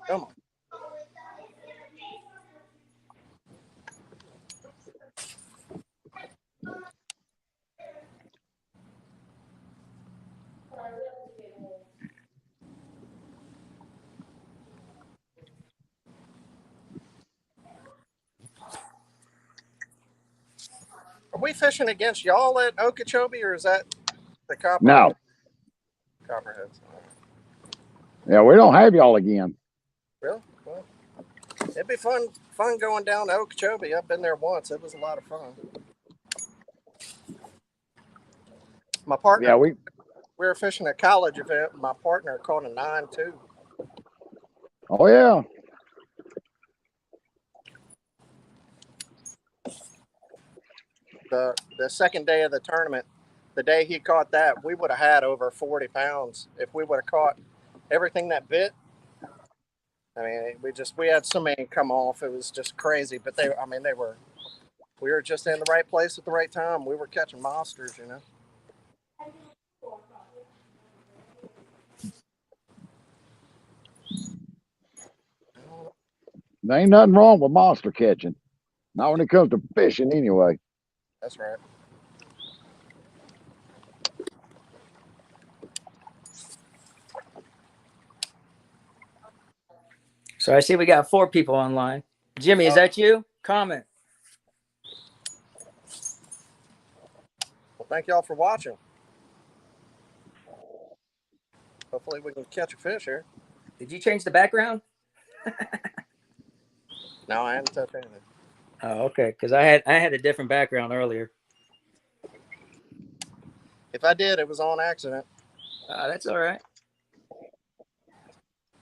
S5: Come on. Are we fishing against y'all at Okeechobee, or is that the Copperhead?
S1: No.
S5: Copperheads.
S1: Yeah, we don't have y'all again.
S5: Really? Well, It'd be fun going down to Okeechobee. I've been there once. It was a lot of fun. My partner,
S1: Yeah,
S5: we were fishing a college event. My partner caught a 9.2.
S1: oh yeah.
S5: The second day of the tournament, the day he caught that, we would have had over 40 pounds if we would have caught everything that bit. I mean, we had so many come off. It was just crazy. But we were just in the right place at the right time. We were catching monsters, you know.
S1: There ain't nothing wrong with monster catching. Not when it comes to fishing, anyway.
S5: That's right.
S2: So I see we got 4 people online. Jimmy, is that you? Comment.
S5: Well, thank y'all for watching. Hopefully we can catch a fish here.
S2: Did you change the background?
S5: No, I hadn't touched anything.
S2: Oh, okay. Because I had a different background earlier.
S5: If I did, it was on accident.
S2: That's all right.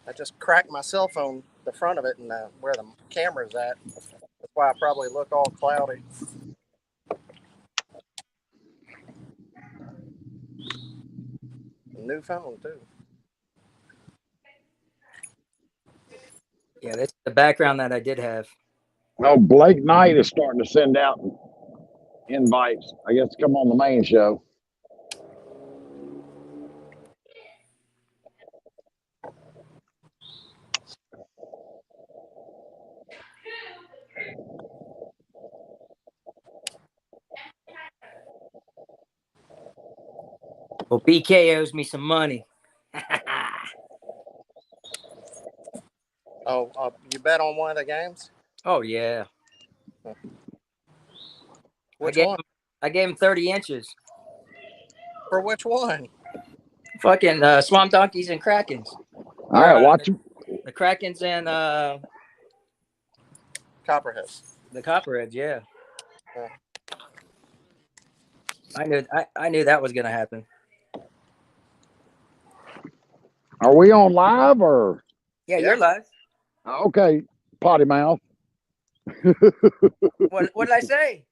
S5: I just cracked my cell phone, the front of it, and where the camera's at. That's why I probably look all cloudy. New phone too.
S2: Yeah, that's the background that I did have.
S1: Well, Blake Knight is starting to send out invites, I guess, to come on the main show.
S2: Well, BK owes me some money.
S5: Oh, you bet on one of the games?
S2: Oh yeah.
S5: Which one?
S2: I gave him 30 inches.
S5: For which one?
S2: Fucking swamp donkeys and krakens.
S1: All right, watch him.
S2: The krakens and
S5: Copperheads.
S2: the copperheads. Yeah.
S5: Yeah.
S2: I knew that was gonna happen.
S1: Are we on live or?
S2: Yeah, you're live.
S1: Okay, potty mouth.
S2: What did I say?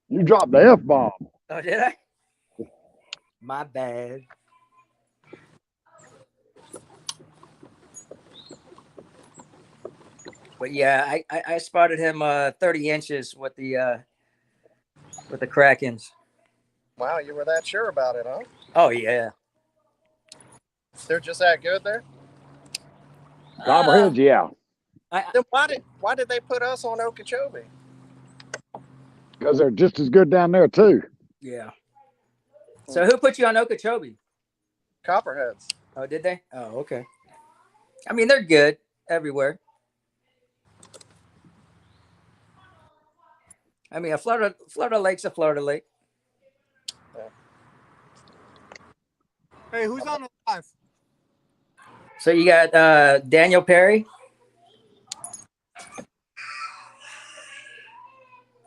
S1: You dropped the F-bomb.
S2: Oh, did I? My bad. But yeah, I spotted him 30 inches with the krakens.
S5: Wow, you were that sure about it, huh?
S2: Oh yeah.
S5: They're just that good there?
S1: Copperheads, yeah.
S5: Then why did they put us on Okeechobee?
S1: Because they're just as good down there too.
S2: Yeah. So who put you on Okeechobee?
S5: Copperheads.
S2: Oh, did they? Oh, okay. I mean, they're good everywhere. I mean, a Florida Lake's a Florida Lake.
S4: Hey, who's on the live?
S2: So you got Daniel Perry,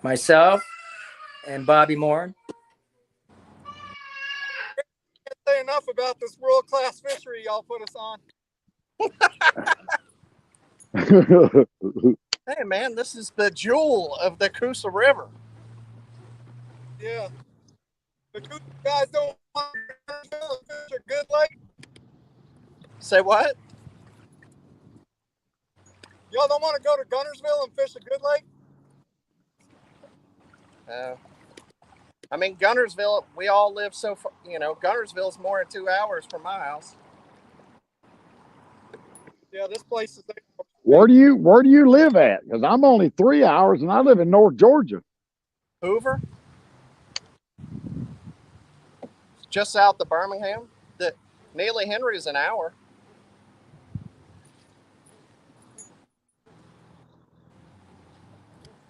S2: myself, and Bobby Moore.
S4: Can't say enough about this world-class fishery y'all put us on.
S5: Hey man, this is the jewel of the Coosa River.
S4: Yeah. The Coosa guys don't want to fish a good lake.
S5: Say what?
S4: Y'all don't want to go to Gunnersville and fish a good lake?
S5: I mean, Gunnersville, we all live so far, you know, Gunnersville's more than 2 hours from my house.
S4: Yeah, this place is.
S1: Where do you live at? Because I'm only 3 hours and I live in North Georgia.
S5: Hoover? Just south of Birmingham. Neely Henry is an hour.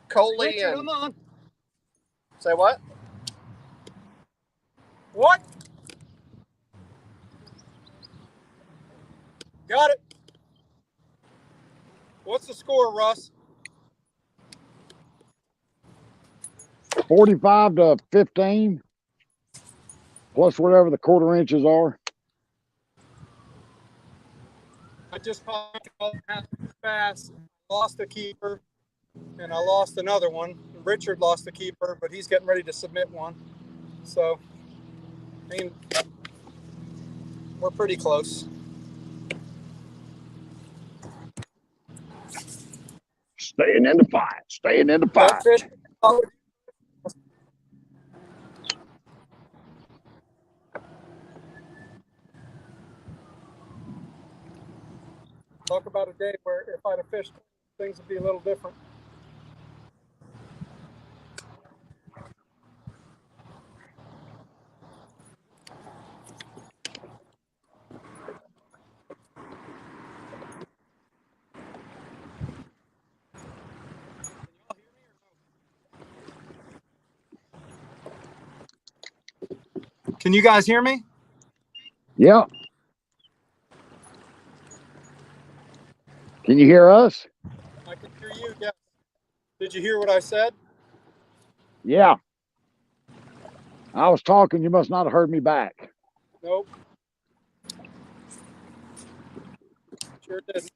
S5: Coley
S4: Richard,
S5: and
S4: I'm on.
S5: say what?
S4: What? Got it. What's the score, Russ?
S1: 45 to 15, plus whatever the quarter inches are.
S4: I just caught fast, lost a keeper, and I lost another one. Richard lost a keeper, but he's getting ready to submit one. So, I mean, we're pretty close.
S1: Staying in the fight. Staying in the fight.
S4: That fish. Talk about a day where if I'd have fished, things would be a little different. Can you guys hear me?
S1: Yep. Can you hear us?
S4: I can hear you, yes. Did you hear what I said?
S1: Yeah. I was talking. You must not have heard me back.
S4: Nope. Sure did.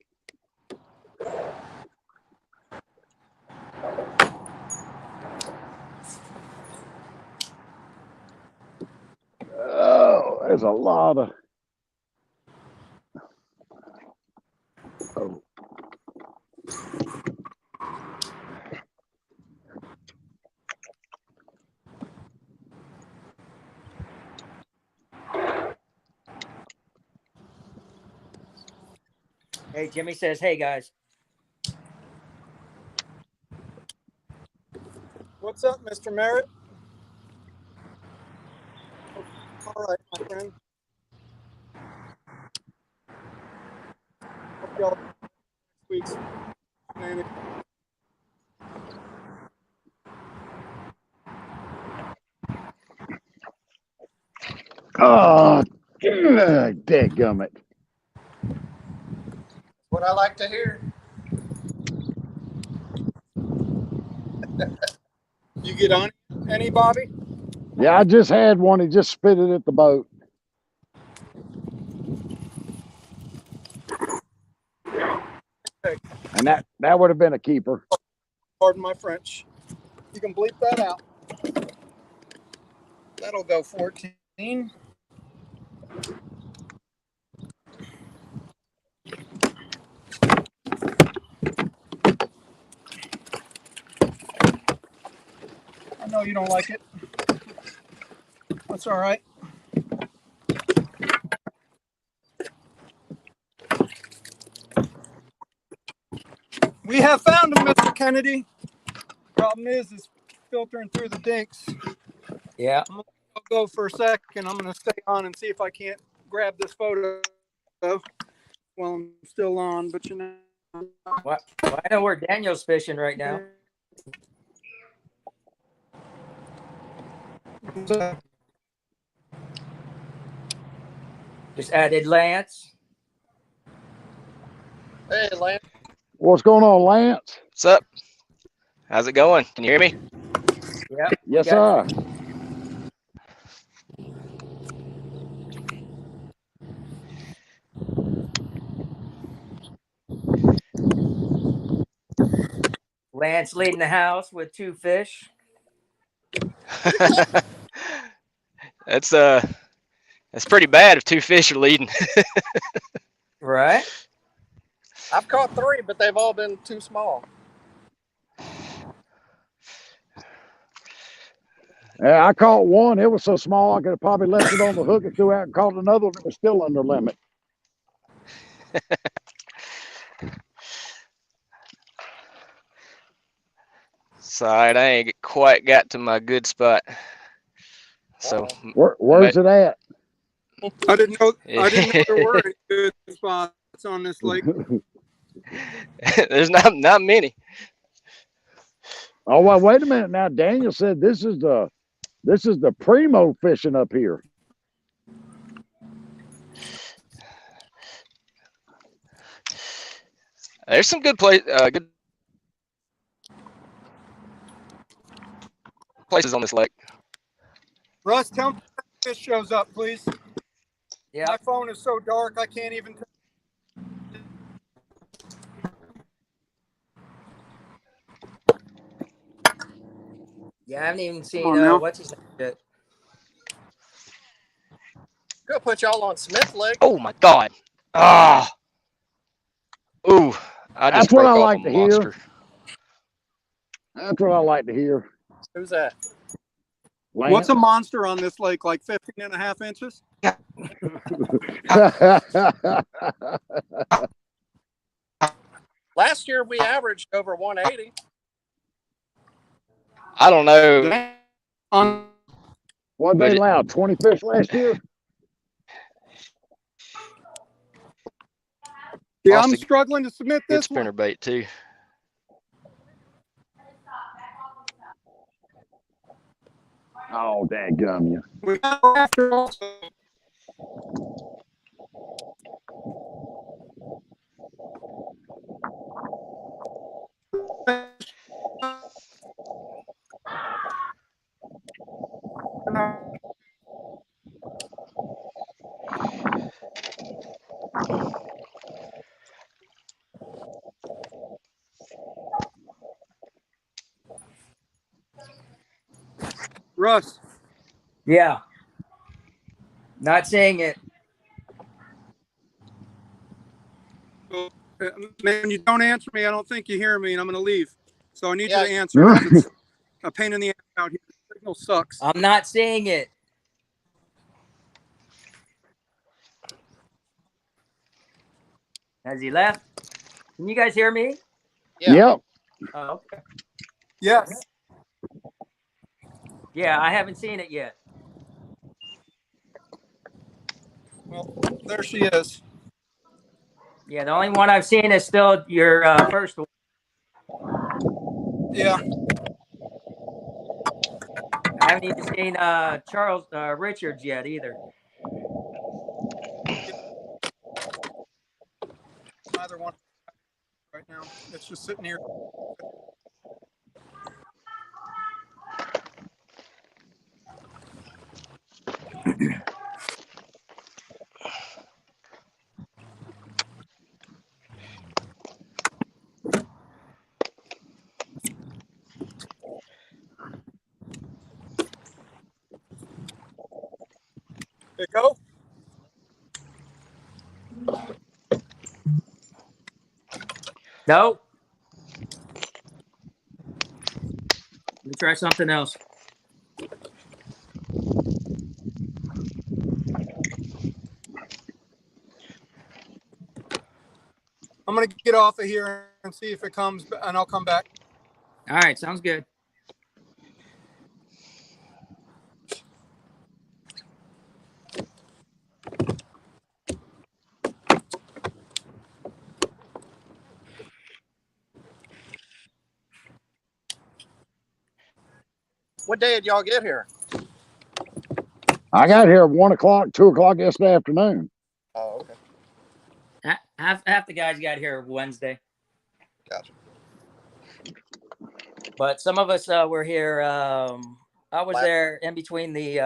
S1: Oh, there's a lot of. Oh.
S2: Hey, Jimmy says, "Hey guys."
S4: What's up, Mr. Merritt? All right, my friend. Hope y'all next week's shenanigans.
S1: Oh, dadgummit.
S5: What I like to hear.
S4: You get on any, Bobby?
S1: Yeah, I just had one. He just spit it at the boat.
S4: Hey,
S1: And that would have been a keeper.
S4: pardon my French. You can bleep that out. That'll go 14. I know you don't like it. That's all right. We have found him, Mr. Kennedy. Problem is filtering through the dinks.
S2: Yeah.
S4: I'll go for a second. I'm going to stay on and see if I can't grab this photo while I'm still on. But you know,
S2: Well, I know where Daniel's fishing right now. Just added Lance.
S5: Hey, Lance.
S1: What's going on, Lance?
S6: What's up? How's it going? Can you hear me?
S2: Yeah.
S1: Yes, sir.
S2: Lance leading the house with 2 fish.
S6: That's pretty bad if 2 fish are leading.
S2: Right.
S5: I've caught 3, but they've all been too small.
S1: Yeah, I caught one. It was so small I could have probably left it on the hook and threw out and caught another one that was still under limit.
S6: Sorry, I ain't quite got to my good spot. So
S1: Where's it at?
S4: I didn't know there were any good spots on this lake.
S6: there's not many.
S1: Oh, well, wait a minute now. Daniel said this is the primo fishing up here.
S6: There's some good place. Good. places on this lake.
S4: Russ, tell me if fish shows up, please.
S2: Yeah.
S4: My phone is so dark I can't even.
S2: Yeah, I haven't even seen
S4: on now.
S2: what's his name yet.
S5: Gonna put y'all on Smith Lake.
S6: Oh my God! Ah! Ooh! I just
S1: That's what I
S6: broke off
S1: like
S6: a
S1: to hear.
S6: monster.
S1: That's what I like to hear.
S5: Who's that?
S1: Lance.
S4: What's a monster on this lake? Like 15.5 inches?
S5: Last year we averaged over 180.
S6: I don't know.
S4: On
S1: What they allowed? 20 fish last year?
S4: yeah, I'm
S6: Austin,
S4: struggling to submit
S6: good
S4: this one.
S6: spinner bait too.
S1: Oh, dadgum you.
S4: We got a rafter also. Russ,
S2: Yeah. Not saying it.
S4: man, you don't answer me. I don't think you hear me, and I'm going to leave. So I need
S5: Yeah.
S4: you to answer. Or else it's a pain in the ass out here. The signal sucks.
S2: I'm not saying it. Has he left? Can you guys hear me?
S5: Yeah.
S1: Yep.
S2: Oh, okay.
S4: Yes.
S2: Yeah, I haven't seen it yet.
S4: Well, there she is.
S2: Yeah, the only one I've seen is still your first one.
S4: Yeah.
S2: I haven't even seen Charles Richards yet either.
S4: Either one right now. It's just sitting here. There you go.
S2: No. Let me try something else.
S4: I'm going to get off of here and see if it comes, and I'll come back.
S2: All right, sounds good.
S5: What day did y'all get here?
S1: I got here at 1 o'clock, 2 o'clock yesterday afternoon.
S5: Oh, okay.
S2: Half the guys got here Wednesday.
S5: Gotcha.
S2: But some of us were here. I was
S5: Last-
S2: there in between the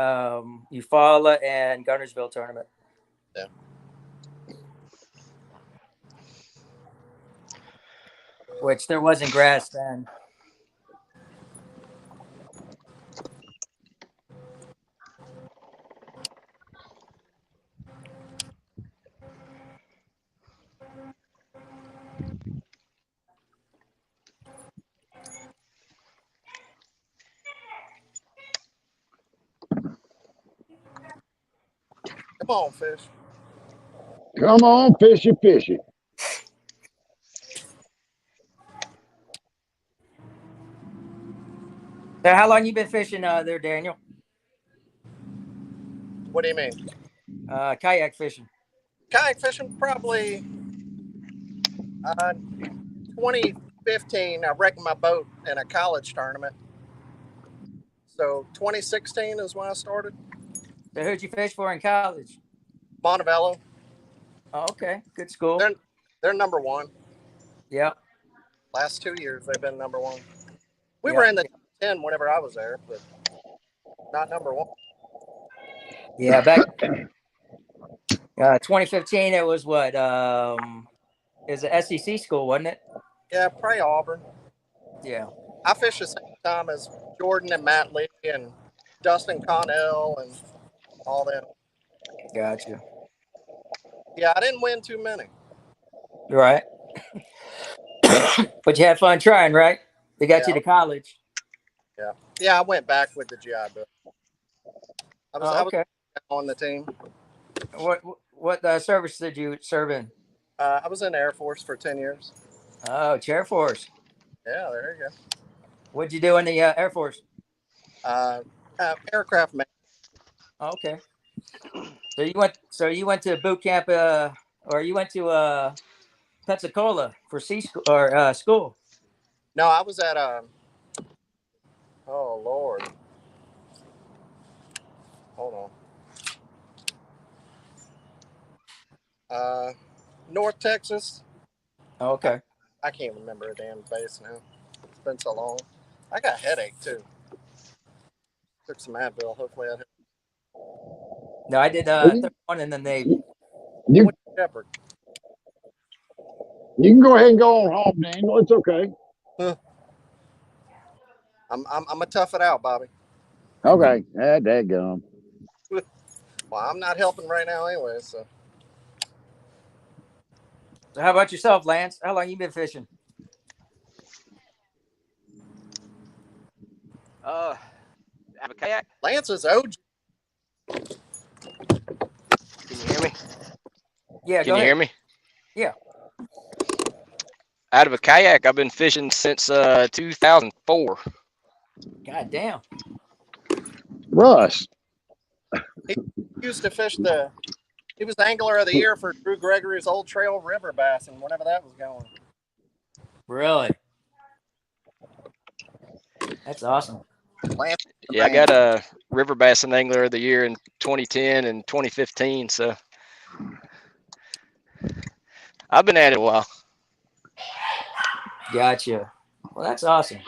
S2: Eufaula and Gunnersville tournament.
S5: Yeah.
S2: Which there wasn't grass then.
S5: Come on, fish.
S1: Come on, fishy, fishy.
S2: So how long you been fishing there, Daniel?
S5: What do you mean?
S2: Kayak fishing.
S5: Kayak fishing, probably 2015. I wrecked my boat in a college tournament. So 2016 is when I started.
S2: So who'd you fish for in college?
S5: Montevallo.
S2: Oh, okay. Good school.
S5: They're number one.
S2: Yep.
S5: Last 2 years they've been number one. We were in the top 10 whenever I was there, but not number 1.
S2: Yeah, back 2015, it was what? It was an SEC school, wasn't it?
S5: Yeah, probably Auburn.
S2: Yeah.
S5: I fished the same time as Jordan and Matt Lee and Dustin Connell and all them.
S2: Gotcha.
S5: Yeah, I didn't win too many.
S2: Right. But you had fun trying, right? They got you to college.
S5: Yeah, I went back with the GI Bill. I was
S2: Okay.
S5: on the team.
S2: What service did you serve in?
S5: I was in the Air Force for 10 years.
S2: Oh, Chair Force.
S5: Yeah, there you go.
S2: What'd you do in the Air Force?
S5: Aircraft man.
S2: Okay. So you went to boot camp, or you went to Pensacola for school.
S5: No, I was at oh Lord. Hold on. North Texas.
S2: Okay.
S5: I can't remember a damn base now. It's been so long. I got a headache too. Took some Advil. Hopefully I
S2: No, I did 31 in the Navy.
S1: You
S5: Shepherd.
S1: you can go ahead and go on home, Daniel. It's okay.
S5: I'm gonna tough it out, Bobby.
S1: Okay. Dadgum.
S5: Well, I'm not helping right now anyway, so.
S2: So how about yourself, Lance? How long you been fishing?
S6: Have a kayak?
S5: Lance is OG.
S6: Can you hear me?
S2: Yeah,
S6: Can you hear me?
S2: Yeah.
S6: Out of a kayak, I've been fishing since 2004.
S2: God damn.
S1: Russ.
S5: He used to fish he was the angler of the year for Drew Gregory's Old Trail River Bass, and whenever that was going.
S2: Really? That's awesome.
S5: Lance,
S6: Yeah, I got a River Bass and Angler of the Year in 2010 and 2015, so I've been at it a while.
S2: Gotcha. Well, that's awesome.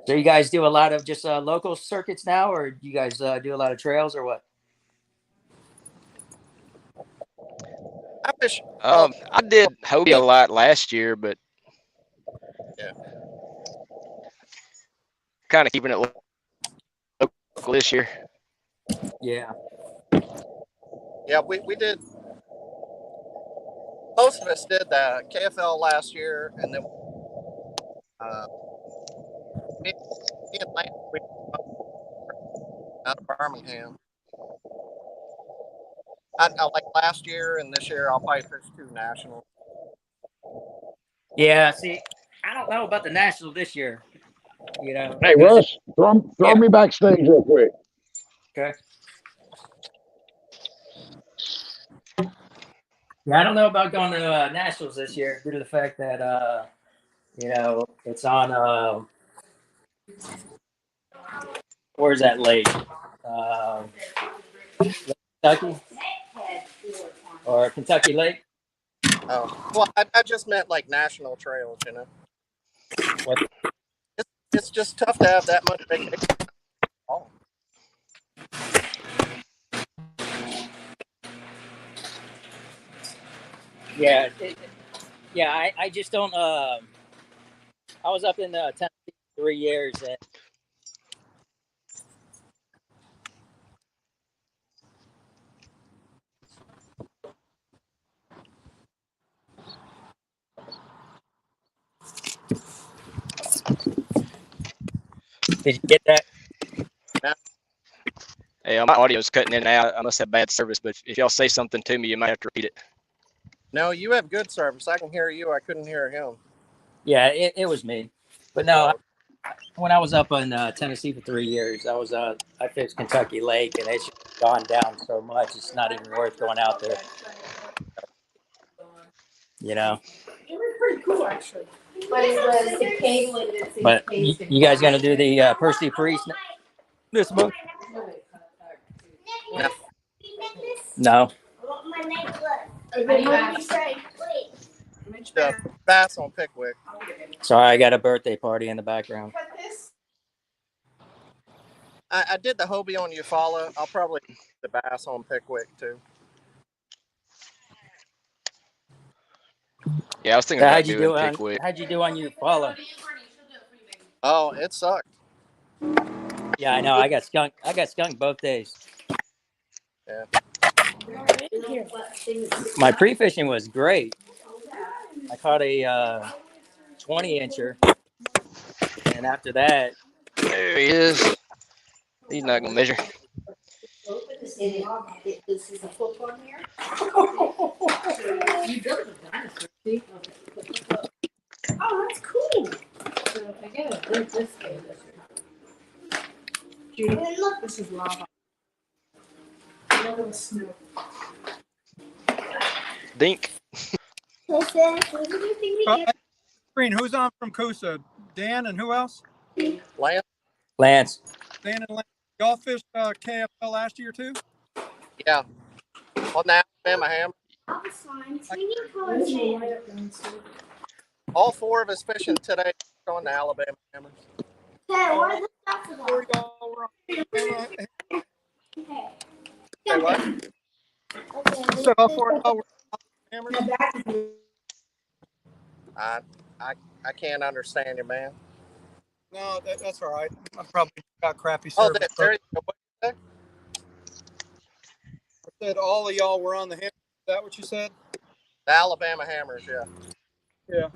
S2: So you guys do a lot of just local circuits now, or do you guys do a lot of trails, or what?
S5: I fish.
S6: I did Hobie a lot last year, but
S5: Yeah,
S6: kind of keeping it local this year.
S2: Yeah.
S5: yeah, we did. Most of us did the KFL last year, and then me and Lance we out of Birmingham. I like last year and this year. I'll probably fish 2 nationals.
S2: Yeah. See, I don't know about the national this year. You know.
S1: Hey, Russ, throw me backstage real quick.
S2: Okay. Yeah, I don't know about going to nationals this year due to the fact that it's on. Where's that lake? Kentucky or Kentucky Lake?
S5: Oh, well, I just meant like national trails.
S2: What?
S5: It's just tough to have that much vacation. Oh.
S2: Yeah, I just don't. I was up in Tennessee for 3 years, and did you get that?
S6: Hey, my audio's cutting in and out. I must have bad service, but if y'all say something to me, you might have to repeat it.
S5: No, you have good service. I can hear you. I couldn't hear him.
S2: Yeah, it was me. But no, when I was up in Tennessee for 3 years, I fished Kentucky Lake, and it's gone down so much it's not even worth going out there. You know.
S7: It was pretty cool, actually. But it was the cable.
S2: But you guys gonna do the Percy Priest this month?
S5: No.
S2: No.
S5: The bass on Pickwick.
S2: Sorry, I got a birthday party in the background.
S5: I did the Hobie on Eufaula. I'll probably do the bass on Pickwick too.
S6: Yeah, I was thinking
S2: So
S6: about doing Pickwick.
S2: how'd you do on your follow?
S5: Oh, it sucked.
S2: Yeah, I know. I got skunked both days.
S5: Yeah.
S2: My pre-fishing was great. I caught a 20-incher, and after that,
S6: There he is. He's not gonna measure.
S7: This is a flip one here. You built a dinosaur, see? Oh, that's cool. So I gotta build this game. Judy, look, this is lava. Look at the snow.
S6: Dink.
S4: Green, who's on from Coosa? Dan and who else?
S2: Lance.
S4: Dan and Lance. Y'all fished KFL last year too?
S5: Yeah. On the Alabama Hammer. All four of us fishing today on the Alabama Hammers.
S7: What is the stuff
S4: Four of y'all were on Say what? You said all four of y'all were on Hammers?
S5: I can't understand you, man.
S4: No, that's all right. I probably got crappy
S5: Oh,
S4: service.
S5: there you go. What did you say?
S4: I said all of y'all were on the Hammers. Is that what you said?
S5: The Alabama Hammers, yeah.
S4: Yeah.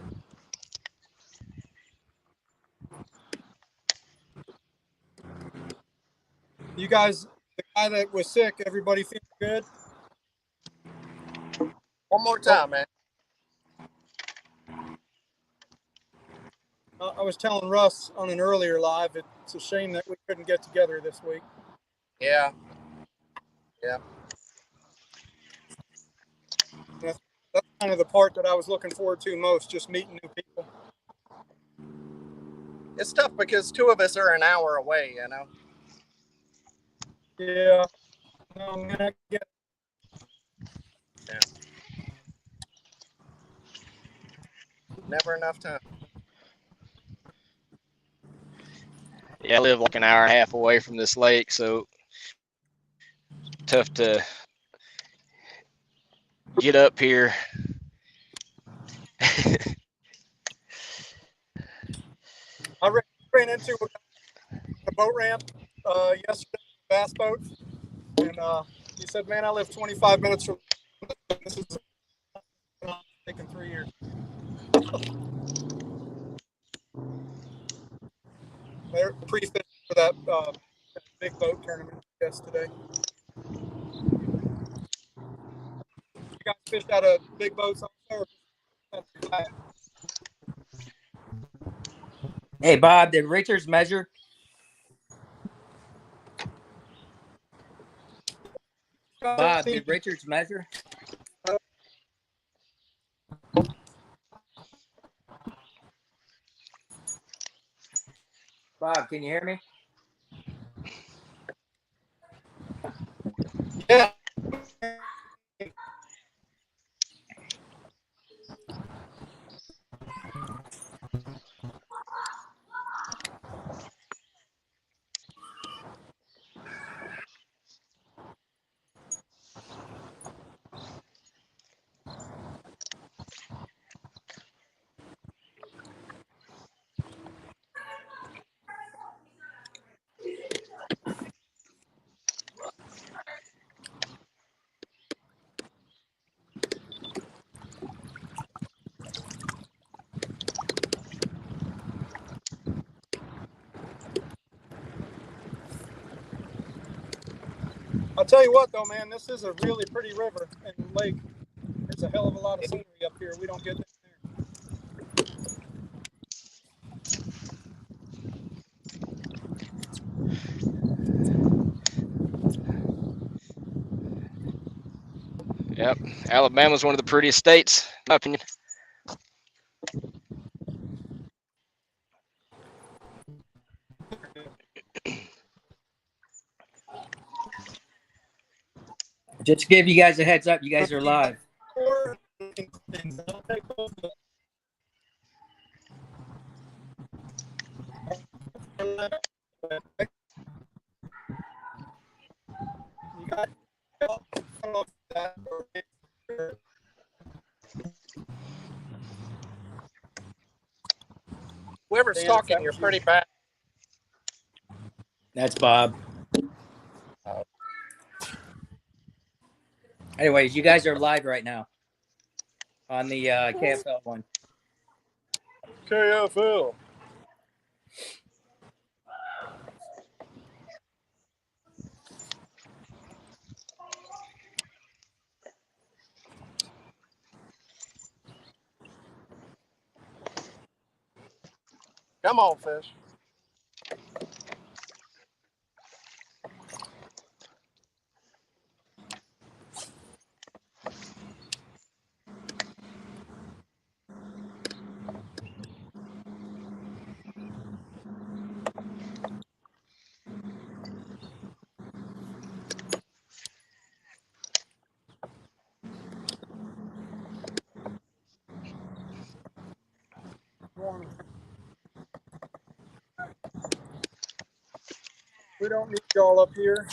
S4: You guys, the guy that was sick, everybody feeling good?
S5: One more time, man.
S4: I was telling Russ on an earlier live, it's a shame that we couldn't get together this week.
S5: Yeah. Yeah.
S4: That's kind of the part that I was looking forward to most, just meeting new people.
S5: It's tough because two of us are an hour away, you know?
S4: Yeah. No, man, I get
S5: Yeah. Never enough time.
S6: Yeah, I live like an hour and a half away from this lake, so tough to get up here.
S4: I ran into a boat ramp yesterday, bass boat, and he said, "Man, I live 25 minutes from this. Is taking 3 years." They're pre-fishing for that big boat tournament yesterday. You guys fished out of big boats also?
S2: Hey, Bob, did Richards measure? Bob, did Richards measure? Bob, can you hear me?
S4: Yeah. I'll tell you what, though, man, this is a really pretty river and lake. There's a hell of a lot of scenery up here. We don't get that there.
S6: Yep, Alabama's one of the prettiest states, in my opinion.
S2: Just to give you guys a heads up, you guys are live.
S4: things. I'll take both of them. You got that.
S5: Whoever's talking, you're pretty bad.
S2: That's Bob. Anyways, you guys are live right now on the KFL one.
S5: KFL. Come on, fish.
S4: We don't need y'all up here.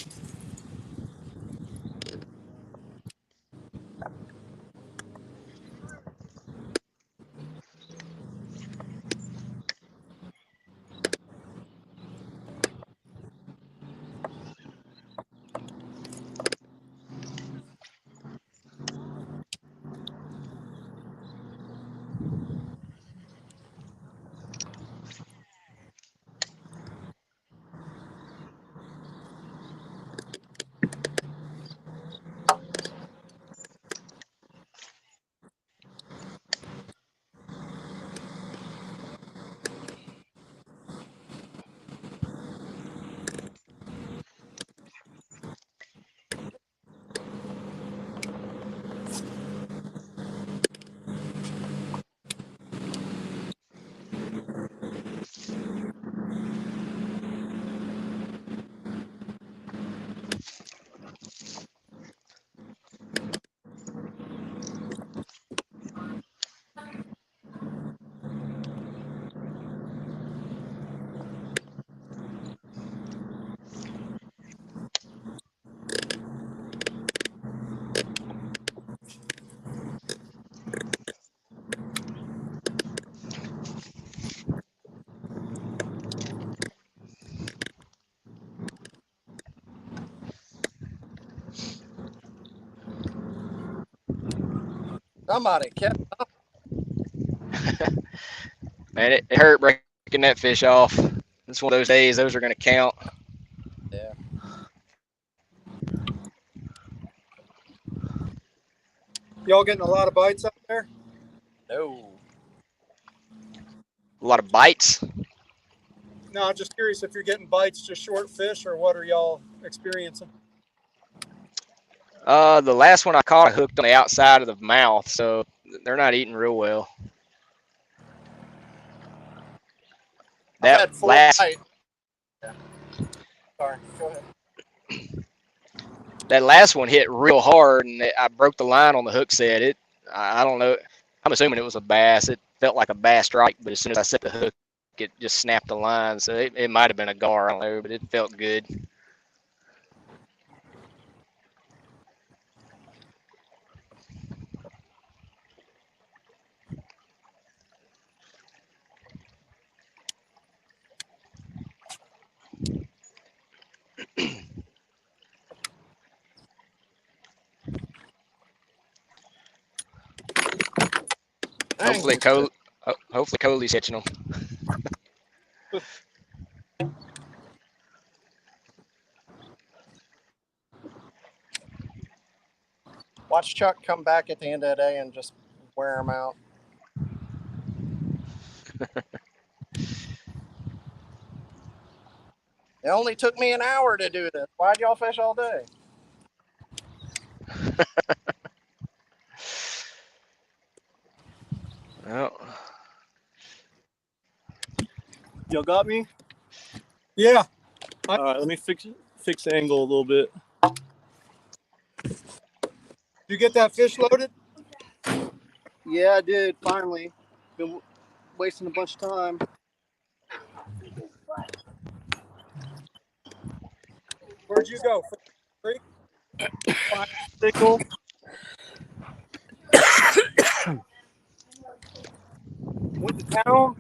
S5: Somebody kept.
S6: Man, it hurt breaking that fish off. It's one of those days; those are going to count.
S5: Yeah.
S4: Y'all getting a lot of bites up there?
S5: No.
S6: A lot of bites.
S4: No, I'm just curious if you're getting bites, just short fish, or what are y'all experiencing?
S6: The last one I caught, I hooked on the outside of the mouth, so they're not eating real well.
S5: I've
S6: That
S5: had 4
S6: last
S5: bites. Yeah. Sorry. Go ahead.
S6: that last one hit real hard, and I broke the line on the hook set. I don't know. I'm assuming it was a bass. It felt like a bass strike, but as soon as I set the hook, it just snapped the line. So it might have been a gar, I don't know, but it felt good. Hopefully, Coley's hitching them.
S5: Watch Chuck come back at the end of the day and just wear them out. It only took me an hour to do this. Why'd y'all fish all day?
S6: Well,
S8: Y'all got me?
S4: Yeah.
S8: All right, let me fix the angle a little bit.
S4: You get that fish loaded? Yeah, I did. Finally. Been wasting a bunch of time. Where'd you go? Creek? Fire signal. Went to town.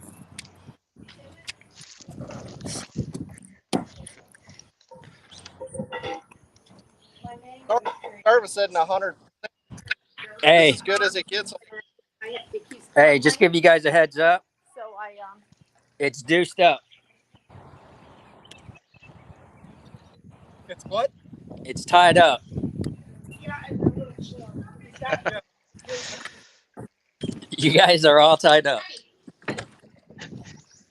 S5: Service said in 100.
S2: Hey,
S5: This is good as it gets.
S2: hey, just give you guys a heads up. It's deuced up.
S4: It's what?
S2: It's tied up. You guys are all tied up.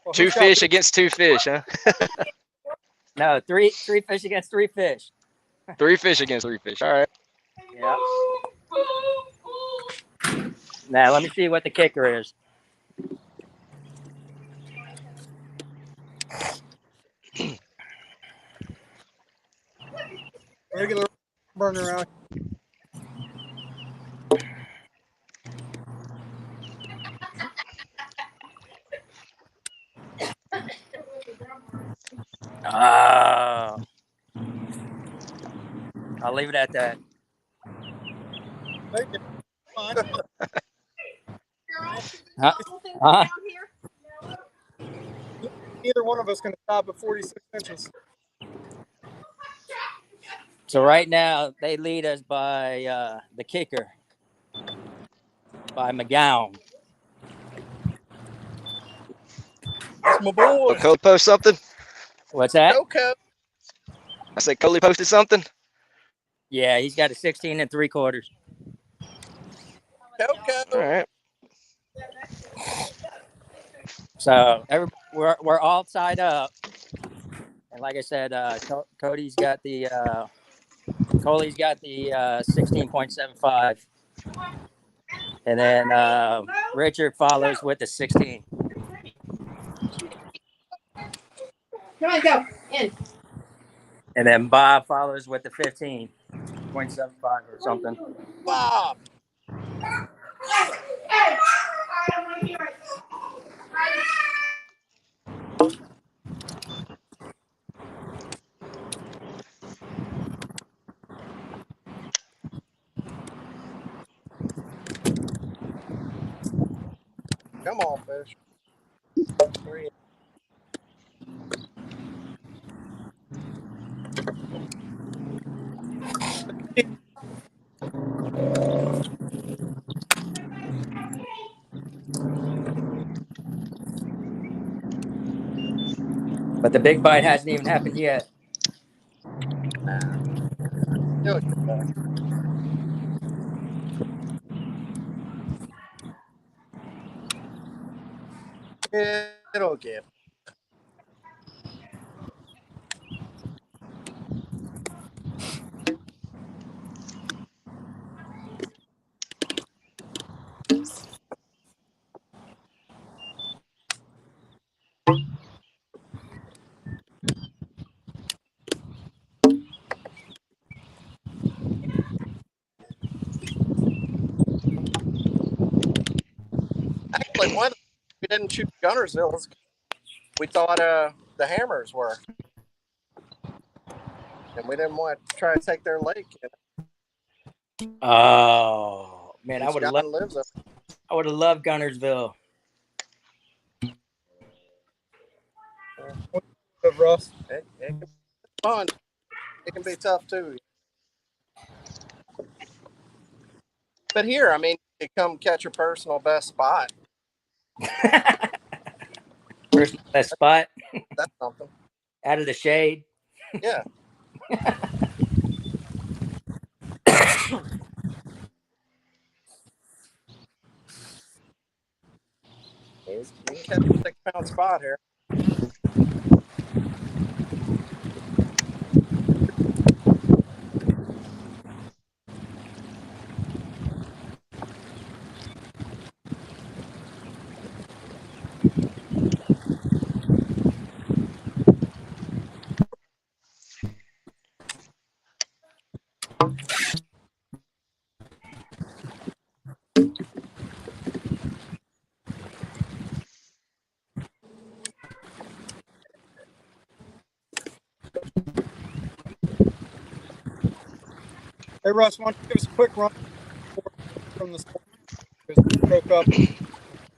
S4: Well,
S6: Two fish against two fish, huh?
S2: No, three fish against three fish.
S6: 3 fish against 3 fish. All right.
S2: Yeah. Now let me see what the kicker is.
S4: regular burner out.
S2: Oh. I'll leave it at that. Huh? Huh?
S4: Neither one of us can stop at 46 inches.
S2: So right now they lead us by the kicker, by McGowan.
S4: That's my boy.
S6: Oh, Coley post something?
S2: What's that?
S5: Coco.
S6: I said Coley posted something?
S2: Yeah, he's got a 16 3/4.
S5: Coco.
S6: All right.
S2: So we're all tied up, and like I said, Cody's got the Coley's got the 16.75, and then Richard follows with the 16.
S7: Come on, go in.
S2: And then Bob follows with the 15.75 or something.
S5: Bob. Come on, fish.
S2: But the big bite hasn't even happened yet.
S5: Do it. It'll give. Actually, one of we didn't shoot Gunnersville is we thought the hammers were, and we didn't want to try to take their lake.
S2: Oh man, I would have
S5: Scotland
S2: loved.
S5: lives up.
S2: I would have loved Gunnersville.
S4: Russ.
S5: It can be fun. It can be tough too. But here, I mean, you come catch your personal best spot.
S2: First best spot
S5: That's something.
S2: out of the shade.
S5: Yeah. You can catch a 6-pound spot here.
S4: Hey, Russ, why don't you give us a quick run from the score? Because we broke up.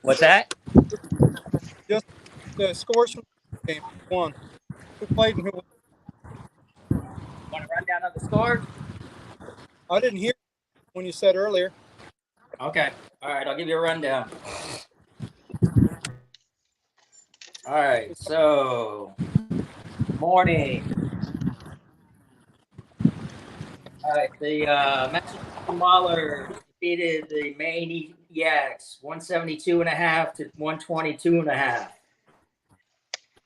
S2: What's that?
S4: Just the scores from the game. Who won? Who played and who won?
S2: Want to run down of the scores?
S4: I didn't hear when you said earlier.
S2: Okay. All right. I'll give you a rundown. All right. So, morning. All right. The Massachusetts Maulers defeated the Maniacs 172.5 to 122.5.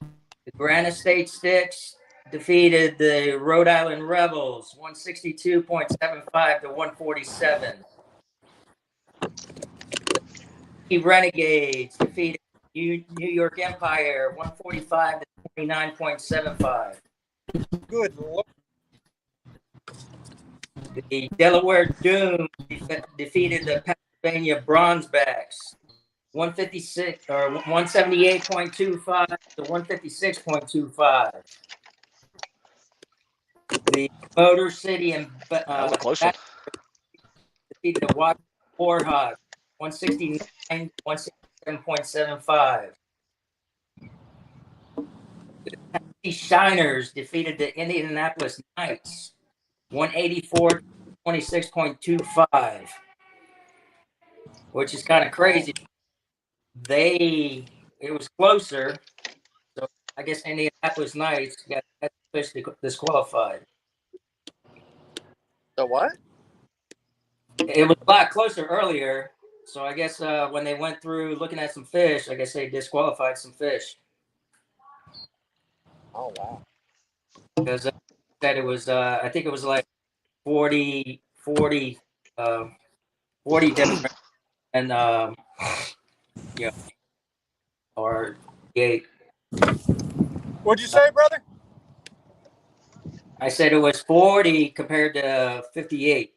S2: The Granite State Sticks defeated the Rhode Island Rebels 162.75 to 147. The Renegades defeated New York Empire 145 to 29.75.
S4: Good Lord.
S2: The Delaware Doom defeated the Pennsylvania Bronzebacks 156 or 178.25 to 156.25. The Motor City and
S6: That was a close one.
S2: defeated the Washington Warhawks 169 167.75. The Shiners defeated the Indianapolis Knights 184 26.25, which is kind of crazy. It was closer, so I guess Indianapolis Knights got officially disqualified.
S5: The what?
S2: It was a lot closer earlier, so I guess when they went through looking at some fish, I guess they disqualified some fish.
S5: Oh wow.
S2: Because said it was, I think it was like 40 different, and yeah, or 8.
S4: What'd you say, brother?
S2: I said it was 40 compared to 58.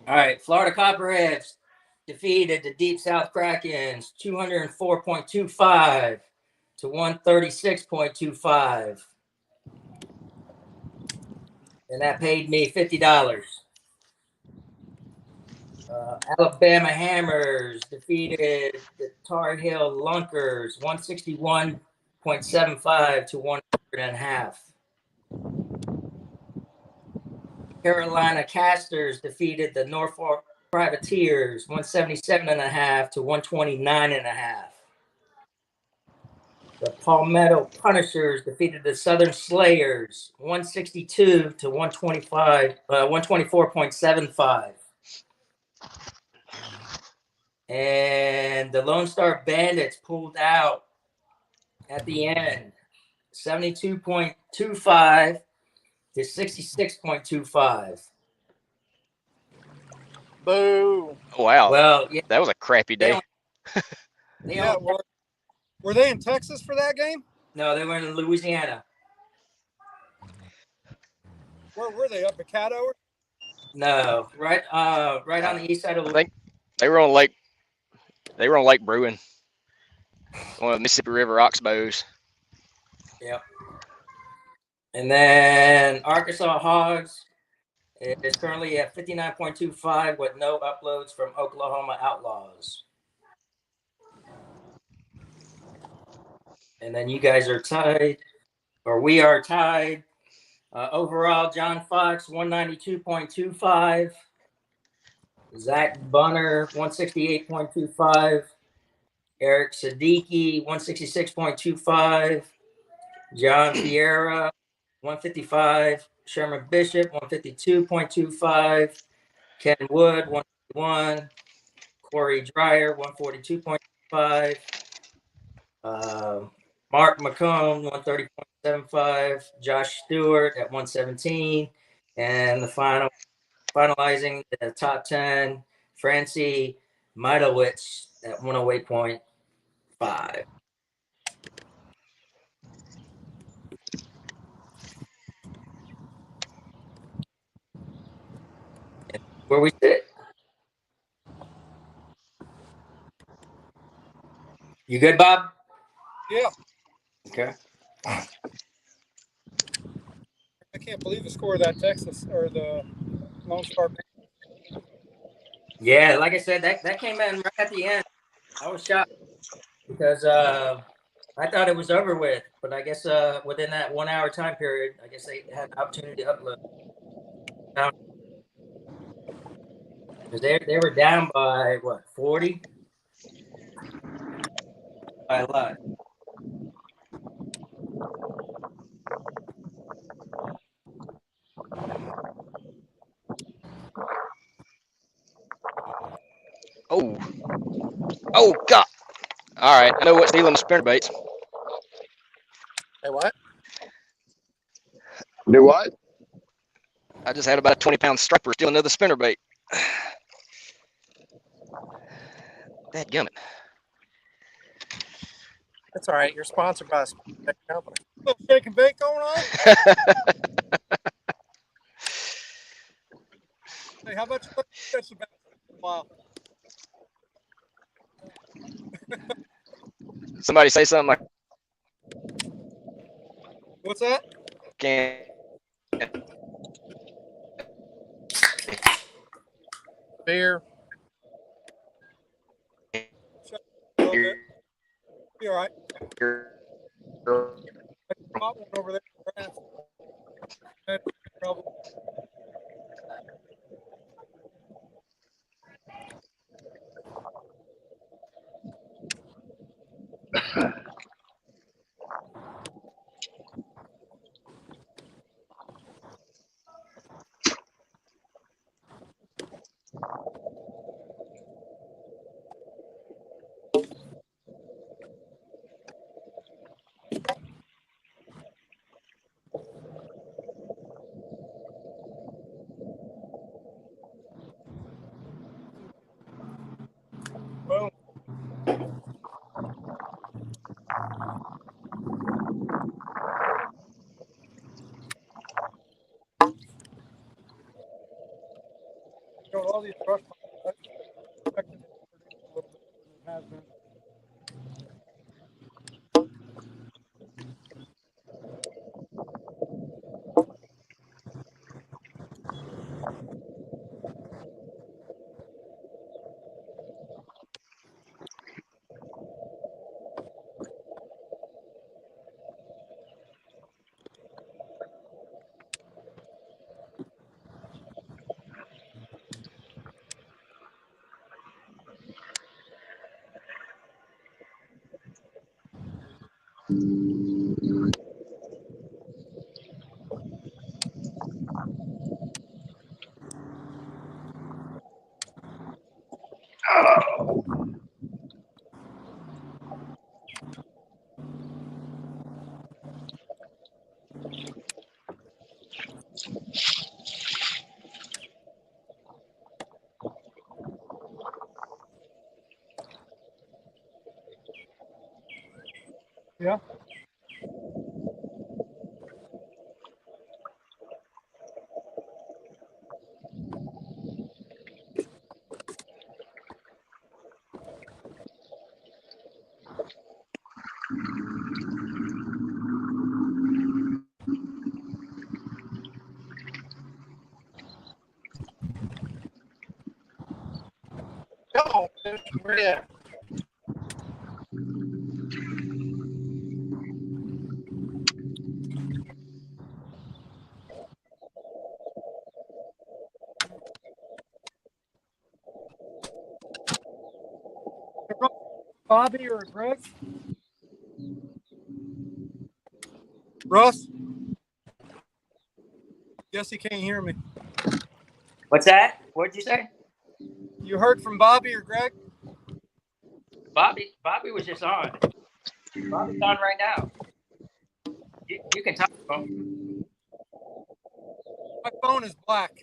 S2: All right, Florida Copperheads defeated the Deep South Krakens 204.25 to 136.25. And that paid me $50. Alabama Hammers defeated the Tar Heel Lunkers 161.75 to 100.5. Carolina Casters defeated the Norfolk Privateers 177.5 to 129.5. The Palmetto Punishers defeated the Southern Slayers 162 to 124.75. And the Lone Star Bandits pulled out at the end 72.25 to 66.25.
S5: Boo.
S6: Oh, wow.
S2: Well, yeah,
S6: That was a crappy day.
S4: Yeah. Were they in Texas for that game?
S2: No, they were in Louisiana.
S4: Where were they? Up at Cadover?
S2: No, right on the east side of
S6: I think they were on Lake Bruin, one of the Mississippi River oxbows.
S2: Yep. And then Arkansas Hogs is currently at 59.25 with no uploads from Oklahoma Outlaws. And then you guys are tied, or we are tied. Overall, John Fox, 192.25. Zach Bunner, 168.25. Eric Siddiqui, 166.25. John Fiera, 155. Sherman Bishop, 152.25. Ken Wood, 151. Corey Dreyer, 142.25. Mark McComb, 130.75. Josh Stewart at 117. And finalizing the top 10, Francie Meidowitz at 108.5. Where we sit? You good, Bob?
S4: Yeah.
S2: Okay.
S4: I can't believe the score of that Texas or the Lone Star Bait.
S2: Yeah, like I said, that came in right at the end. I was shocked because I thought it was over with, but I guess within that 1 hour time period, I guess they had an opportunity to upload. Because they were down by what, 40? By a lot.
S6: Oh, oh God! All right, I know what's stealing the spinner baits.
S5: Hey, what?
S1: Do what?
S6: I just had about a 20-pound striper steal another spinner bait. That gummit.
S5: That's all right. You're sponsored by a big company.
S4: Little shake and bake going on. Hey, how about you let me catch the bass for a while?
S6: Somebody say something like,
S4: What's that?
S6: "Can't."
S5: Beer.
S4: A little bit. Be all right. I caught one over there. In the grass. Trouble. Boom. You know, all these brush fires, I expected it to produce a little bit more than it has been. Yeah.
S5: Go. Where you at?
S4: Bobby or Greg? Russ? Guess he can't hear me.
S2: What's that? What'd you say?
S4: You heard from Bobby or Greg?
S2: Bobby was just on. Bobby's on right now. You can talk to him.
S4: My phone is black.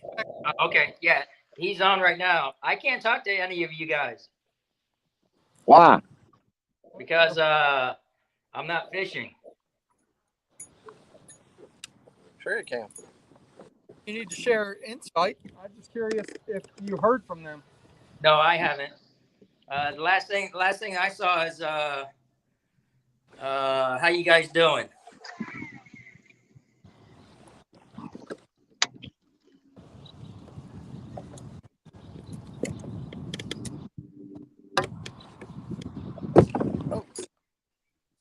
S2: Okay, yeah, he's on right now. I can't talk to any of you guys
S1: Why?
S2: because I'm not fishing.
S5: Sure you can.
S4: You need to share insight. I'm just curious if you heard from them.
S2: No, I haven't. The last thing I saw is how you guys doing?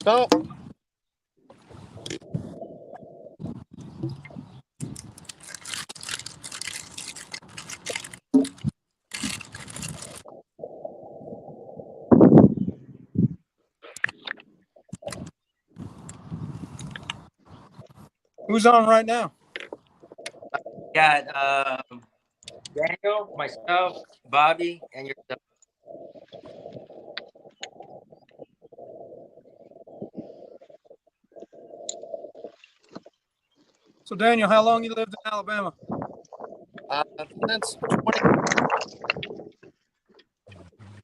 S5: Stump.
S4: Who's on right now?
S2: Got Daniel, myself, Bobby, and yourself.
S4: So Daniel, how long you lived in Alabama?
S5: Since 20.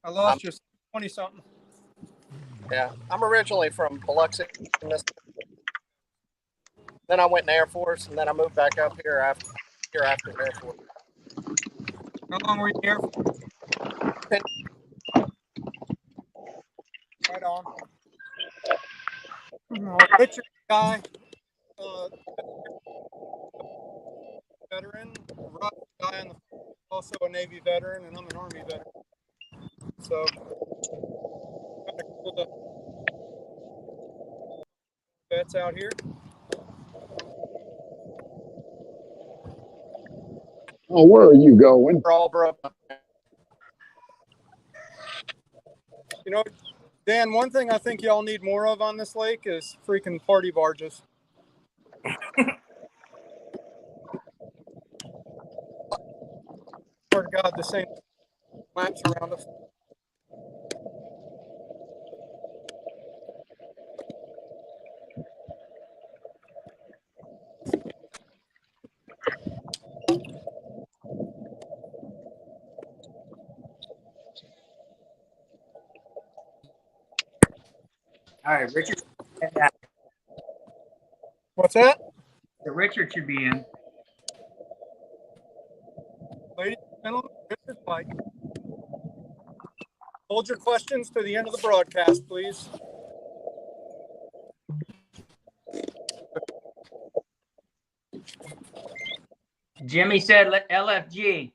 S4: I lost you 20 something.
S5: Yeah, I'm originally from Biloxi, Mississippi. Then I went in the Air Force, and then I moved back up here after Air Force.
S4: How long were you here for? Right on. Richard guy, veteran. Russ guy on the also a Navy veteran, and I'm an Army veteran. So kind of cool to vets out here.
S1: Oh, where are you going?
S5: We're all broke up.
S4: You know, Dan, one thing I think y'all need more of on this lake is freaking party barges. Swear to God, the same laps around us.
S2: All right, Richard.
S4: What's that?
S2: The Richard should be in.
S4: Ladies and gentlemen, Richard Mike. Hold your questions to the end of the broadcast, please.
S2: Jimmy said LFG.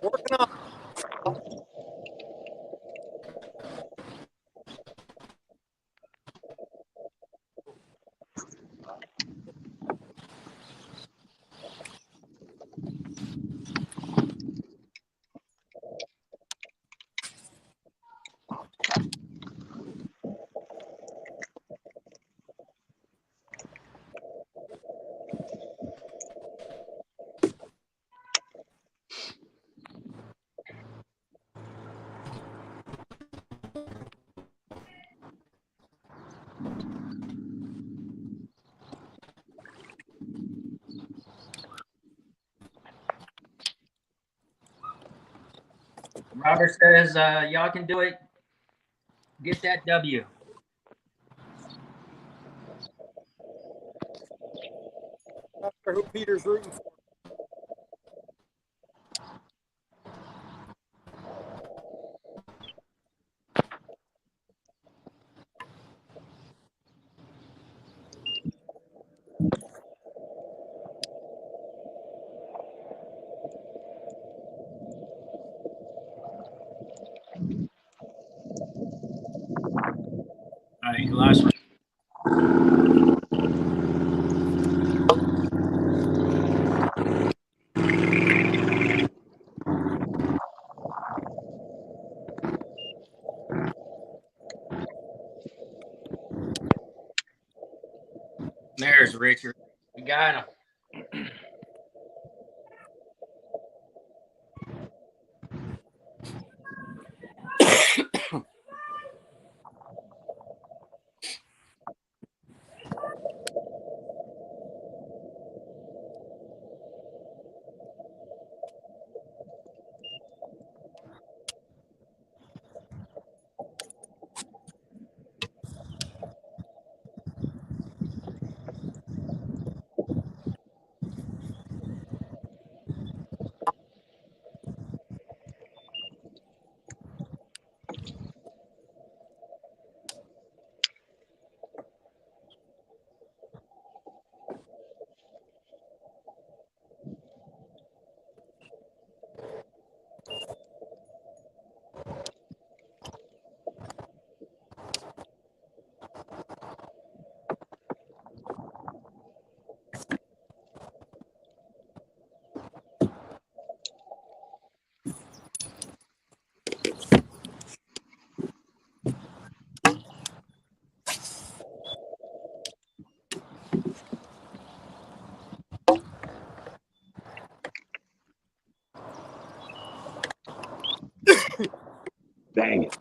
S4: Working on.
S2: Robert says y'all can do it. Get that W.
S4: Not sure who Peter's rooting for.
S2: All right, last one. There's Richard. We got him.
S1: Dang it.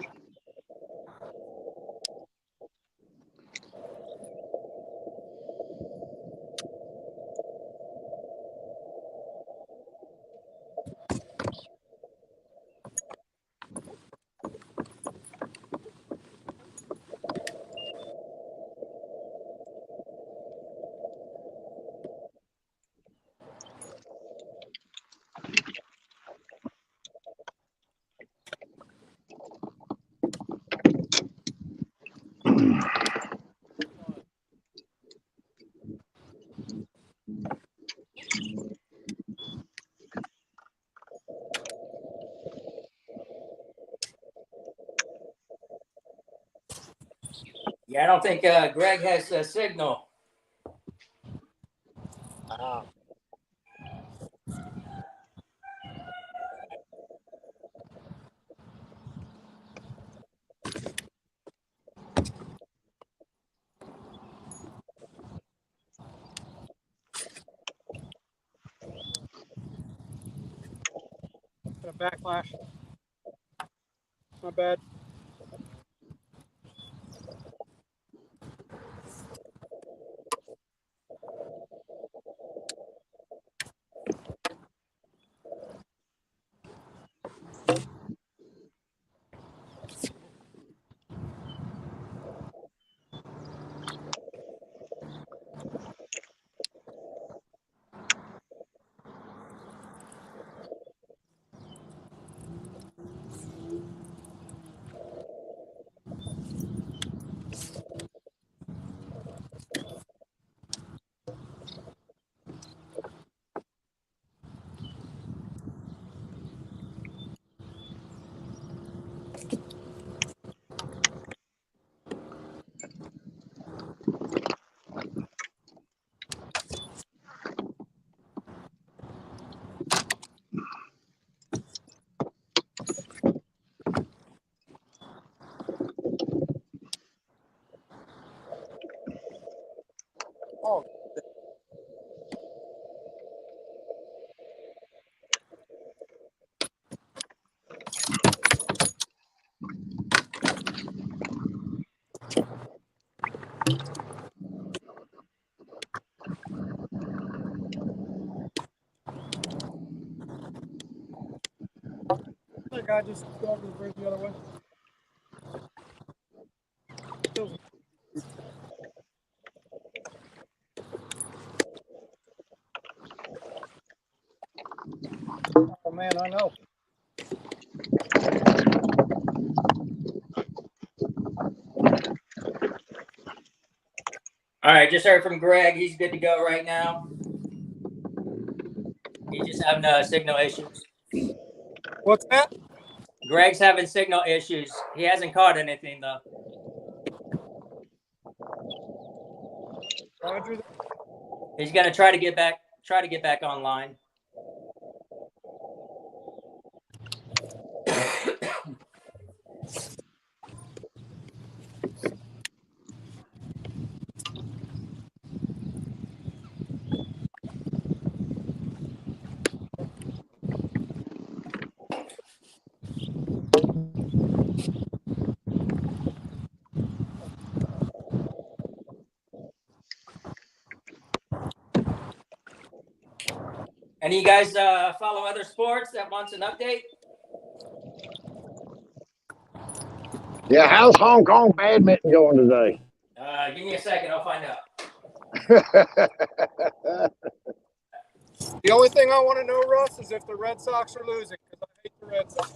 S2: Yeah, I don't think Greg has a signal.
S5: Ah.
S4: Got a backlash. My bad. Oh, that guy just go over the bridge the other way. Oh man, I know.
S2: All right, just heard from Greg. He's good to go right now. He's just having signal issues.
S4: What's that?
S2: Greg's having signal issues. He hasn't caught anything though.
S4: Roger.
S2: He's gonna try to get back online. Any of you guys follow other sports that wants an update?
S1: Yeah, how's Hong Kong badminton going today?
S2: Give me a second. I'll find out.
S4: The only thing I want to know, Russ, is if the Red Sox are losing, because I hate the Red Sox.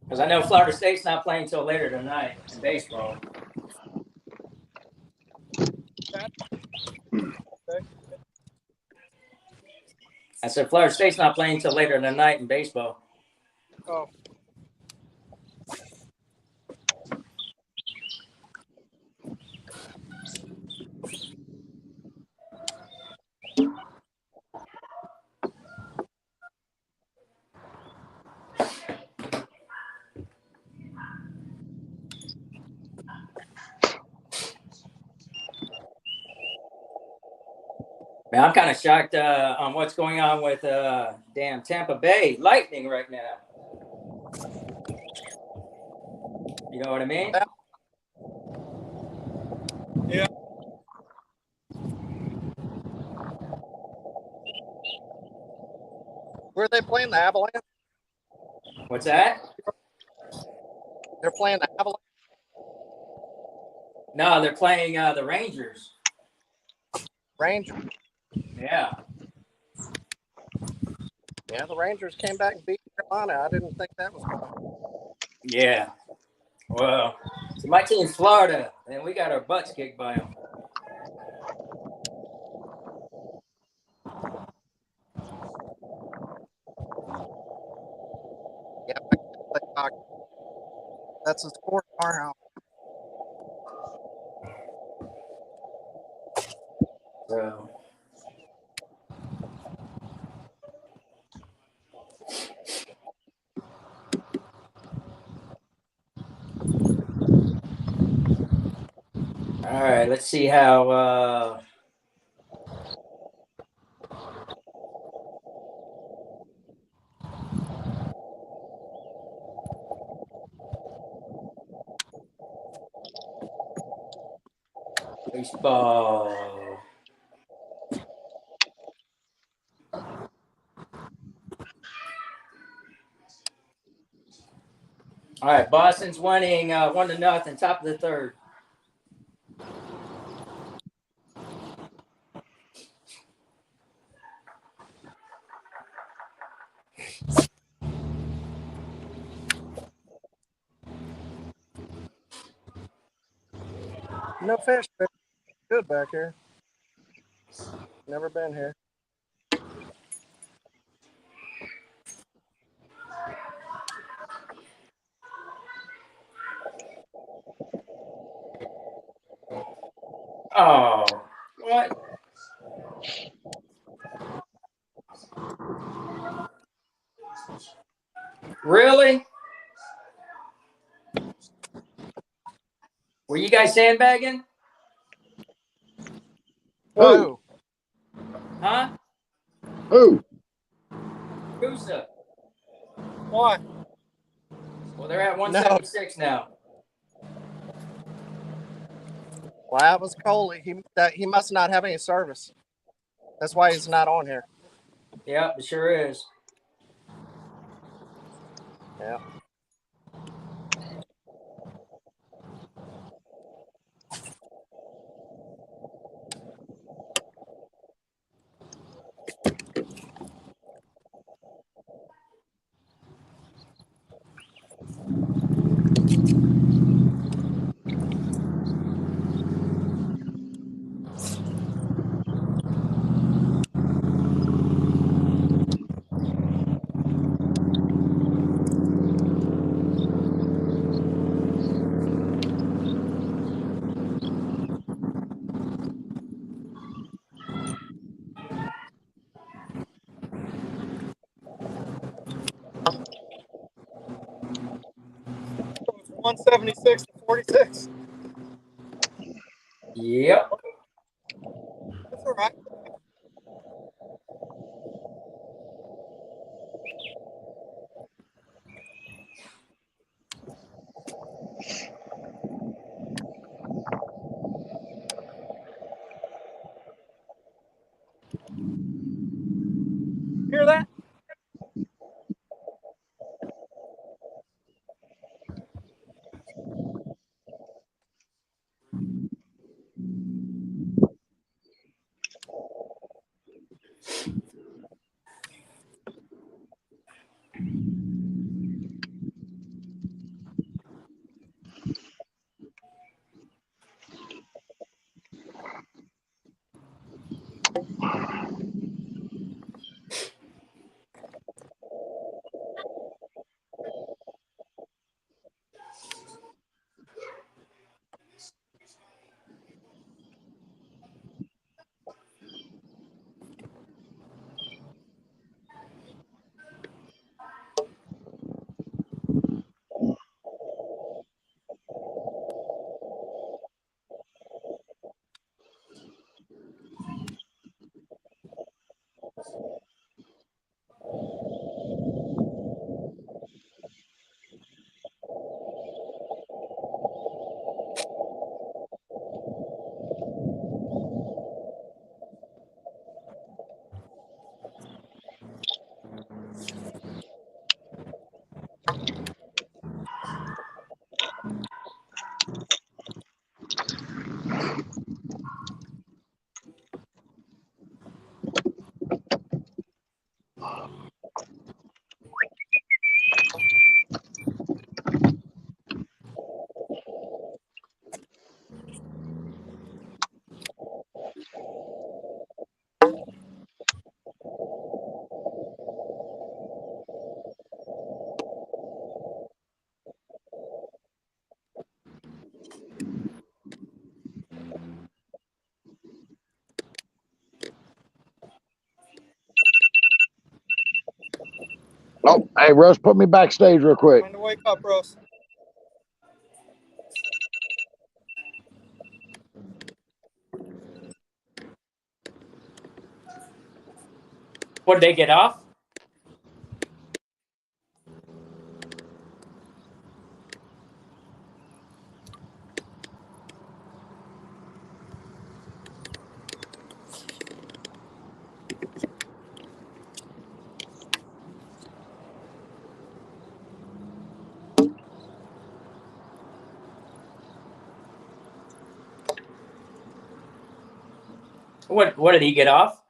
S2: Because I know Florida State's not playing until later tonight in baseball. I said Florida State's not playing until later tonight in baseball.
S4: Oh.
S2: Man, I'm kind of shocked on what's going on with damn Tampa Bay Lightning right now. You know what I mean?
S4: Yeah.
S5: Where are they playing? The Avalanche?
S2: What's that?
S5: They're playing the Avalanche?
S2: No, they're playing the Rangers.
S5: Rangers.
S2: Yeah.
S5: Yeah, the Rangers came back and beat Carolina. I didn't think that was going to.
S2: Yeah. Well, see, my team's Florida, and we got our butts kicked by them.
S5: Yeah, I can't play hockey. That's a sport in our house.
S2: So. All right, let's see how baseball. All right, Boston's winning 1-0, top of the third.
S5: No fish. Good back here. Never been here.
S2: Oh, what? Really? Were you guys sandbagging?
S5: Whoa.
S2: Huh?
S1: Who?
S2: Gusa.
S4: Why?
S2: Well, they're at 176 now.
S5: Well, that was Coley. He must not have any service. That's why he's not on here.
S2: Yep, it sure is.
S5: Yeah.
S4: So it's 176 to 46.
S2: Yep.
S4: That's all right. Hear that?
S1: Oh, hey, Russ, put me backstage real quick.
S4: Trying to wake up, Russ.
S2: What did they get off? What did he get off?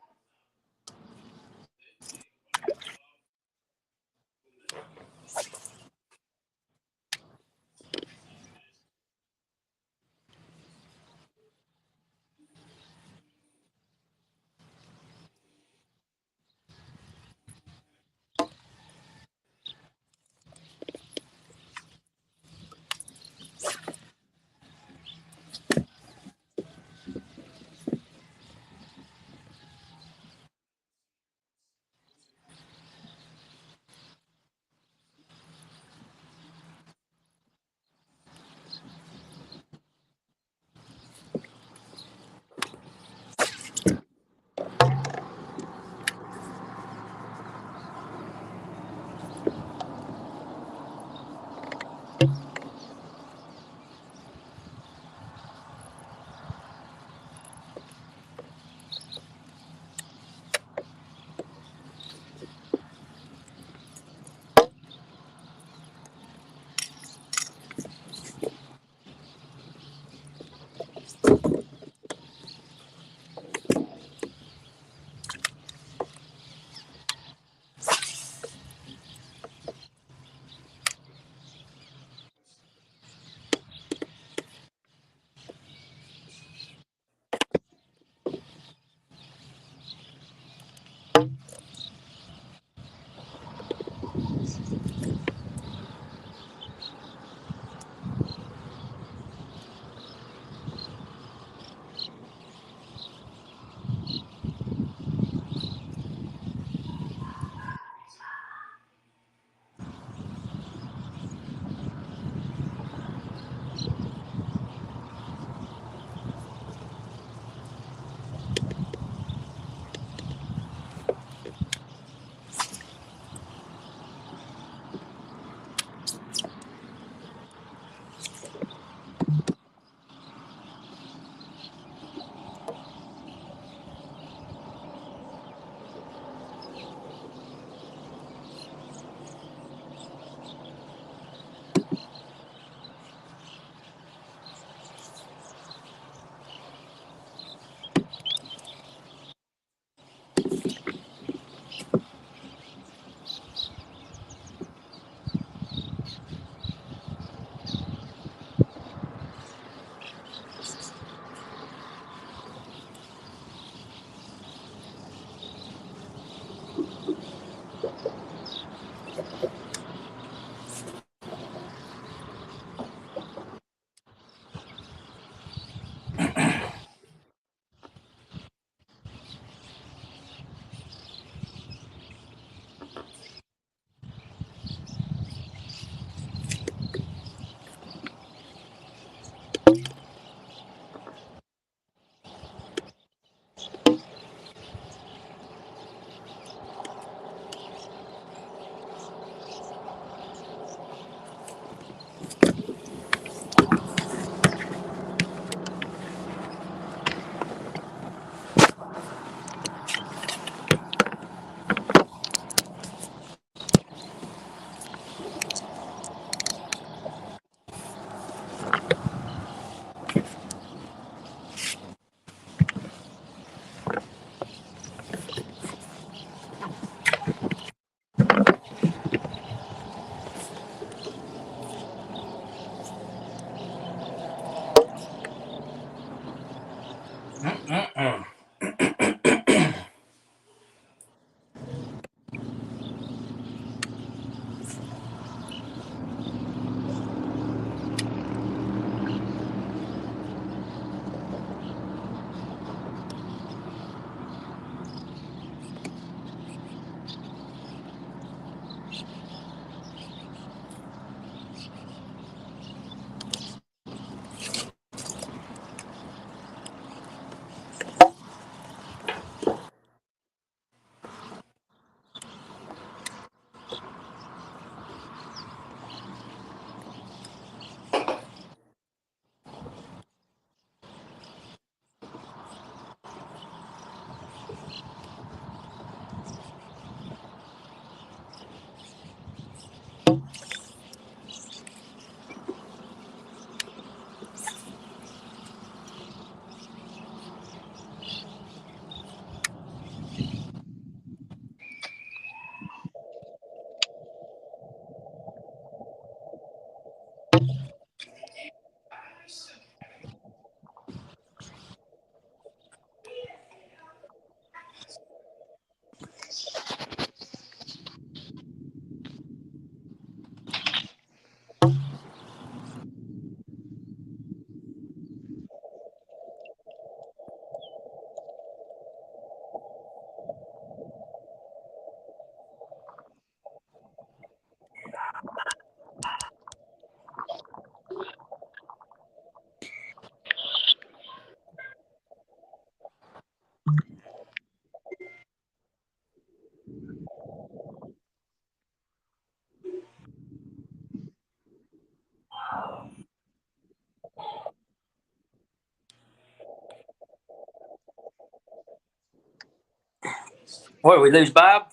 S2: What, we lose Bob?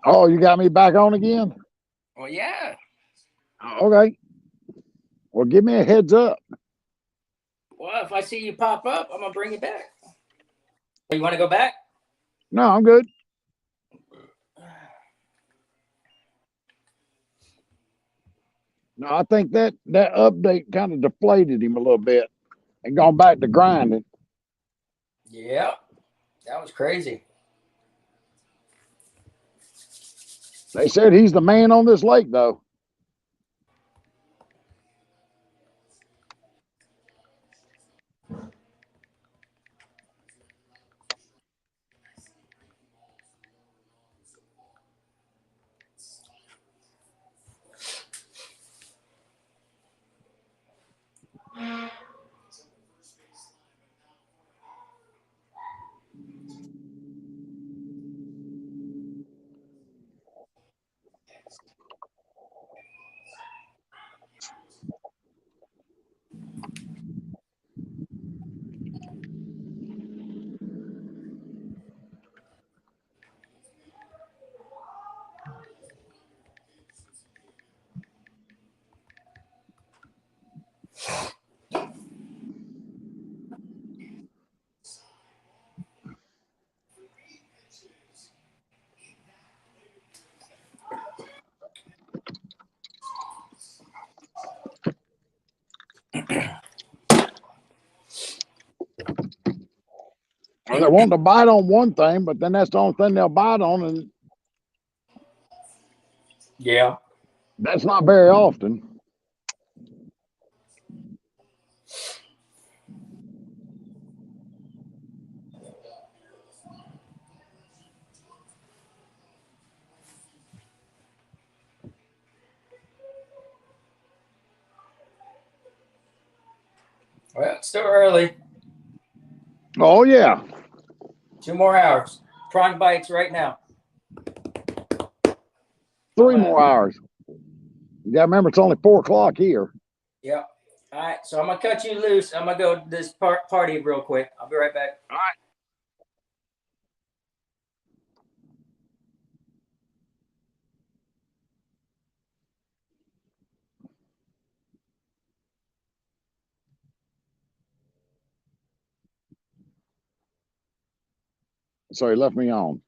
S1: Oh, you got me back on again?
S2: Well, yeah.
S1: Okay. Well, give me a heads up.
S2: Well, if I see you pop up, I'm gonna bring you back. You want to go back?
S1: No, I'm good. No, I think that update kind of deflated him a little bit and gone back to grinding.
S2: Yeah, that was crazy.
S1: They said he's the man on this lake, though. Well, they want to bite on one thing, but then that's the only thing they'll bite on, and
S2: Yeah.
S1: that's not very often.
S2: Well, it's still early.
S1: Oh yeah,
S2: 2 more hours. Prawn bites right now.
S1: 3 more hours. You got to remember, it's only 4 o'clock here.
S2: Yep. All right, so I'm gonna cut you loose. I'm gonna go to this party real quick. I'll be right back.
S1: All right. So he left me on.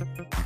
S9: Thank you.